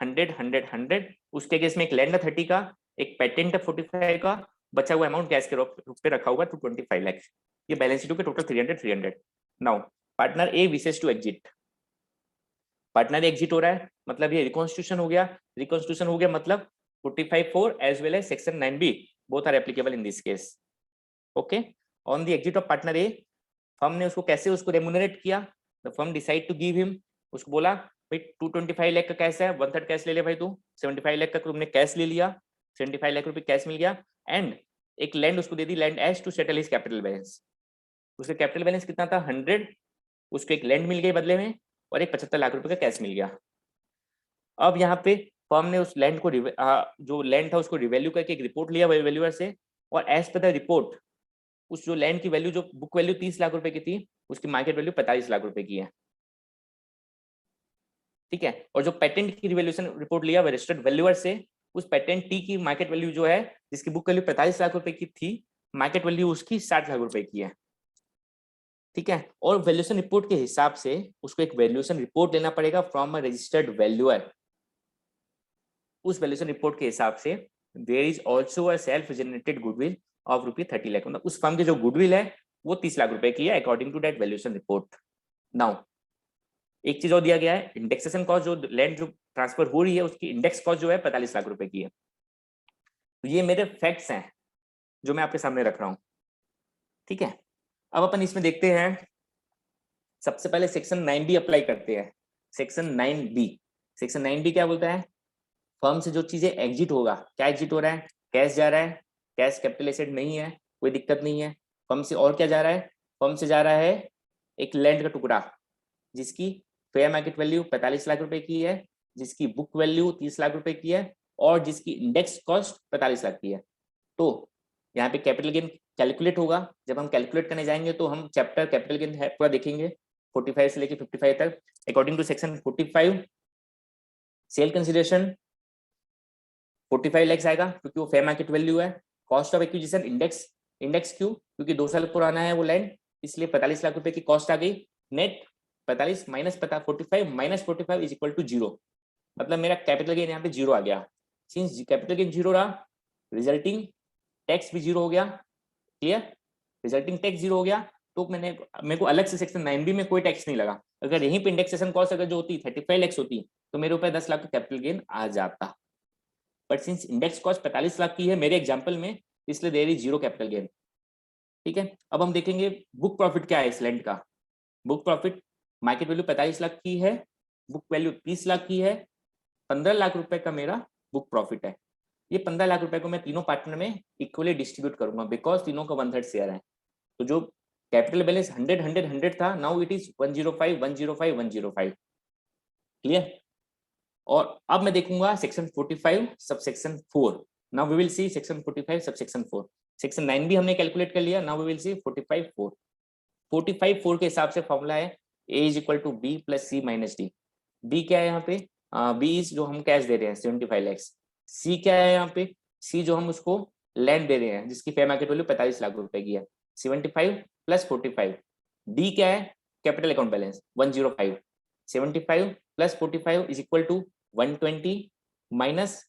100, 100, 100। उसके अगेंस्ट में एक लैंड है 30 का, एक पेटेंट है 45 का, बचा हुआ अमाउंट कैश के रूप पे रखा हुआ 225 लाख। ये बैलेंस शीट के total 300। Now partner A wishes to exit, partner exit हो रहा है, मतलब ये रिकॉन्स्टिट्यूशन हो गया। रिकॉन्स्टिट्यूशन हो गया मतलब 45(4) as well as section 9B both are applicable in this case. Okay, on the exit of partner A, firm ने उसको कैसे उसको रेम्यूनरेट किया? The firm decide to give him, उसको बोला भाई 225 लाख का कैश है, 1/3 कैश ले ले भाई तू। 75 लाख का तुमने कैश ले लिया, 75 लाख रुपए कैश मिल गया, एंड एक लैंड उसको दे दी, land as to settle his capital balance. उसका कैपिटल बैलेंस कितना था? 100, उसको एक लैंड मिल गई बदले में, और एक 75 लाख रुपए का कैश मिल गया। अब यहाँ पे फर्म ने उस लैंड को जो लैंड था उसको रिवैल्यू करके एक रिपोर्ट लिया वैल्यूअर से, और एज पर द रिपोर्ट उस जो लैंड की वैल्यू, जो बुक वैल्यू 30 लाख रुपए की थी, उसकी मार्केट वैल्यू 45 लाख रुपए की है, ठीक है। और जो पेटेंट की रिवैल्यूएशन रिपोर्ट लिया रजिस्टर्ड वैल्यूअर से, उस पेटेंट टी की मार्केट वैल्यू जो है, जिसकी बुक वैल्यू 45 लाख रुपए की थी, मार्केट वैल्यू उसकी 60 लाख रुपए की है, ठीक है। और वैल्यूएशन रिपोर्ट के हिसाब से उसको एक वैल्यूएशन रिपोर्ट लेना पड़ेगा फ्रॉम अ रजिस्टर्ड वैल्यूअर। उस वैल्यूएशन रिपोर्ट के हिसाब से there is also a self generated goodwill of ₹30 lakh, मतलब उस फर्म की जो गुडविल है वो 30 लाख रुपए की है according to that valuation report. Now एक चीज और दिया गया है, इंडेक्सेशन कॉस्ट, जो लैंड जो ट्रांसफर हो रही है उसकी इंडेक्स कॉस्ट जो है 45 लाख रुपए की है। तो ये मेरे फैक्ट्स हैं जो मैं आपके सामने रख रहा हूँ, ठीक है। अब अपन इसमें देखते हैं, सबसे पहले सेक्शन 9B अप्लाई करते हैं। सेक्शन 9B क्या बोलता है? फर्म से जो चीजें एग्जिट होगा, क्या एग्जिट हो रहा है? कैश जा रहा है, कैश कैपिटल एसेट नहीं है, कोई दिक्कत नहीं है। फर्म से और क्या जा रहा है? फर्म से जा रहा है एक लैंड का टुकड़ा जिसकी फेयर मार्केट वैल्यू 45 लाख रुपए की है, जिसकी बुक वैल्यू 30 लाख रुपए की है, और जिसकी इंडेक्स कॉस्ट 45 लाख की है। तो यहाँ पे कैपिटल गेन कैलकुलेट होगा। जब हम कैलकुलेट करने जाएंगे तो हम चैप्टर कैपिटल गेन है पूरा देखेंगे 45 से लेके 55 तक। According to section 45 sale consideration 45 lakh आएगा क्योंकि वो फेयर मार्केट वैल्यू है। कॉस्ट ऑफ एक्विजिशन इंडेक्स क्यों? क्योंकि 2 साल पुराना है वो लैंड, इसलिए 45 लाख रुपए की कॉस्ट आ गई। Net 45 minus 45 minus 45 is equal to 0, मतलब मेरा कैपिटल गेन यहाँ पे 0 आ गया। सिंस कैपिटल गेन 0 रहा, रिजल्टिंग टैक्स भी 0 हो गया। क्लियर? रिजल्टिंग टैक्स 0 हो गया तो मेरे को अलग से सेक्शन 9B में कोई टैक्स नहीं लगा। अगर यहीं पे इंडेक्सेशन कॉस्ट अगर जो होती 35 लाख होती तो मेरे ऊपर 10 लाख का कैपिटल गेन आ जाता। But since index cost 45 lakh की है मेरे एग्जांपल में, इसलिए देयर इज 0 कैपिटल गेन, ठीक है। अब हम देखेंगे बुक प्रॉफिट क्या है इस लैंड का। Book profit market value 45 lakh की है, बुक वैल्यू 30 लाख की है, 15 लाख रुपए का मेरा बुक प्रॉफिट है। ये 15 लाख रुपए को मैं तीनों पार्टनर में इक्वली डिस्ट्रीब्यूट करूंगा बिकॉज तीनों का 1/3 शेयर है। तो जो कैपिटल बैलेंस 100 100 100 था, नाउ इट इज 105 105 105। क्लियर? और अब मैं देखूंगा section 45 subsection 4। Now we will see section 45 subsection 4। Section 9 भी हमने कैलकुलेट कर लिया, नाउ वी विल सी 45 4। 45 4 के हिसाब से फॉर्मूला है A is equal to B plus C minus D। D क्या है यहाँ पे? B इज जो हम कैश दे रहे हैं 75 लाख। C क्या है यहाँ पे? C जो हम उसको लैंड दे रहे हैं जिसकी फेयर मार्केट वैल्यू 45 लाख रुपए की है, 75 प्लस 45। D क्या है? Capital account balance 105। 75 plus 45 is equal to 120 minus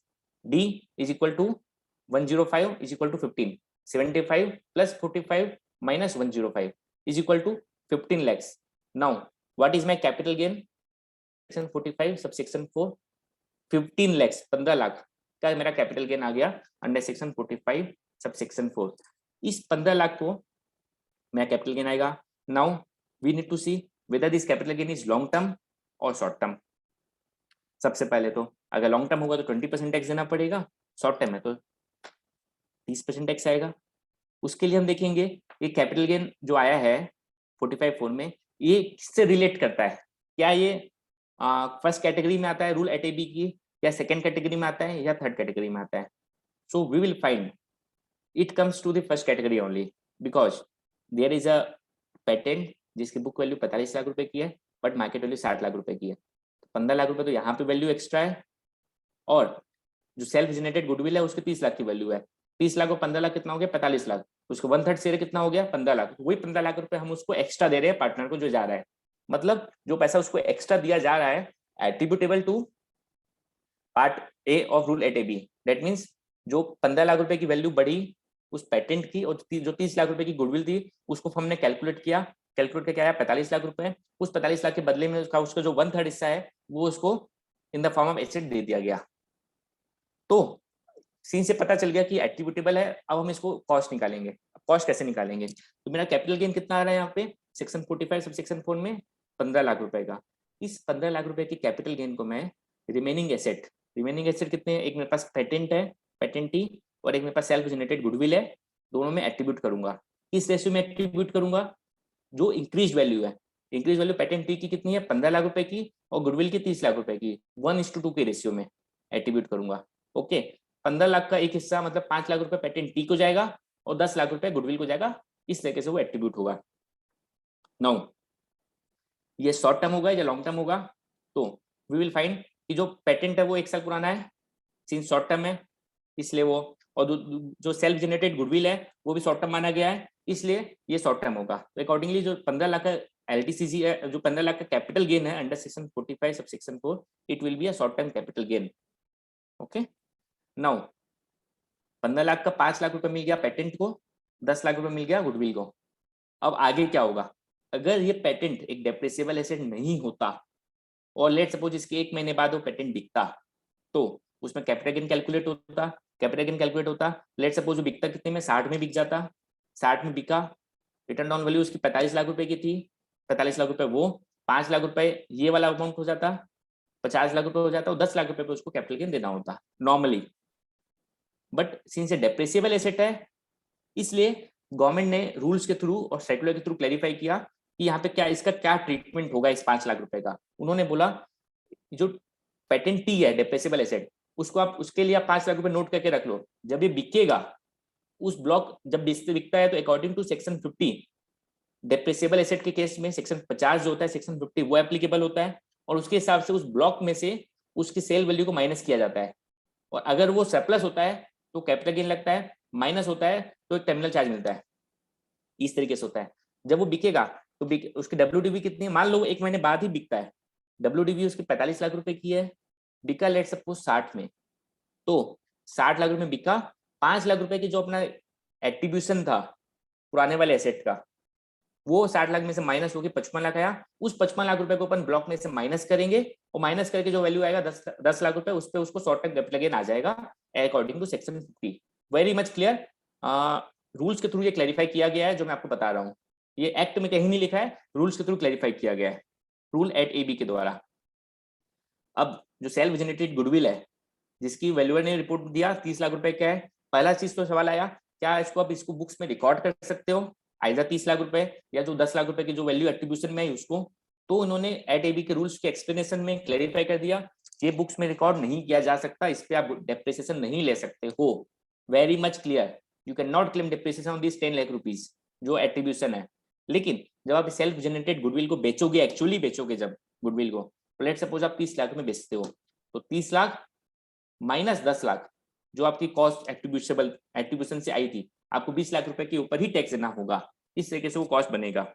D is equal to 105 is equal to 15। 75 plus 45 minus 105 is equal to 15 lakhs. Now, what is my capital gain? Section 45 subsection 4, 15 lakhs, 15 lakh का मेरा कैपिटल गेन आ गया अंडर सेक्शन 45 सबसेक्शन 4। इस 15 लाख को मेरा कैपिटल गेन आएगा। Now we need to see whether this capital gain is long term और शॉर्ट टर्म। सबसे पहले तो अगर लॉन्ग टर्म होगा तो 20% टैक्स देना पड़ेगा, शॉर्ट टर्म है तो 30% टैक्स आएगा। उसके लिए हम देखेंगे ये कैपिटल गेन जो आया है 45(4) में, ये किससे रिलेट करता है? क्या ये फर्स्ट कैटेगरी में आता है रूल 8AB की, या सेकंड कैटेगरी में आता है, या थर्ड कैटेगरी में आता है? So we will find it comes to the first category only because there is a patent जिसकी बुक वैल्यू 45 लाख रुपए की है बट मार्केट वैल्यू 60 लाख रुपए की है। तो 15 लाख रुपए तो यहाँ पे वैल्यू एक्स्ट्रा है, और जो सेल्फ जनरेटेड गुडविल है उसकी 30 लाख की वैल्यू है। 30 लाख और 15 लाख कितना हो गया? 45 लाख। उसको 1/3 शेयर कितना हो गया? 15 लाख। वही 15 लाख रुपए हम उसको एक्स्ट्रा दे रहे हैं पार्टनर को जो जा रहा है, मतलब जो पैसा उसको एक्स्ट्रा दिया जा रहा है attributable to part A of rule 8AB। That means जो 15 लाख रुपए की वैल्यू बढ़ी उस पेटेंट की, और जो 30 लाख रुपए की गुडविल थी उसको हमने कैलकुलेट किया। कैलकुलेट करके आया 45 लाख रुपए। उस 45 लाख के बदले में उसका जो 1/3 हिस्सा है वो उसको in the form of asset दे दिया गया। तो सीन से पता चल गया कि एट्रीब्यूटेबल है। अब हम इसको कॉस्ट निकालेंगे। कॉस्ट कैसे निकालेंगे? तो मेरा कैपिटल गेन कितना आ रहा है यहाँ पे सेक्शन 45 सब सेक्शन 4 में? 15 लाख रुपए का। इस 15 लाख रुपए की कैपिटल गेन को मैं रिमेनिंग एसेट कितने हैं? एक मेरे पास पेटेंट है, पेटेंटी, और एक मेरे पास सेल्फ जनरेटेड गुडविल है, दोनों में एट्रीब्यूट करूंगा। किस रेशियो में एट्रीब्यूट करूंगा? जो इंक्रीज वैल्यू है, इंक्रीज वैल्यू पेटेंटी की कितनी है? 15 लाख रुपए की, और गुडविल की 30 लाख रुपए की, 1:2 के रेशियो में एट्रीब्यूट करूंगा। ओके, 15 लाख का एक हिस्सा मतलब 5 लाख रुपए पेटेंट टी को जाएगा और 10 लाख रुपए गुडविल को जाएगा इस तरीके से वो एट्रीब्यूट होगा। नाउ ये शॉर्ट टर्म होगा या लॉन्ग टर्म होगा, तो वी विल फाइंड कि जो पेटेंट है वो 1 साल पुराना है, सिंस शॉर्ट टर्म है इसलिए वो, और जो सेल्फ जनरेटेड गुडविल है वो भी शॉर्ट टर्म माना गया है इसलिए ये शॉर्ट टर्म होगा। तो अकॉर्डिंगली जो 15 लाख का LTCC है, जो 15 लाख का कैपिटल गेन है under section 45 subsection 4, it will be a short term capital gain. Okay, now 15 lakh का 5 लाख रुपए मिल गया पेटेंट को, 10 लाख रुपए मिल गया गुडविल को। अब आगे क्या होगा, अगर ये पेटेंट एक डेप्रेसिबल एसेट नहीं होता और लेट सपोज इसके 1 महीने बाद वो पेटेंट बिकता, तो उसमें कैपिटल गेन कैलकुलेट होता। कैपिटल गेन कैलकुलेट होता, लेट सपोज वो बिकता कितने में, 60 में बिक जाता, 60 में बिका, रिटर्न डाउन वैल्यू उसकी 45 लाख रुपए की थी, 45 लाख रुपए वो, 5 लाख रुपए ये वाला अमाउंट हो जाता, 50 लाख रुपए हो जाता, और 10 लाख रुपए पे उसको कैपिटल गेन देना होता नॉर्मली। बट सिंस ये डेप्रेसिबल एसेट है इसलिए गवर्नमेंट ने रूल्स के थ्रू और सर्कुलर के थ्रू क्लैरिफाई किया कि यहाँ पे क्या इसका क्या ट्रीटमेंट होगा इस 5 लाख रुपए का। उन्होंने बोला जो पेटेंट टी है डेप्रेसिबल एसेट, उसको आप उसके लिए आप 5 लाख रुपए नोट करके रख लो, जब ये बिकेगा उस ब्लॉक जब बिकता है तो अकॉर्डिंग टू सेक्शन 50 डेप्रेसिबल एसेट के केस में सेक्शन 50 जो होता है सेक्शन 50 वो एप्लीकेबल होता है, और उसके हिसाब से उस ब्लॉक में से उसकी सेल वैल्यू को माइनस किया जाता है, और अगर वो सरप्लस होता है तो कैपिटल गेन लगता है, माइनस होता है तो एक टर्मिनल चार्ज मिलता है। इस तरीके से होता है। जब वो बिकेगा तो उसकी WDV कितनी है, मान लो 1 महीने बाद ही बिकता है, WDV उसकी 45 लाख रुपए की है, बिका लेट सपोज 60 में, तो 60 लाख रुपए में बिका, 5 लाख रुपए की जो अपना एट्रीब्यूशन था पुराने वाले एसेट का, वो 60 लाख में से माइनस होकर 55 लाख आया, उस 55 लाख रुपए को अपन ब्लॉक में से माइनस करेंगे, और माइनस करके जो वैल्यू आएगा 10 लाख रुपए, उस पे उसको शॉर्ट टर्म कैपिटल गेन आ जाएगा according to section 50। Very much clear, rules के थ्रू ये क्लैरिफाई किया गया है जो मैं आपको बता रहा हूँ, ये एक्ट में कहीं नहीं लिखा है, रूल्स के थ्रू क्लैरिफाई किया गया है, रूल एट AB के द्वारा। अब जो सेल्फ जनरेटेड गुडविल है जिसकी वैल्यूअर ने रिपोर्ट दिया 30 लाख रुपए का है, पहला चीज तो सवाल आया क्या इसको आप इसको बुक्स में रिकॉर्ड कर सकते हो, आइदर 30 लाख रुपए या जो 10 लाख रुपए की जो वैल्यू एट्रीब्यूशन में है उसको, तो उन्होंने एट AB के रूल्स के एक्सप्लेनेशन में क्लैरिफाई कर दिया ये बुक्स में रिकॉर्ड नहीं किया जा सकता, इस पे आप डेप्रिसिएशन नहीं ले सकते हो। Very much clear, you can not claim depreciation on this 10 lakh rupees जो एट्रीब्यूशन है। लेकिन जब आप सेल्फ जनरेटेड गुडविल को बेचोगे, एक्चुअली बेचोगे जब गुडविल को, तो लेट सपोज आप 30 लाख में बेचते हो, तो 30 लाख माइनस 10 लाख जो आपकी कॉस्ट एट्रीब्यूशन से आई थी, आपको 20 लाख रुपए के ऊपर ही टैक्स देना होगा, इस तरीके से वो कॉस्ट बनेगा।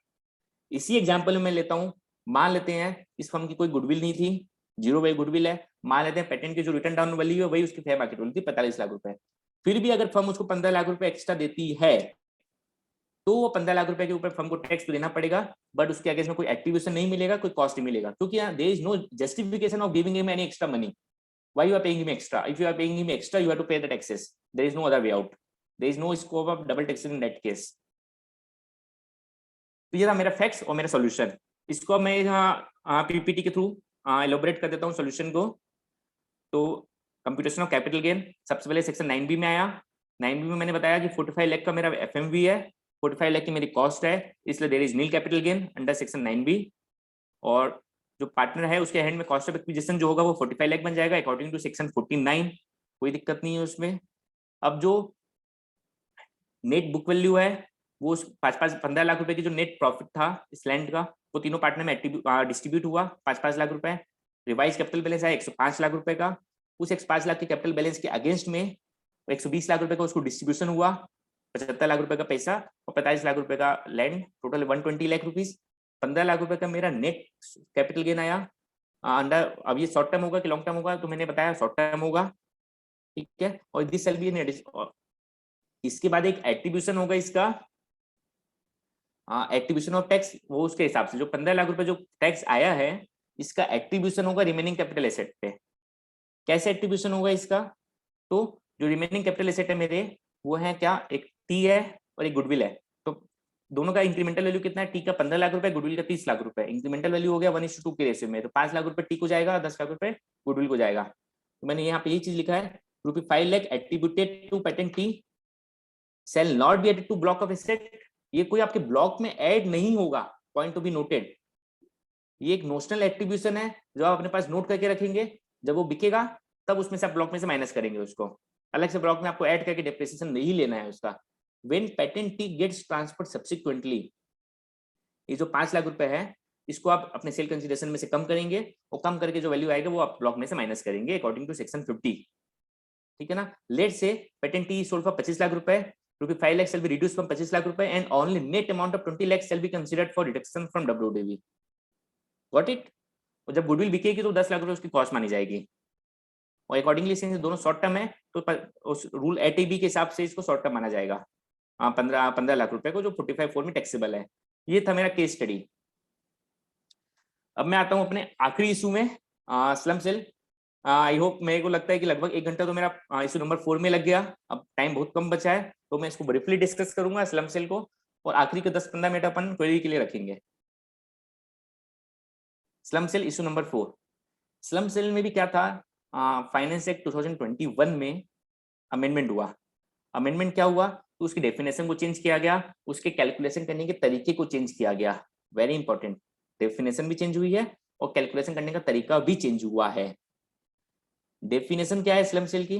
इसी एग्जांपल में मैं लेता हूं, मान लेते हैं इस फर्म की कोई गुडविल नहीं थी, जीरो बाई गुडविल है, मान लेते हैं पेटेंट की जो रिटर्न डाउन वैल्यू है वही उसकी फेयर मार्केट वैल्यू थी 45 लाख रुपए, फिर भी अगर फर्म उसको 15 लाख रुपए एक्स्ट्रा देती है तो वो 15 लाख रुपए के ऊपर फर्म को टैक्स तो देना पड़ेगा, बट उसके अगेंस्ट में कोई एट्रीब्यूशन नहीं मिलेगा, कोई कॉस्ट नहीं मिलेगा, क्योंकि there is no justification of giving him any extra money. Why you are paying him extra? If you are paying him extra, you have to pay the taxes. There is no other way out. There is no scope of double taxation in that case. तो ये था मेरा फैक्ट्स और मेरा सॉल्यूशन। इसको मैं यहाँ PPT के थ्रू एलोबरेट कर देता हूँ सॉल्यूशन को। तो कंप्यूटेशन ऑफ कैपिटल गेन सबसे पहले सेक्शन 9B में आया। 9B में मैंने बताया कि 45 लाख का मेरा FMV है, 45 लाख की मेरी कॉस्ट है, इसलिए there is nil capital gain under section 9B। और जो पार्टनर है उसके हैंड में कॉस्ट ऑफ एक्विजिशन जो होगा वो 45 लाख बन जाएगा अकॉर्डिंग टू सेक्शन 49, कोई दिक्कत नहीं है उसमें। अब जो नेट बुक वैल्यू है वो 15 लाख रुपए की जो नेट प्रॉफिट था इस लैंड का वो तीनों पार्टनर में डिस्ट्रीब्यूट हुआ 5-5 लाख रुपए। रिवाइज कैपिटल बैलेंस है 105 लाख रुपए का, उस 105 लाख के कैपिटल बैलेंस के अगेंस्ट में 120 लाख रुपए का उसको डिस्ट्रीब्यूशन हुआ, 75 लाख रुपए का पैसा और 45 लाख रुपए का land, total 120 lakh rupees. 15 lakh रुपए का मेरा नेट कैपिटल गेन आया अंडर। अब ये शॉर्ट टर्म होगा कि लॉन्ग टर्म होगा, तो मैंने बताया शॉर्ट टर्म होगा, ठीक है। और दिस सेल भी इसके बाद एक एट्रीब्यूशन होगा इसका, एट्रीब्यूशन ऑफ टैक्स, वो उसके हिसाब से जो 15 लाख रुपए जो टैक्स आया है इसका एट्रीब्यूशन होगा रिमेनिंग कैपिटल एसेट पे। कैसे एट्रीब्यूशन होगा इसका, तो जो रिमेनिंग कैपिटल एसेट है मेरे वो है क्या, एक टी है और एक गुडविल है, तो दोनों का इंक्रीमेंटल वैल्यू कितना है, टी का 15 लाख रुपए, गुडविल का 30 लाख रुपए, इंक्रीमेंटल वैल्यू हो गया 1:2 के रेशियो में, तो 5 लाख रुपए टी को जाएगा, 10 लाख रुपए गुडविल को जाएगा। तो मैंने यहाँ पे ये चीज लिखा है, ₹5 lakh attributed to patent T shall not be added to block of asset. ये कोई आपके ब्लॉक में ऐड नहीं होगा, पॉइंट टू बी नोटेड। ये एक नोशनल एट्रीब्यूशन है जो आप अपने पास नोट करके रखेंगे, जब वो बिकेगा तब उसमें से आप ब्लॉक में से माइनस करेंगे उसको, अलग से ब्लॉक में आपको ऐड करके डेप्रिसिएशन नहीं लेना है उसका। व्हेन पैटेंटी गेट्स ट्रांसफर्ड सब्सिक्वेंटली, ये जो 5 लाख रुपए है इसको आप अपने सेल कंसीडरेशन में से कम करेंगे और कम करके जो वैल्यू आएगा वो आप ब्लॉक में से माइनस करेंगे अकॉर्डिंग टू सेक्शन 50, ठीक है ना। लेट से पैटेंटी सोल्ड फॉर 25 लाख रुपए, रुपी 5 lakh shall be reduced from 25 lakh रुपए and only net amount of 20 lakh shall be considered for reduction from WDV. Got it? और जब गुडविल बिकेगी तो 10 लाख रुपए उसकी कॉस्ट मानी जाएगी और अकॉर्डिंगली सिंस दोनों शॉर्ट टर्म है तो उस रूल एटीबी के हिसाब से इसको शॉर्ट टर्म माना जाएगा। 15 लाख रुपए को जो 45(4) में टैक्सेबल है। ये था मेरा केस स्टडी। अब मैं आता हूं अपने आखिरी इशू में, स्लम सेल। आई होप, मेरे को लगता है कि लगभग 1 घंटा तो मेरा इशू नंबर 4 में लग गया। अब टाइम बहुत कम बचा है तो मैं इसको ब्रीफली डिस्कस करूंगा स्लम सेल को, और आखिरी के 10-15 मिनट अपन क्वेरी के लिए रखेंगे। Slump shall issue number 4। Slump sale में भी क्या था, फाइनेंस एक्ट 2021 में अमेंडमेंट हुआ। अमेंडमेंट क्या हुआ तो उसकी डेफिनेशन को चेंज किया गया, उसके कैलकुलेशन करने के तरीके को चेंज किया गया। वेरी इंपॉर्टेंट, डेफिनेशन भी चेंज हुई है और कैलकुलेशन करने का तरीका भी चेंज हुआ है। डेफिनेशन क्या है स्लम सेल की?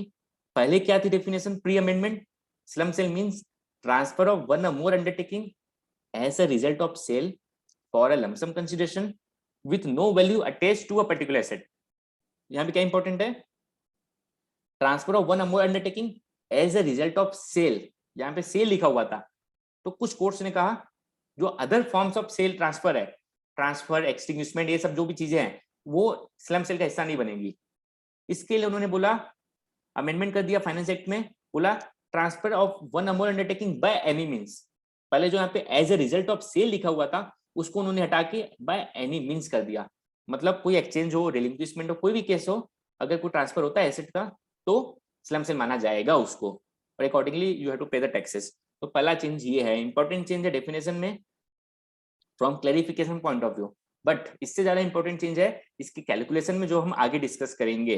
पहले क्या थी definition pre amendment? Slump sale means transfer of one और more undertaking as a result of sale for a lump sum consideration with no value attached to a particular asset. यहां पे क्या इंपॉर्टेंट है? ट्रांसफर ऑफ वन और more undertaking as a result of sale. यहां पे सेल लिखा हुआ था तो कुछ कोर्ट्स ने कहा जो other forms of sale transfer है, ट्रांसफर, एक्सटिंग्विशमेंट, ये सब जो भी चीजें हैं वो स्लम सेल का हिस्सा नहीं बनेगी। इसके लिए उन्होंने बोला, अमेंडमेंट कर दिया फाइनेंस एक्ट में, बोला ट्रांसफर ऑफ वन और more undertaking by any means. पहले जो यहाँ पे as a result of sale लिखा हुआ था उसको उन्होंने हटा के बाय एनी मींस कर दिया। मतलब कोई एक्सचेंज हो, रिलिंक्विशमेंट हो, कोई भी केस हो, अगर कोई ट्रांसफर होता है एसेट का तो स्लम सेल माना जाएगा उसको, और accordingly you have to pay the taxes. तो पहला चेंज ये है, इंपॉर्टेंट चेंज है डेफिनेशन में from clarification point of view. But इससे ज्यादा इंपॉर्टेंट चेंज है इसकी कैलकुलेशन में जो हम आगे डिस्कस करेंगे।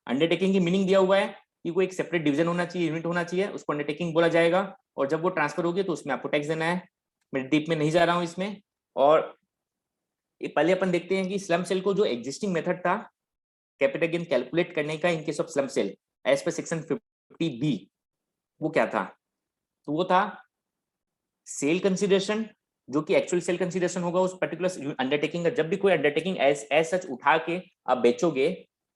अंडरटेकिंग की मीनिंग दिया हुआ है कि कोई एक सेपरेट डिवीजन होना चाहिए, यूनिट होना चाहिए, उसको अंडरटेकिंग बोला जाएगा, और जब वो ट्रांसफर होगी तो उसमें आपको टैक्स देना है। मैं डीप में नहीं जा रहा हूं इसमें। और ये पहले अपन देखते हैं कि स्लम सेल को जो एग्जिस्टिंग मेथड था कैपिटल गेन कैलकुलेट करने का in case of slump sale as per section 50B, वो क्या था? तो वो था सेल कंसीडरेशन, जो कि एक्चुअल सेल कंसीडरेशन होगा उस पर्टिकुलर अंडरटेकिंग का। जब भी कोई अंडरटेकिंग एज सच उठा के आप बेचोगे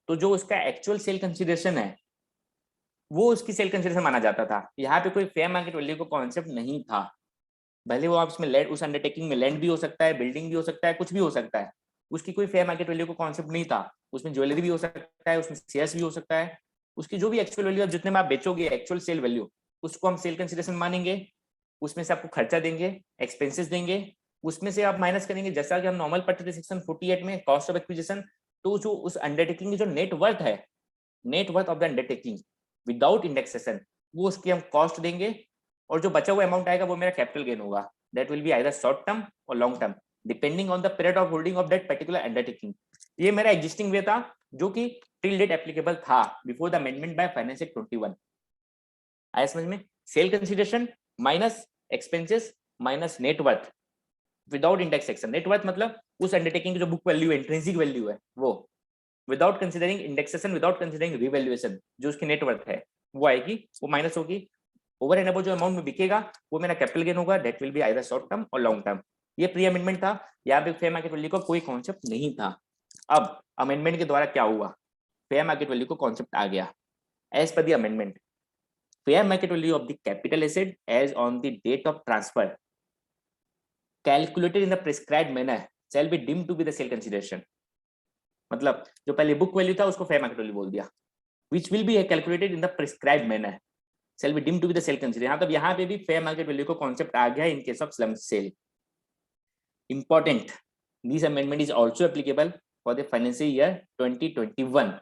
तो जो उसका एक्चुअल सेल कंसीडरेशन है वो उसकी सेल कंसीडरेशन माना जाता था। यहाँ पे कोई फेयर मार्केट वैल्यू का कॉन्सेप्ट नहीं था। भले वो आप उसमें लैंड, उस अंडरटेकिंग में लैंड भी हो सकता है, बिल्डिंग भी हो सकता है, कुछ भी हो सकता है, उसकी कोई फेयर मार्केट वैल्यू का कॉन्सेप्ट नहीं था। उसमें ज्वेलरी भी हो सकता है, उसमें शेयर्स भी हो सकता है, उसकी जो भी एक्चुअल वैल्यू जितने में आप बेचोगे एक्चुअल सेल वैल्यू, उसको हम सेल कंसीडरेशन मानेंगे। उसमें से आपको खर्चा देंगे, एक्सपेंसेस देंगे, उसमें से आप माइनस करेंगे, जैसा कि हम नॉर्मल पढ़ते थे सेक्शन 48 में कॉस्ट ऑफ एक्विजिशन। तो जो उस अंडरटेकिंग की जो नेट वर्थ है, net worth of the undertaking without indexation, वो उसकी हम कॉस्ट देंगे, और जो बचा हुआ अमाउंट आएगा वो मेरा कैपिटल गेन होगा। That will be either short term or long term depending on the period of holding of that particular undertaking. ये मेरा एग्जिस्टिंग वे था जो कि टिल डेट एप्लीकेबल था before the amendment by finance act 21। आया समझ में? Sale consideration minus expenses minus net worth without indexation. Net worth मतलब उस अंडरटेकिंग की जो बुक वैल्यू है, इंट्रिंसिक वैल्यू है, वो without considering indexation, without considering revaluation, जो उसकी नेट वर्थ है वो आएगी, वो माइनस होगी। ओवर एंड अबव जो अमाउंट में बिकेगा वो मेरा कैपिटल गेन होगा। That will be either short term or long term. ये प्री अमेंडमेंट था, यहाँ पे फेयर मार्केट वैल्यू का कोई कॉन्सेप्ट नहीं था। अब अमेंडमेंट के द्वारा क्या हुआ, फेयर मार्केट वैल्यू को कॉन्सेप्ट आ गया। As per the amendment, fair market value of the capital asset as on the date of transfer calculated in the prescribed manner shall be deemed to be the sale consideration। मतलब जो पहले बुक वैल्यू था उसको फेयर मार्केट वैल्यू बोल दिया, which will be calculated in the prescribed manner shall be deemed to be the sale consideration। मतलब यहाँ पे भी फेयर मार्केट वैल्यू को कॉन्सेप्ट आ गया इन case of slump cell. Important, this amendment is also applicable for the financial year 2021।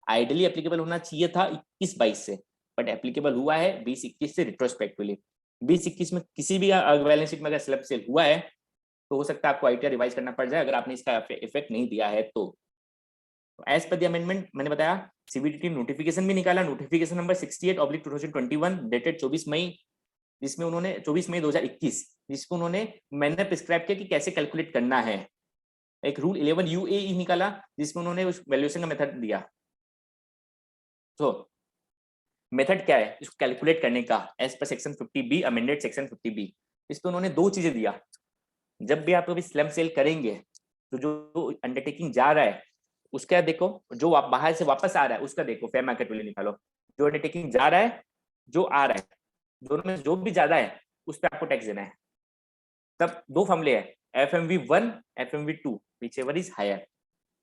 Ideally applicable होना चाहिए था 21-22 से, बट एप्लीकेबल हुआ है 20-21 से रिट्रोस्पेक्टिवली। 20-21 में किसी भी बैलेंस शीट में अगर स्लैब सेल हुआ है तो हो सकता है आपको आईटीआर रिवाइज करना पड़ जाए अगर आपने इसका इफेक्ट नहीं दिया है तो। एज पर द अमेंडमेंट मैंने बताया, सीबीडीटी नोटिफिकेशन भी निकाला, नोटिफिकेशन नंबर 68/2021 डेटेड 24 मई, जिसमें उन्होंने 24 मई 2021 जिसको उन्होंने मैंने प्रिस्क्राइब किया कि कैसे कैलकुलेट करना है। एक रूल 11 UAE निकाला जिसमें उन्होंने उस वैल्यूएशन का मेथड दिया। तो मेथड क्या है इसको कैलकुलेट करने का as per section 50B amended section 50B। इस पे उन्होंने दो चीजें दिया, जब भी आप कभी स्लम सेल करेंगे तो जो अंडरटेकिंग जा रहा है उसका देखो, जो आप बाहर से वापस आ रहा है उसका देखो, फेयर मार्केट वैल्यू निकालो। जो अंडरटेकिंग जा रहा है, जो आ रहा है, दोनों में जो भी ज्यादा है उस पर आपको टैक्स देना है। तब दो फॉर्मूले है, FMV1 FMV2 whichever is higher.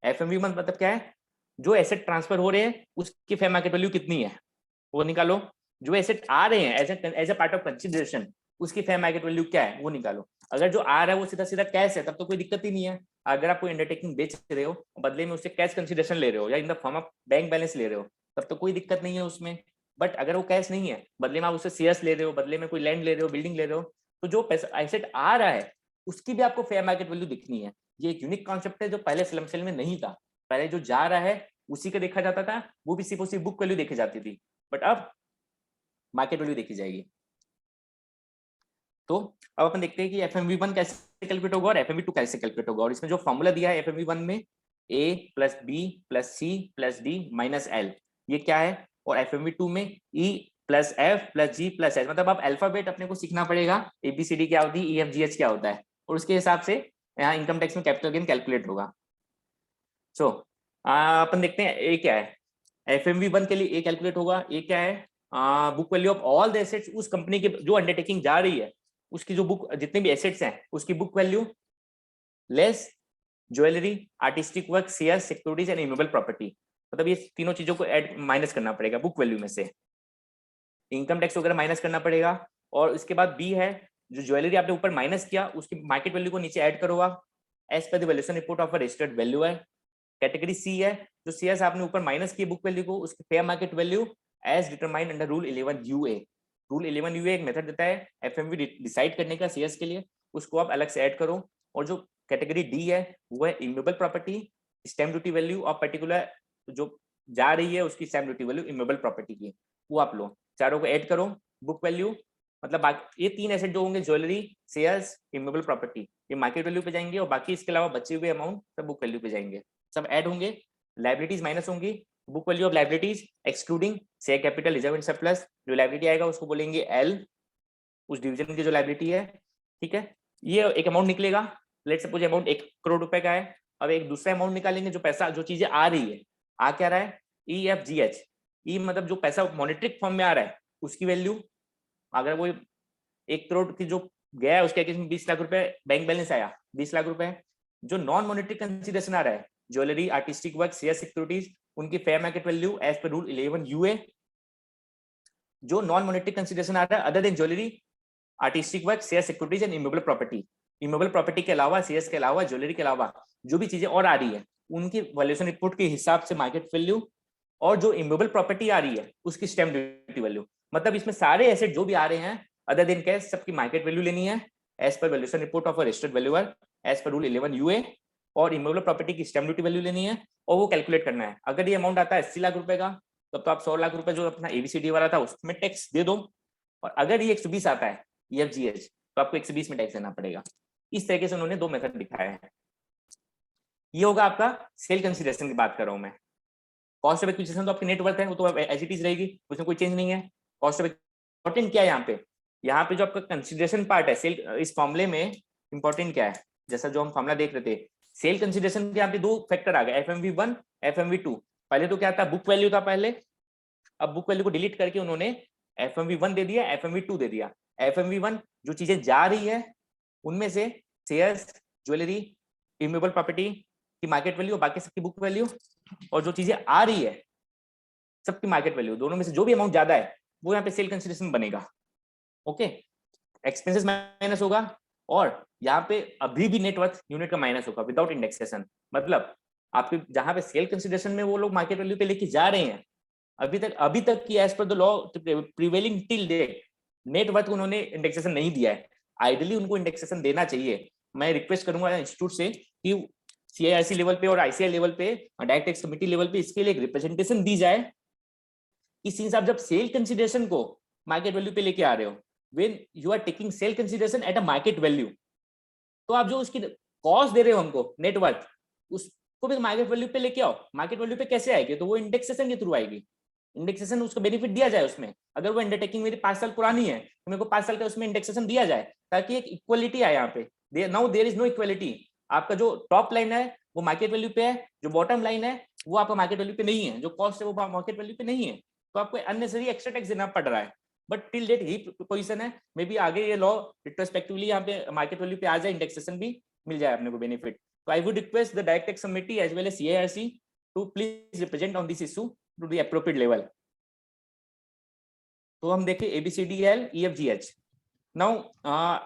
FMV1 मतलब क्या है, जो एसेट ट्रांसफर हो रहे हैं उसकी फेयर मार्केट वैल्यू कितनी है वो निकालो, जो एसेट आ रहे हैं as a part of consideration उसकी फेयर मार्केट वैल्यू क्या है वो निकालो। अगर जो आ रहा है वो सीधा सीधा कैश है तब तो कोई दिक्कत ही नहीं है। अगर आप कोई अंडरटेकिंग बेच रहे हो बदले में उससे कैश कंसिडरेशन ले रहे हो या इन the form of bank balance ले रहे हो तब तो कोई दिक्कत नहीं है उसमें। बट अगर वो कैश नहीं है, बदले में आप उससे शेयर्स ले रहे हो, बदले में कोई लैंड ले रहे हो, बिल्डिंग ले रहे हो, तो जो पैसा एसेट आ रहा है उसकी भी आपको फेयर मार्केट वैल्यू दिखनी है। ये एक यूनिक कॉन्सेप्ट है जो पहले स्लम सेल में नहीं था। पहले जो जा रहा है उसी का देखा जाता था, वो भी सिर्फ उसी बुक वैल्यू देखी जाती थी, बट अब मार्केट वैल्यू देखी जाएगी। तो अब अपन देखते हैं कि FMV1 कैसे कैलकुलेट होगा और FMV2 कैसे कैलकुलेट होगा। और इसमें जो फॉर्मूला दिया है FMV1 में A + B + C + D - L, ये क्या है, और FMV2 में E + F + G + H, मतलब आप अल्फाबेट अपने को सीखना पड़ेगा, ABCD क्या होती है, EFGH क्या होता है, और उसके हिसाब से यहाँ इनकम टैक्स में कैपिटल गेन कैलकुलेट होगा। सो अपन देखते हैं ए क्या है। FMV1 के लिए ए कैलकुलेट होगा। ए क्या है, book value of all the assets, उस कंपनी की जो अंडरटेकिंग जा रही है उसकी जो बुक, जितने भी एसेट्स हैं उसकी book value less jewellery, artistic work, shares, securities and immovable property. मतलब ये तीनों चीजों को ऐड माइनस करना पड़ेगा बुक वैल्यू में से, इनकम टैक्स वगैरह माइनस करना पड़ेगा। और उसके बाद बी है, जो ज्वेलरी आपने ऊपर माइनस किया उसकी मार्केट वैल्यू को नीचे ऐड करो आप as per the valuation report of a registered valuer. Category C है, जो शेयर्स आपने ऊपर माइनस किए बुक वैल्यू को उसकी fair market value as determined under rule 11 UA। Rule 11 UA एक मेथड देता है FMV डिसाइड करने का शेयर्स के लिए, उसको आप अलग से ऐड करो। और जो कैटेगरी डी है वो है immovable property, stamp duty value of particular जो जा रही है उसकी stamp duty value immovable property की, वो आप लो, चारों को ऐड करो। बुक वैल्यू मतलब ये तीन एसेट जो होंगे, ज्वेलरी, शेयर्स, इमूवेबल प्रॉपर्टी, ये मार्केट वैल्यू पे जाएंगे और बाकी इसके अलावा बचे हुए अमाउंट सब बुक वैल्यू पे जाएंगे, सब ऐड होंगे। लाइबिलिटीज माइनस होंगी, book value of liabilities excluding share capital reserve and surplus, जो लाइबिलिटी आएगा उसको बोलेंगे एल, उस डिवीजन की जो लाइबिलिटी है। ठीक है, ये एक अमाउंट निकलेगा, लेट सपोज अमाउंट 1 करोड़ रुपए का है। अब एक दूसरा अमाउंट निकालेंगे, जो पैसा, जो चीजें आ रही है, आ क्या रहा है, EFGH। ई मतलब जो पैसा मॉनेटरी फॉर्म में आ रहा है उसकी वैल्यू, अगर वो 1 करोड़ की जो गया है उसके केस में 20 लाख रुपए बैंक बैलेंस आया, 20 लाख रुपए। जो नॉन मॉनेटरी कंसिडरेशन आ रहा है, jewellery, artistic work, share, securities, उनकी fair market value as per rule 11 UA। जो नॉन मॉनेटरी कंसिडरेशन आ रहा है other than jewellery, artistic work, share, securities and immovable property, immovable property के अलावा, शेयर्स के अलावा, ज्वेलरी के अलावा जो भी चीजें और आ रही है उनकी वैल्यूएशन रिपोर्ट के हिसाब से मार्केट वैल्यू, और जो इमूवेबल प्रॉपर्टी आ रही है उसकी स्टैम्प ड्यूटी वैल्यू। मतलब इसमें सारे एसेट जो भी आ रहे हैं अदर देन कैश, सबकी मार्केट वैल्यू लेनी है as per valuation report of a registered valuer as per rule 11 UA, और इमूवेबल प्रॉपर्टी की स्टैम्प ड्यूटी वैल्यू लेनी है और वो कैलकुलेट करना है। अगर ये अमाउंट आता है 80 लाख रुपए का, तब तो आप 100 लाख रुपए जो अपना ABCD वाला था उसमें टैक्स दे दो, और अगर ये 120 आता है EFGH तो आपको 120 में टैक्स देना पड़ेगा। इस तरीके से उन्होंने दो मेथड दिखाए हैं। ये होगा आपका सेल कंसिडरेशन की बात कर रहा हूं मैं। कॉस्ट ऑफ एक्विजिशन तो आपकी नेट वर्थ है, वो तो एज इट इज रहेगी, उसमें कोई चेंज नहीं है। कॉस्ट ऑफ इंपॉर्टेंट क्या है यहाँ पे जो आपका कंसिडरेशन पार्ट है सेल, इस फॉर्मूले में इंपॉर्टेंट क्या है, जैसा जो हम फॉर्मूला देख रहे थे, सेल कंसिडरेशन के यहाँ पे दो फैक्टर आ गए, FMV1 FMV2। पहले तो क्या था, बुक वैल्यू था पहले, अब बुक वैल्यू को डिलीट करके उन्होंने FMV1 दे दिया, FMV2 दे दिया। FMV1 जो चीजें जा रही है उनमें से शेयर्स, ज्वेलरी, इमूवेबल प्रॉपर्टी की मार्केट वैल्यू, बाकी सबकी बुक वैल्यू, और जो चीजें आ रही है सबकी मार्केट वैल्यू, दोनों में से जो भी अमाउंट ज्यादा है वो यहाँ पे सेल कंसिडरेशन बनेगा। ओके, एक्सपेंसेस माइनस होगा, और यहाँ पे अभी भी नेटवर्थ यूनिट का माइनस होगा विदाउट इंडेक्सेशन। मतलब आपके जहां पे सेल कंसिडरेशन में वो लोग मार्केट वैल्यू पे लेके जा रहे हैं, अभी तक की as per the law prevailing till date net उन्होंने इंडेक्सेशन नहीं दिया है। आइडियली उनको इंडेक्सेशन देना चाहिए। मैं रिक्वेस्ट करूंगा इंस्टीट्यूट से कि CIRC लेवल पे और ICAI लेवल पे, डायरेक्ट टैक्स कमेटी लेवल पे इसके लिए एक रिप्रेजेंटेशन दी जाए कि सिंस आप जब सेल कंसिडरेशन को मार्केट वैल्यू पे लेके आ रहे हो, when you are taking sale consideration at a market value, तो आप जो उसकी कॉस्ट दे रहे हो हमको नेटवर्थ, उसको भी मार्केट वैल्यू पे लेके आओ। मार्केट वैल्यू पे कैसे आएगी, तो वो इंडेक्सेशन के थ्रू आएगी। इंडेक्सेशन उसको बेनिफिट दिया जाए उसमें। अगर वो अंडरटेकिंग मेरी 5 साल पुरानी है तो मेरे को 5 साल का उसमें इंडेक्सेशन दिया जाए, ताकि एक इक्वलिटी आए यहाँ पे। Now there is no equality. आपका जो टॉप लाइन है वो मार्केट वैल्यू पे है, जो बॉटम लाइन है वो आपका मार्केट वैल्यू पे नहीं है, जो कॉस्ट है वो मार्केट वैल्यू पे नहीं है, तो आपको अननेसेसरी एक्स्ट्रा टैक्स देना पड़ रहा है। बट टिल डेट यही पोजीशन है, मे बी आगे ये लॉ रिट्रोस्पेक्टिवली यहाँ पे मार्केट वैल्यू पे आ जाए, इंडेक्सेशन भी मिल जाए अपने को बेनिफिट। तो I would request the direct tax committee as well as CIRC to please represent on this issue to the appropriate level. तो हम देखें ABCDL EFGH। Now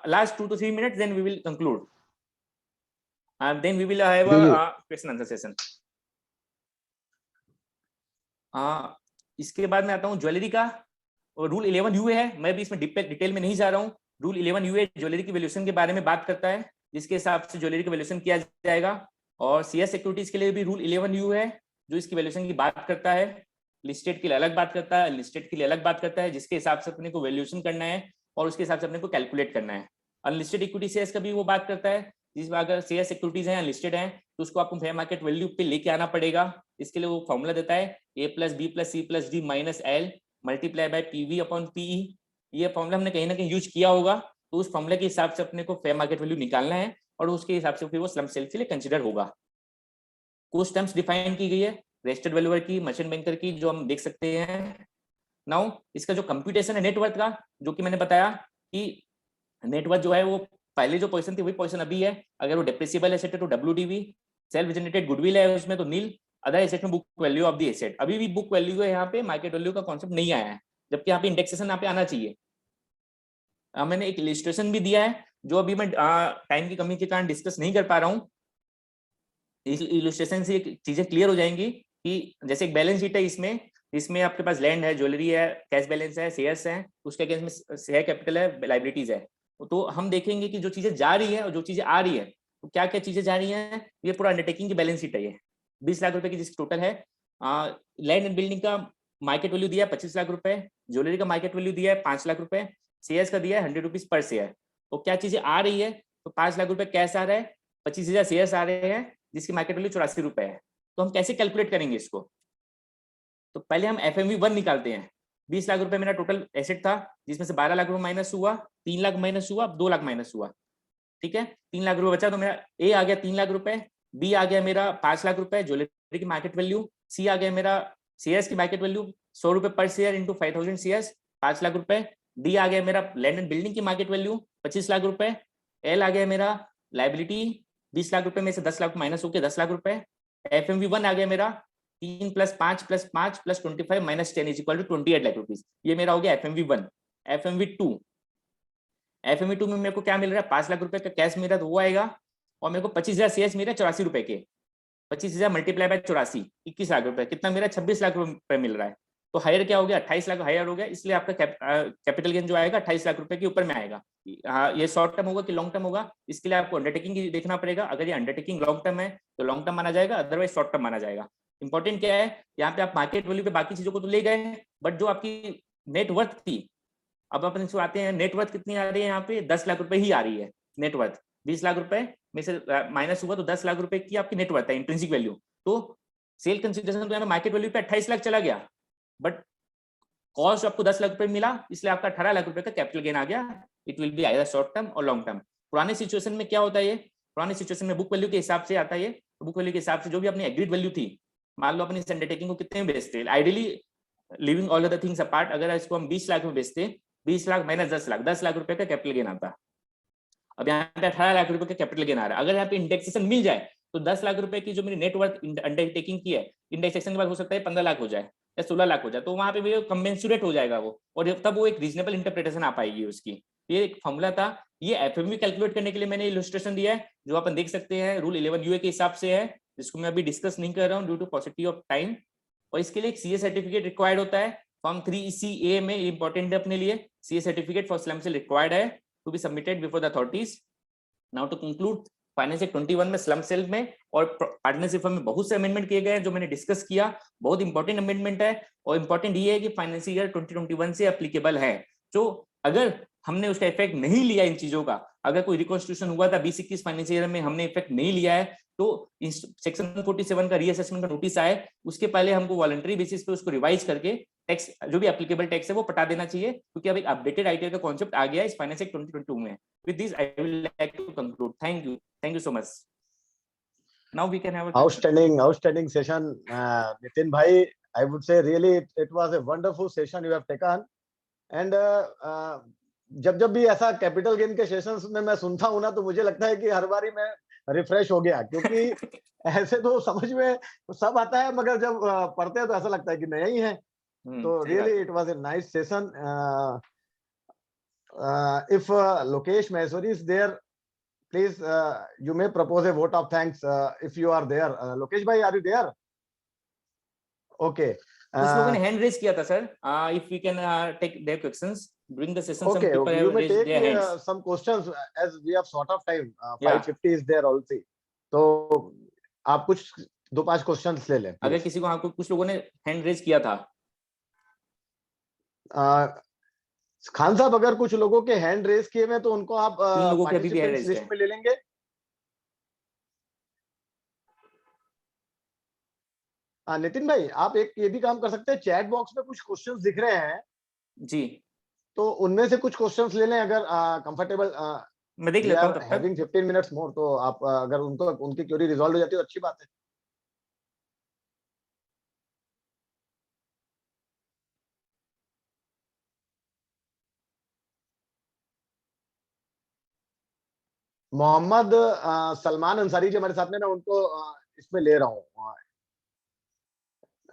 last 2 to 3 minutes, then we will conclude, and then we will have a question answer session. इसके बाद मैं आता हूँ ज्वेलरी का, और रूल 11 UA है, मैं भी इसमें डिटेल में नहीं जा रहा हूँ। रूल 11 UA ज्वेलरी की वैल्यूएशन के बारे में बात करता है, जिसके हिसाब से ज्वेलरी का वैल्यूएशन किया जाएगा। और CS सिक्योरिटीज के लिए भी रूल 11 UA है, जो इसकी वैल्यूएशन की बात करता है। लिस्टेड के लिए अलग बात करता है, लिस्टेड के लिए अलग बात करता है, जिसके हिसाब से अपने को वैल्यूएशन करना है और उसके हिसाब से अपने को कैलकुलेट करना है। अनलिस्टेड इक्विटी शेयर्स का भी वो बात करता है, जिसमें अगर शेयर सिक्योरिटीज हैं अनलिस्टेड हैं तो उसको आपको फेयर मार्केट वैल्यू पे लेके आना पड़ेगा। इसके लिए वो फॉर्मूला देता है A + B + C + D - L × PV/PE। ये फॉर्मूला हमने कहीं ना कहीं यूज किया होगा, तो उस फॉर्मूले के हिसाब से अपने को फेयर मार्केट वैल्यू निकालना है और उसके हिसाब से फिर वो स्लम्प सेल के लिए कंसिडर होगा। कुछ टर्म्स डिफाइन की गई है रजिस्टर्ड वैल्यूअर की, मर्चेंट बैंकर की, जो हम देख सकते हैं। नाउ इसका जो कंप्यूटेशन है नेटवर्थ का, जो कि मैंने बताया कि नेटवर्थ जो है वो पहले जो पोजीशन थी वही पोजीशन अभी है। अगर वो डेप्रिसिएबल एसेट है तो WDV, सेल्फ जनरेटेड गुडविल है उसमें तो नील, अदर एसेट में book value of the asset. अभी भी बुक वैल्यू है यहाँ पे, मार्केट वैल्यू का कॉन्सेप्ट नहीं आया है, जबकि यहाँ पे इंडेक्सेशन यहाँ पे आना चाहिए। मैंने एक इलस्ट्रेशन भी दिया है, जो अभी मैं टाइम की कमी के कारण डिस्कस नहीं कर पा रहा हूँ। इस इलस्ट्रेशन से चीजें क्लियर हो जाएंगी कि जैसे एक बैलेंस शीट है, इसमें आपके पास लैंड है, ज्वेलरी है, कैश बैलेंस है, शेयर्स हैं, उसके अगेंस्ट में शेयर कैपिटल है, लाइबिलिटीज है। तो हम देखेंगे कि जो चीजें जा रही है और जो चीजें आ रही है, तो क्या क्या चीजें जा रही हैं। ये पूरा अंडरटेकिंग की बैलेंस शीट है, ये 20 लाख रुपए की जिसकी टोटल है। लैंड एंड बिल्डिंग का मार्केट वैल्यू दिया है 25 लाख रुपए, ज्वेलरी का मार्केट वैल्यू दिया है 5 लाख रुपए, शेयर्स का दिया है 100 रुपीज पर शेयर। तो क्या चीजें आ रही है, तो 5 लाख रुपए कैश आ रहा है, 25,000 शेयर्स आ रहे हैं जिसकी मार्केट वैल्यू 84 रुपए है। तो हम कैसे कैलकुलेट करेंगे इसको, तो पहले हम FMV1 निकालते हैं। 20 लाख रुपए मेरा टोटल एसेट था, जिसमें से 12 लाख रुपए माइनस हुआ, 3 लाख माइनस हुआ, 2 लाख माइनस हुआ, ठीक है। 3 लाख रुपए बचा, तो मेरा A आ गया 3 लाख रुपए, B आ गया मेरा 5 लाख रुपए ज्वेलरी की मार्केट वैल्यू, C आ गया मेरा शेयर्स की मार्केट वैल्यू 100 रुपए पर शेयर इंटू 5000 शेयर्स 5 लाख रुपए, D आ गया मेरा लैंड एंड बिल्डिंग की मार्केट वैल्यू 25 लाख रुपए, L आ गया मेरा लाइबिलिटी 20 लाख रुपए में से 10 लाख माइनस होकर 10 लाख रुपए, FMV1 आ गया मेरा 3 + 5 + 5 + 25 - 10 = 28 लाख रुपीज। ये मेरा हो गया FMV1। FMV2 में मेरे को क्या मिल रहा है, 5 लाख रुपए का कैश मिल रहा है, तो वो आएगा, और मेरे को 25,000 शेयर्स मिल रहे हैं 84 रुपए के, 25,000 × 84 21 लाख रुपए, कितना मेरा 26 लाख रुपए मिल रहा है। तो हायर क्या हो गया, 28 लाख हायर हो गया, इसलिए आपका कैपिटल गेन जो आएगा 28 लाख रुपए के ऊपर में आएगा। हाँ, ये शॉर्ट टर्म होगा कि लॉन्ग टर्म होगा, इसके लिए आपको अंडरटेकिंग देखना पड़ेगा। अगर ये अंडरटेकिंग लॉन्ग टर्म है तो लॉन्ग टर्म माना जाएगा, अदरवाइज शॉर्ट टर्म माना जाएगा। इंपॉर्टेंट क्या है, यहाँ पे आप मार्केट वैल्यू पे बाकी चीजों को तो ले गए, बट जो आपकी नेटवर्थ थी, अब अपन इसको आते हैं, नेटवर्थ कितनी आ रही है, यहाँ पे 10 लाख रुपए ही आ रही है नेटवर्थ। 20 लाख रुपए में से माइनस हुआ तो 10 लाख रुपए की आपकी नेटवर्थ है, इंट्रिंसिक वैल्यू। तो सेल कंसिडरेशन तो यहाँ मार्केट वैल्यू पे 28 लाख चला गया, बट कॉस्ट आपको 10 लाख रुपए मिला, इसलिए आपका 18 लाख रुपए का कैपिटल गेन आ गया। It will be either short term or long term. पुराने सिचुएशन में क्या होता है, ये पुराने सिचुएशन में बुक वैल्यू के हिसाब से आता है, ये बुक वैल्यू के हिसाब से जो भी अपनी एग्रीड वैल्यू थी, मान लो अपनी अंडरटेकिंग को कितने में बेचते, ideally living all other things apart, अगर इसको हम 20 लाख में बेचते, 20 लाख माइनस 10 लाख रुपए का कैपिटल गेन आता। अब यहाँ पे 18 लाख रुपए का कैपिटल गेन आ रहा है। अगर यहाँ पे इंडेक्सेशन मिल जाए तो 10 लाख रुपए की जो मेरी नेटवर्थ अंडरटेकिंग की है, इंडेक्सेशन के बाद हो सकता है 15 लाख हो जाए या 16 लाख हो जाए, तो वहां पे भी कमेंसुरेट हो जाएगा वो, और तब वो एक रीजनेबल इंटरप्रिटेशन आ पाएगी उसकी। ये एक फॉर्मूला था, ये एफएमवी कैलकुलेट करने के लिए मैंने इलस्ट्रेशन दिया है, जो अपन देख सकते हैं रूल 11 यूए के हिसाब से है, जिसको मैं अभी डिस्कस नहीं कर रहा हूँ due to possibility of time. और इसके लिए एक सीए सर्टिफिकेट रिक्वायर्ड होता है, फॉर्म 3ECA में इंपॉर्टेंट है अपने लिए, CA certificate for slump sale required है to be submitted before the authorities. Now to conclude, finance act 21 में स्लम सेल में और पार्टनरशिप में बहुत से अमेंडमेंट किए गए हैं जो मैंने डिस्कस किया, बहुत इंपॉर्टेंट अमेंडमेंट है। और इंपॉर्टेंट ये है कि फाइनेंशियल ईयर 2021 से एप्लीकेबल है, जो अगर हमने उसका इफेक्ट नहीं लिया इन चीजों का, अगर कोई रिकॉन्स्टिट्यूशन हुआ था 2021 फाइनेंशियल ईयर में हमने इफेक्ट नहीं लिया है, तो सेक्शन 47 का रीअसेसमेंट का नोटिस आए, उसके पहले हमको वॉलंटरी बेसिस पे उसको रिवाइज करके टैक्स जो भी एप्लीकेबल टैक्स है वो पटा देना चाहिए, क्योंकि अब एक अपडेटेड आईटीआर का कॉन्सेप्ट आ गया है इस फाइनेंस एक्ट 2022 में। With this I will like to conclude. Thank you so much. Now we can have outstanding session, Nitin bhai. I would say really it was a wonderful session you have taken, and जब भी ऐसा कैपिटल गेन के सेशंस में मैं सुनता हूँ ना, तो मुझे लगता है कि हर बारी मैं रिफ्रेश हो गया, क्योंकि ऐसे तो समझ में सब आता है, मगर जब पढ़ते हैं तो ऐसा लगता है कि नया ही है। तो really it was a nice session. If Lokesh Maheshwari is there, please you may propose a vote of thanks if you are there. Lokesh bhai, are you there? Okay. कुछ लोगों ने हैंड रेज किया था sir. If we can take their questions during the session, some people you have may raised take their hands. some questions as we have sort of time. Yeah. 5:50 is there also. तो आप कुछ 2-5 क्वेश्चंस ले लें अगर please. किसी को आपको कुछ लोगों ने हैंड रेज किया था। खान साहब, अगर कुछ लोगों के हैंड रेज किए हुए तो उनको आप 3 लोगों के अभी भी हैंड पार्टिसिपेंट्स रेज लिस्ट में ले लेंगे। नितिन भाई, आप एक ये भी काम कर सकते हैं, चैट बॉक्स में कुछ क्वेश्चंस दिख रहे हैं जी, तो उनमें से कुछ क्वेश्चंस ले लें, अगर कंफर्टेबल। मैं देख लेता हूं तब तक। हैविंग 15 मिनट्स मोर, तो आप अगर उनको उनकी क्वेरी रिजॉल्व हो जाती है तो अच्छी बात है। मोहम्मद सलमान अंसारी जी हमारे साथ में ना, उनको इसमें ले रहा हूँ।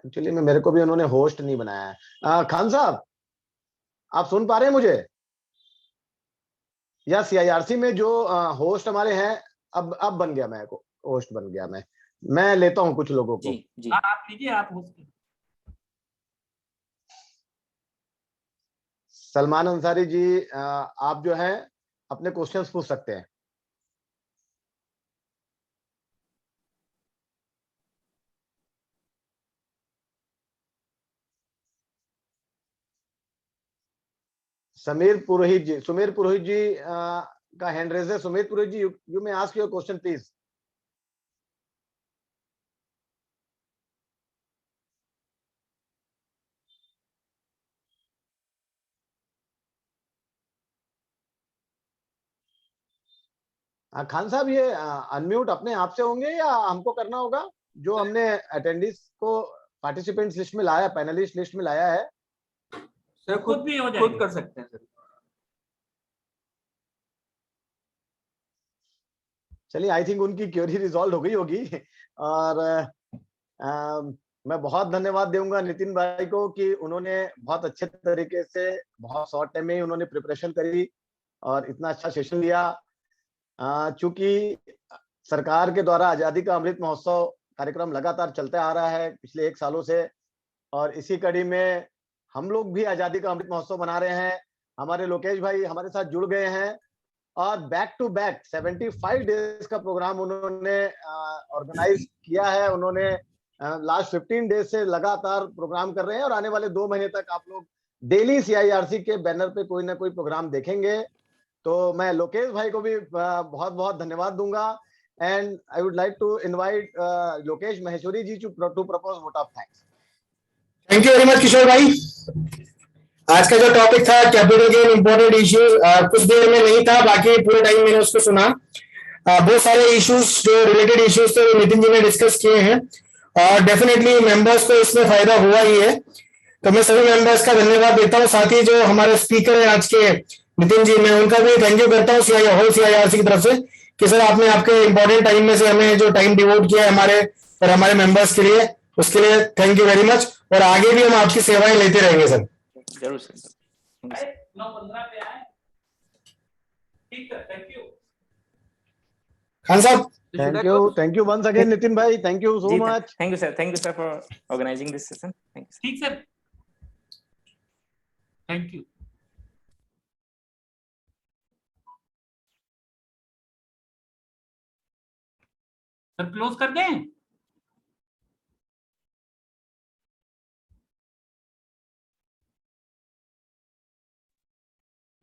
एक्चुअली में मेरे को भी उन्होंने होस्ट नहीं बनाया है। खान साहब, आप सुन पा रहे हैं मुझे? या CIRC में जो होस्ट हमारे हैं, अब बन गया, मैं होस्ट बन गया। मैं लेता हूं कुछ लोगों को। जी आप लीजिए, आप होस्ट। सलमान अंसारी जी, आप जो है अपने क्वेश्चंस पूछ सकते हैं। सुमेर पुरोहित जी का हैंड रेज है। Sumer Purohit ji, you may ask your question please. Khan साहब, ये अनम्यूट अपने आप से होंगे या हमको करना होगा? जो हमने अटेंडीज को पार्टिसिपेंट्स लिस्ट में लाया, पैनलिस्ट लिस्ट में लाया है, सर खुद भी हो जाएगा, खुद कर सकते हैं सर। चलिए, आई थिंक उनकी क्वेरी रिजॉल्व हो गई होगी। और मैं बहुत धन्यवाद दूंगा नितिन भाई को कि उन्होंने बहुत अच्छे तरीके से, बहुत शॉर्ट टाइम में ही उन्होंने प्रिपरेशन करी और इतना अच्छा सेशन लिया। चूंकि सरकार के द्वारा आजादी का अमृत महोत्सव कार्यक्रम लगातार चलते आ रहा है पिछले 1 सालों से, और इसी कड़ी में हम लोग भी आजादी का अमृत महोत्सव मना रहे हैं। हमारे लोकेश भाई हमारे साथ जुड़ गए हैं और बैक टू बैक 75 डेज का प्रोग्राम उन्होंने ऑर्गेनाइज किया है। उन्होंने लास्ट 15 डेज से लगातार प्रोग्राम कर रहे हैं और आने वाले 2 महीने तक आप लोग डेली CIRC के बैनर पे कोई ना कोई प्रोग्राम देखेंगे। तो मैं लोकेश भाई को भी बहुत बहुत धन्यवाद दूंगा, and I would like to invite Lokesh Maheshwari ji to propose vote of thanks. Thank you very much Kishore भाई। आज का जो टॉपिक था कैपिटल गेन इंपॉर्टेंट इश्यूज, कुछ देर में नहीं था, बाकी पूरे टाइम मैंने उसको सुना। बहुत सारे इश्यूज जो रिलेटेड इश्यूज थे नितिन जी ने डिस्कस किए हैं और डेफिनेटली मेंबर्स को इसमें फायदा हुआ ही है। तो मैं सभी मेंबर्स का धन्यवाद देता हूँ। साथ ही जो हमारे स्पीकर हैं आज के नितिन जी, मैं उनका भी थैंक यू करता हूँ होल CIRC की तरफ से कि सर आपने आपके इंपॉर्टेंट टाइम में से हमें जो टाइम डिवोट किया है हमारे और हमारे मेंबर्स के लिए, उसके लिए थैंक यू वेरी मच। और आगे भी हम आपकी सेवाएं लेते रहेंगे सर। जरूर सर। 9:15 पे आए। ठीक है, थैंक यू खान साहब। Thank you once again Nitin भाई, thank you so much. Thank you sir for organising this session. Thank you. ठीक sir, thank you. Sir close कर दें?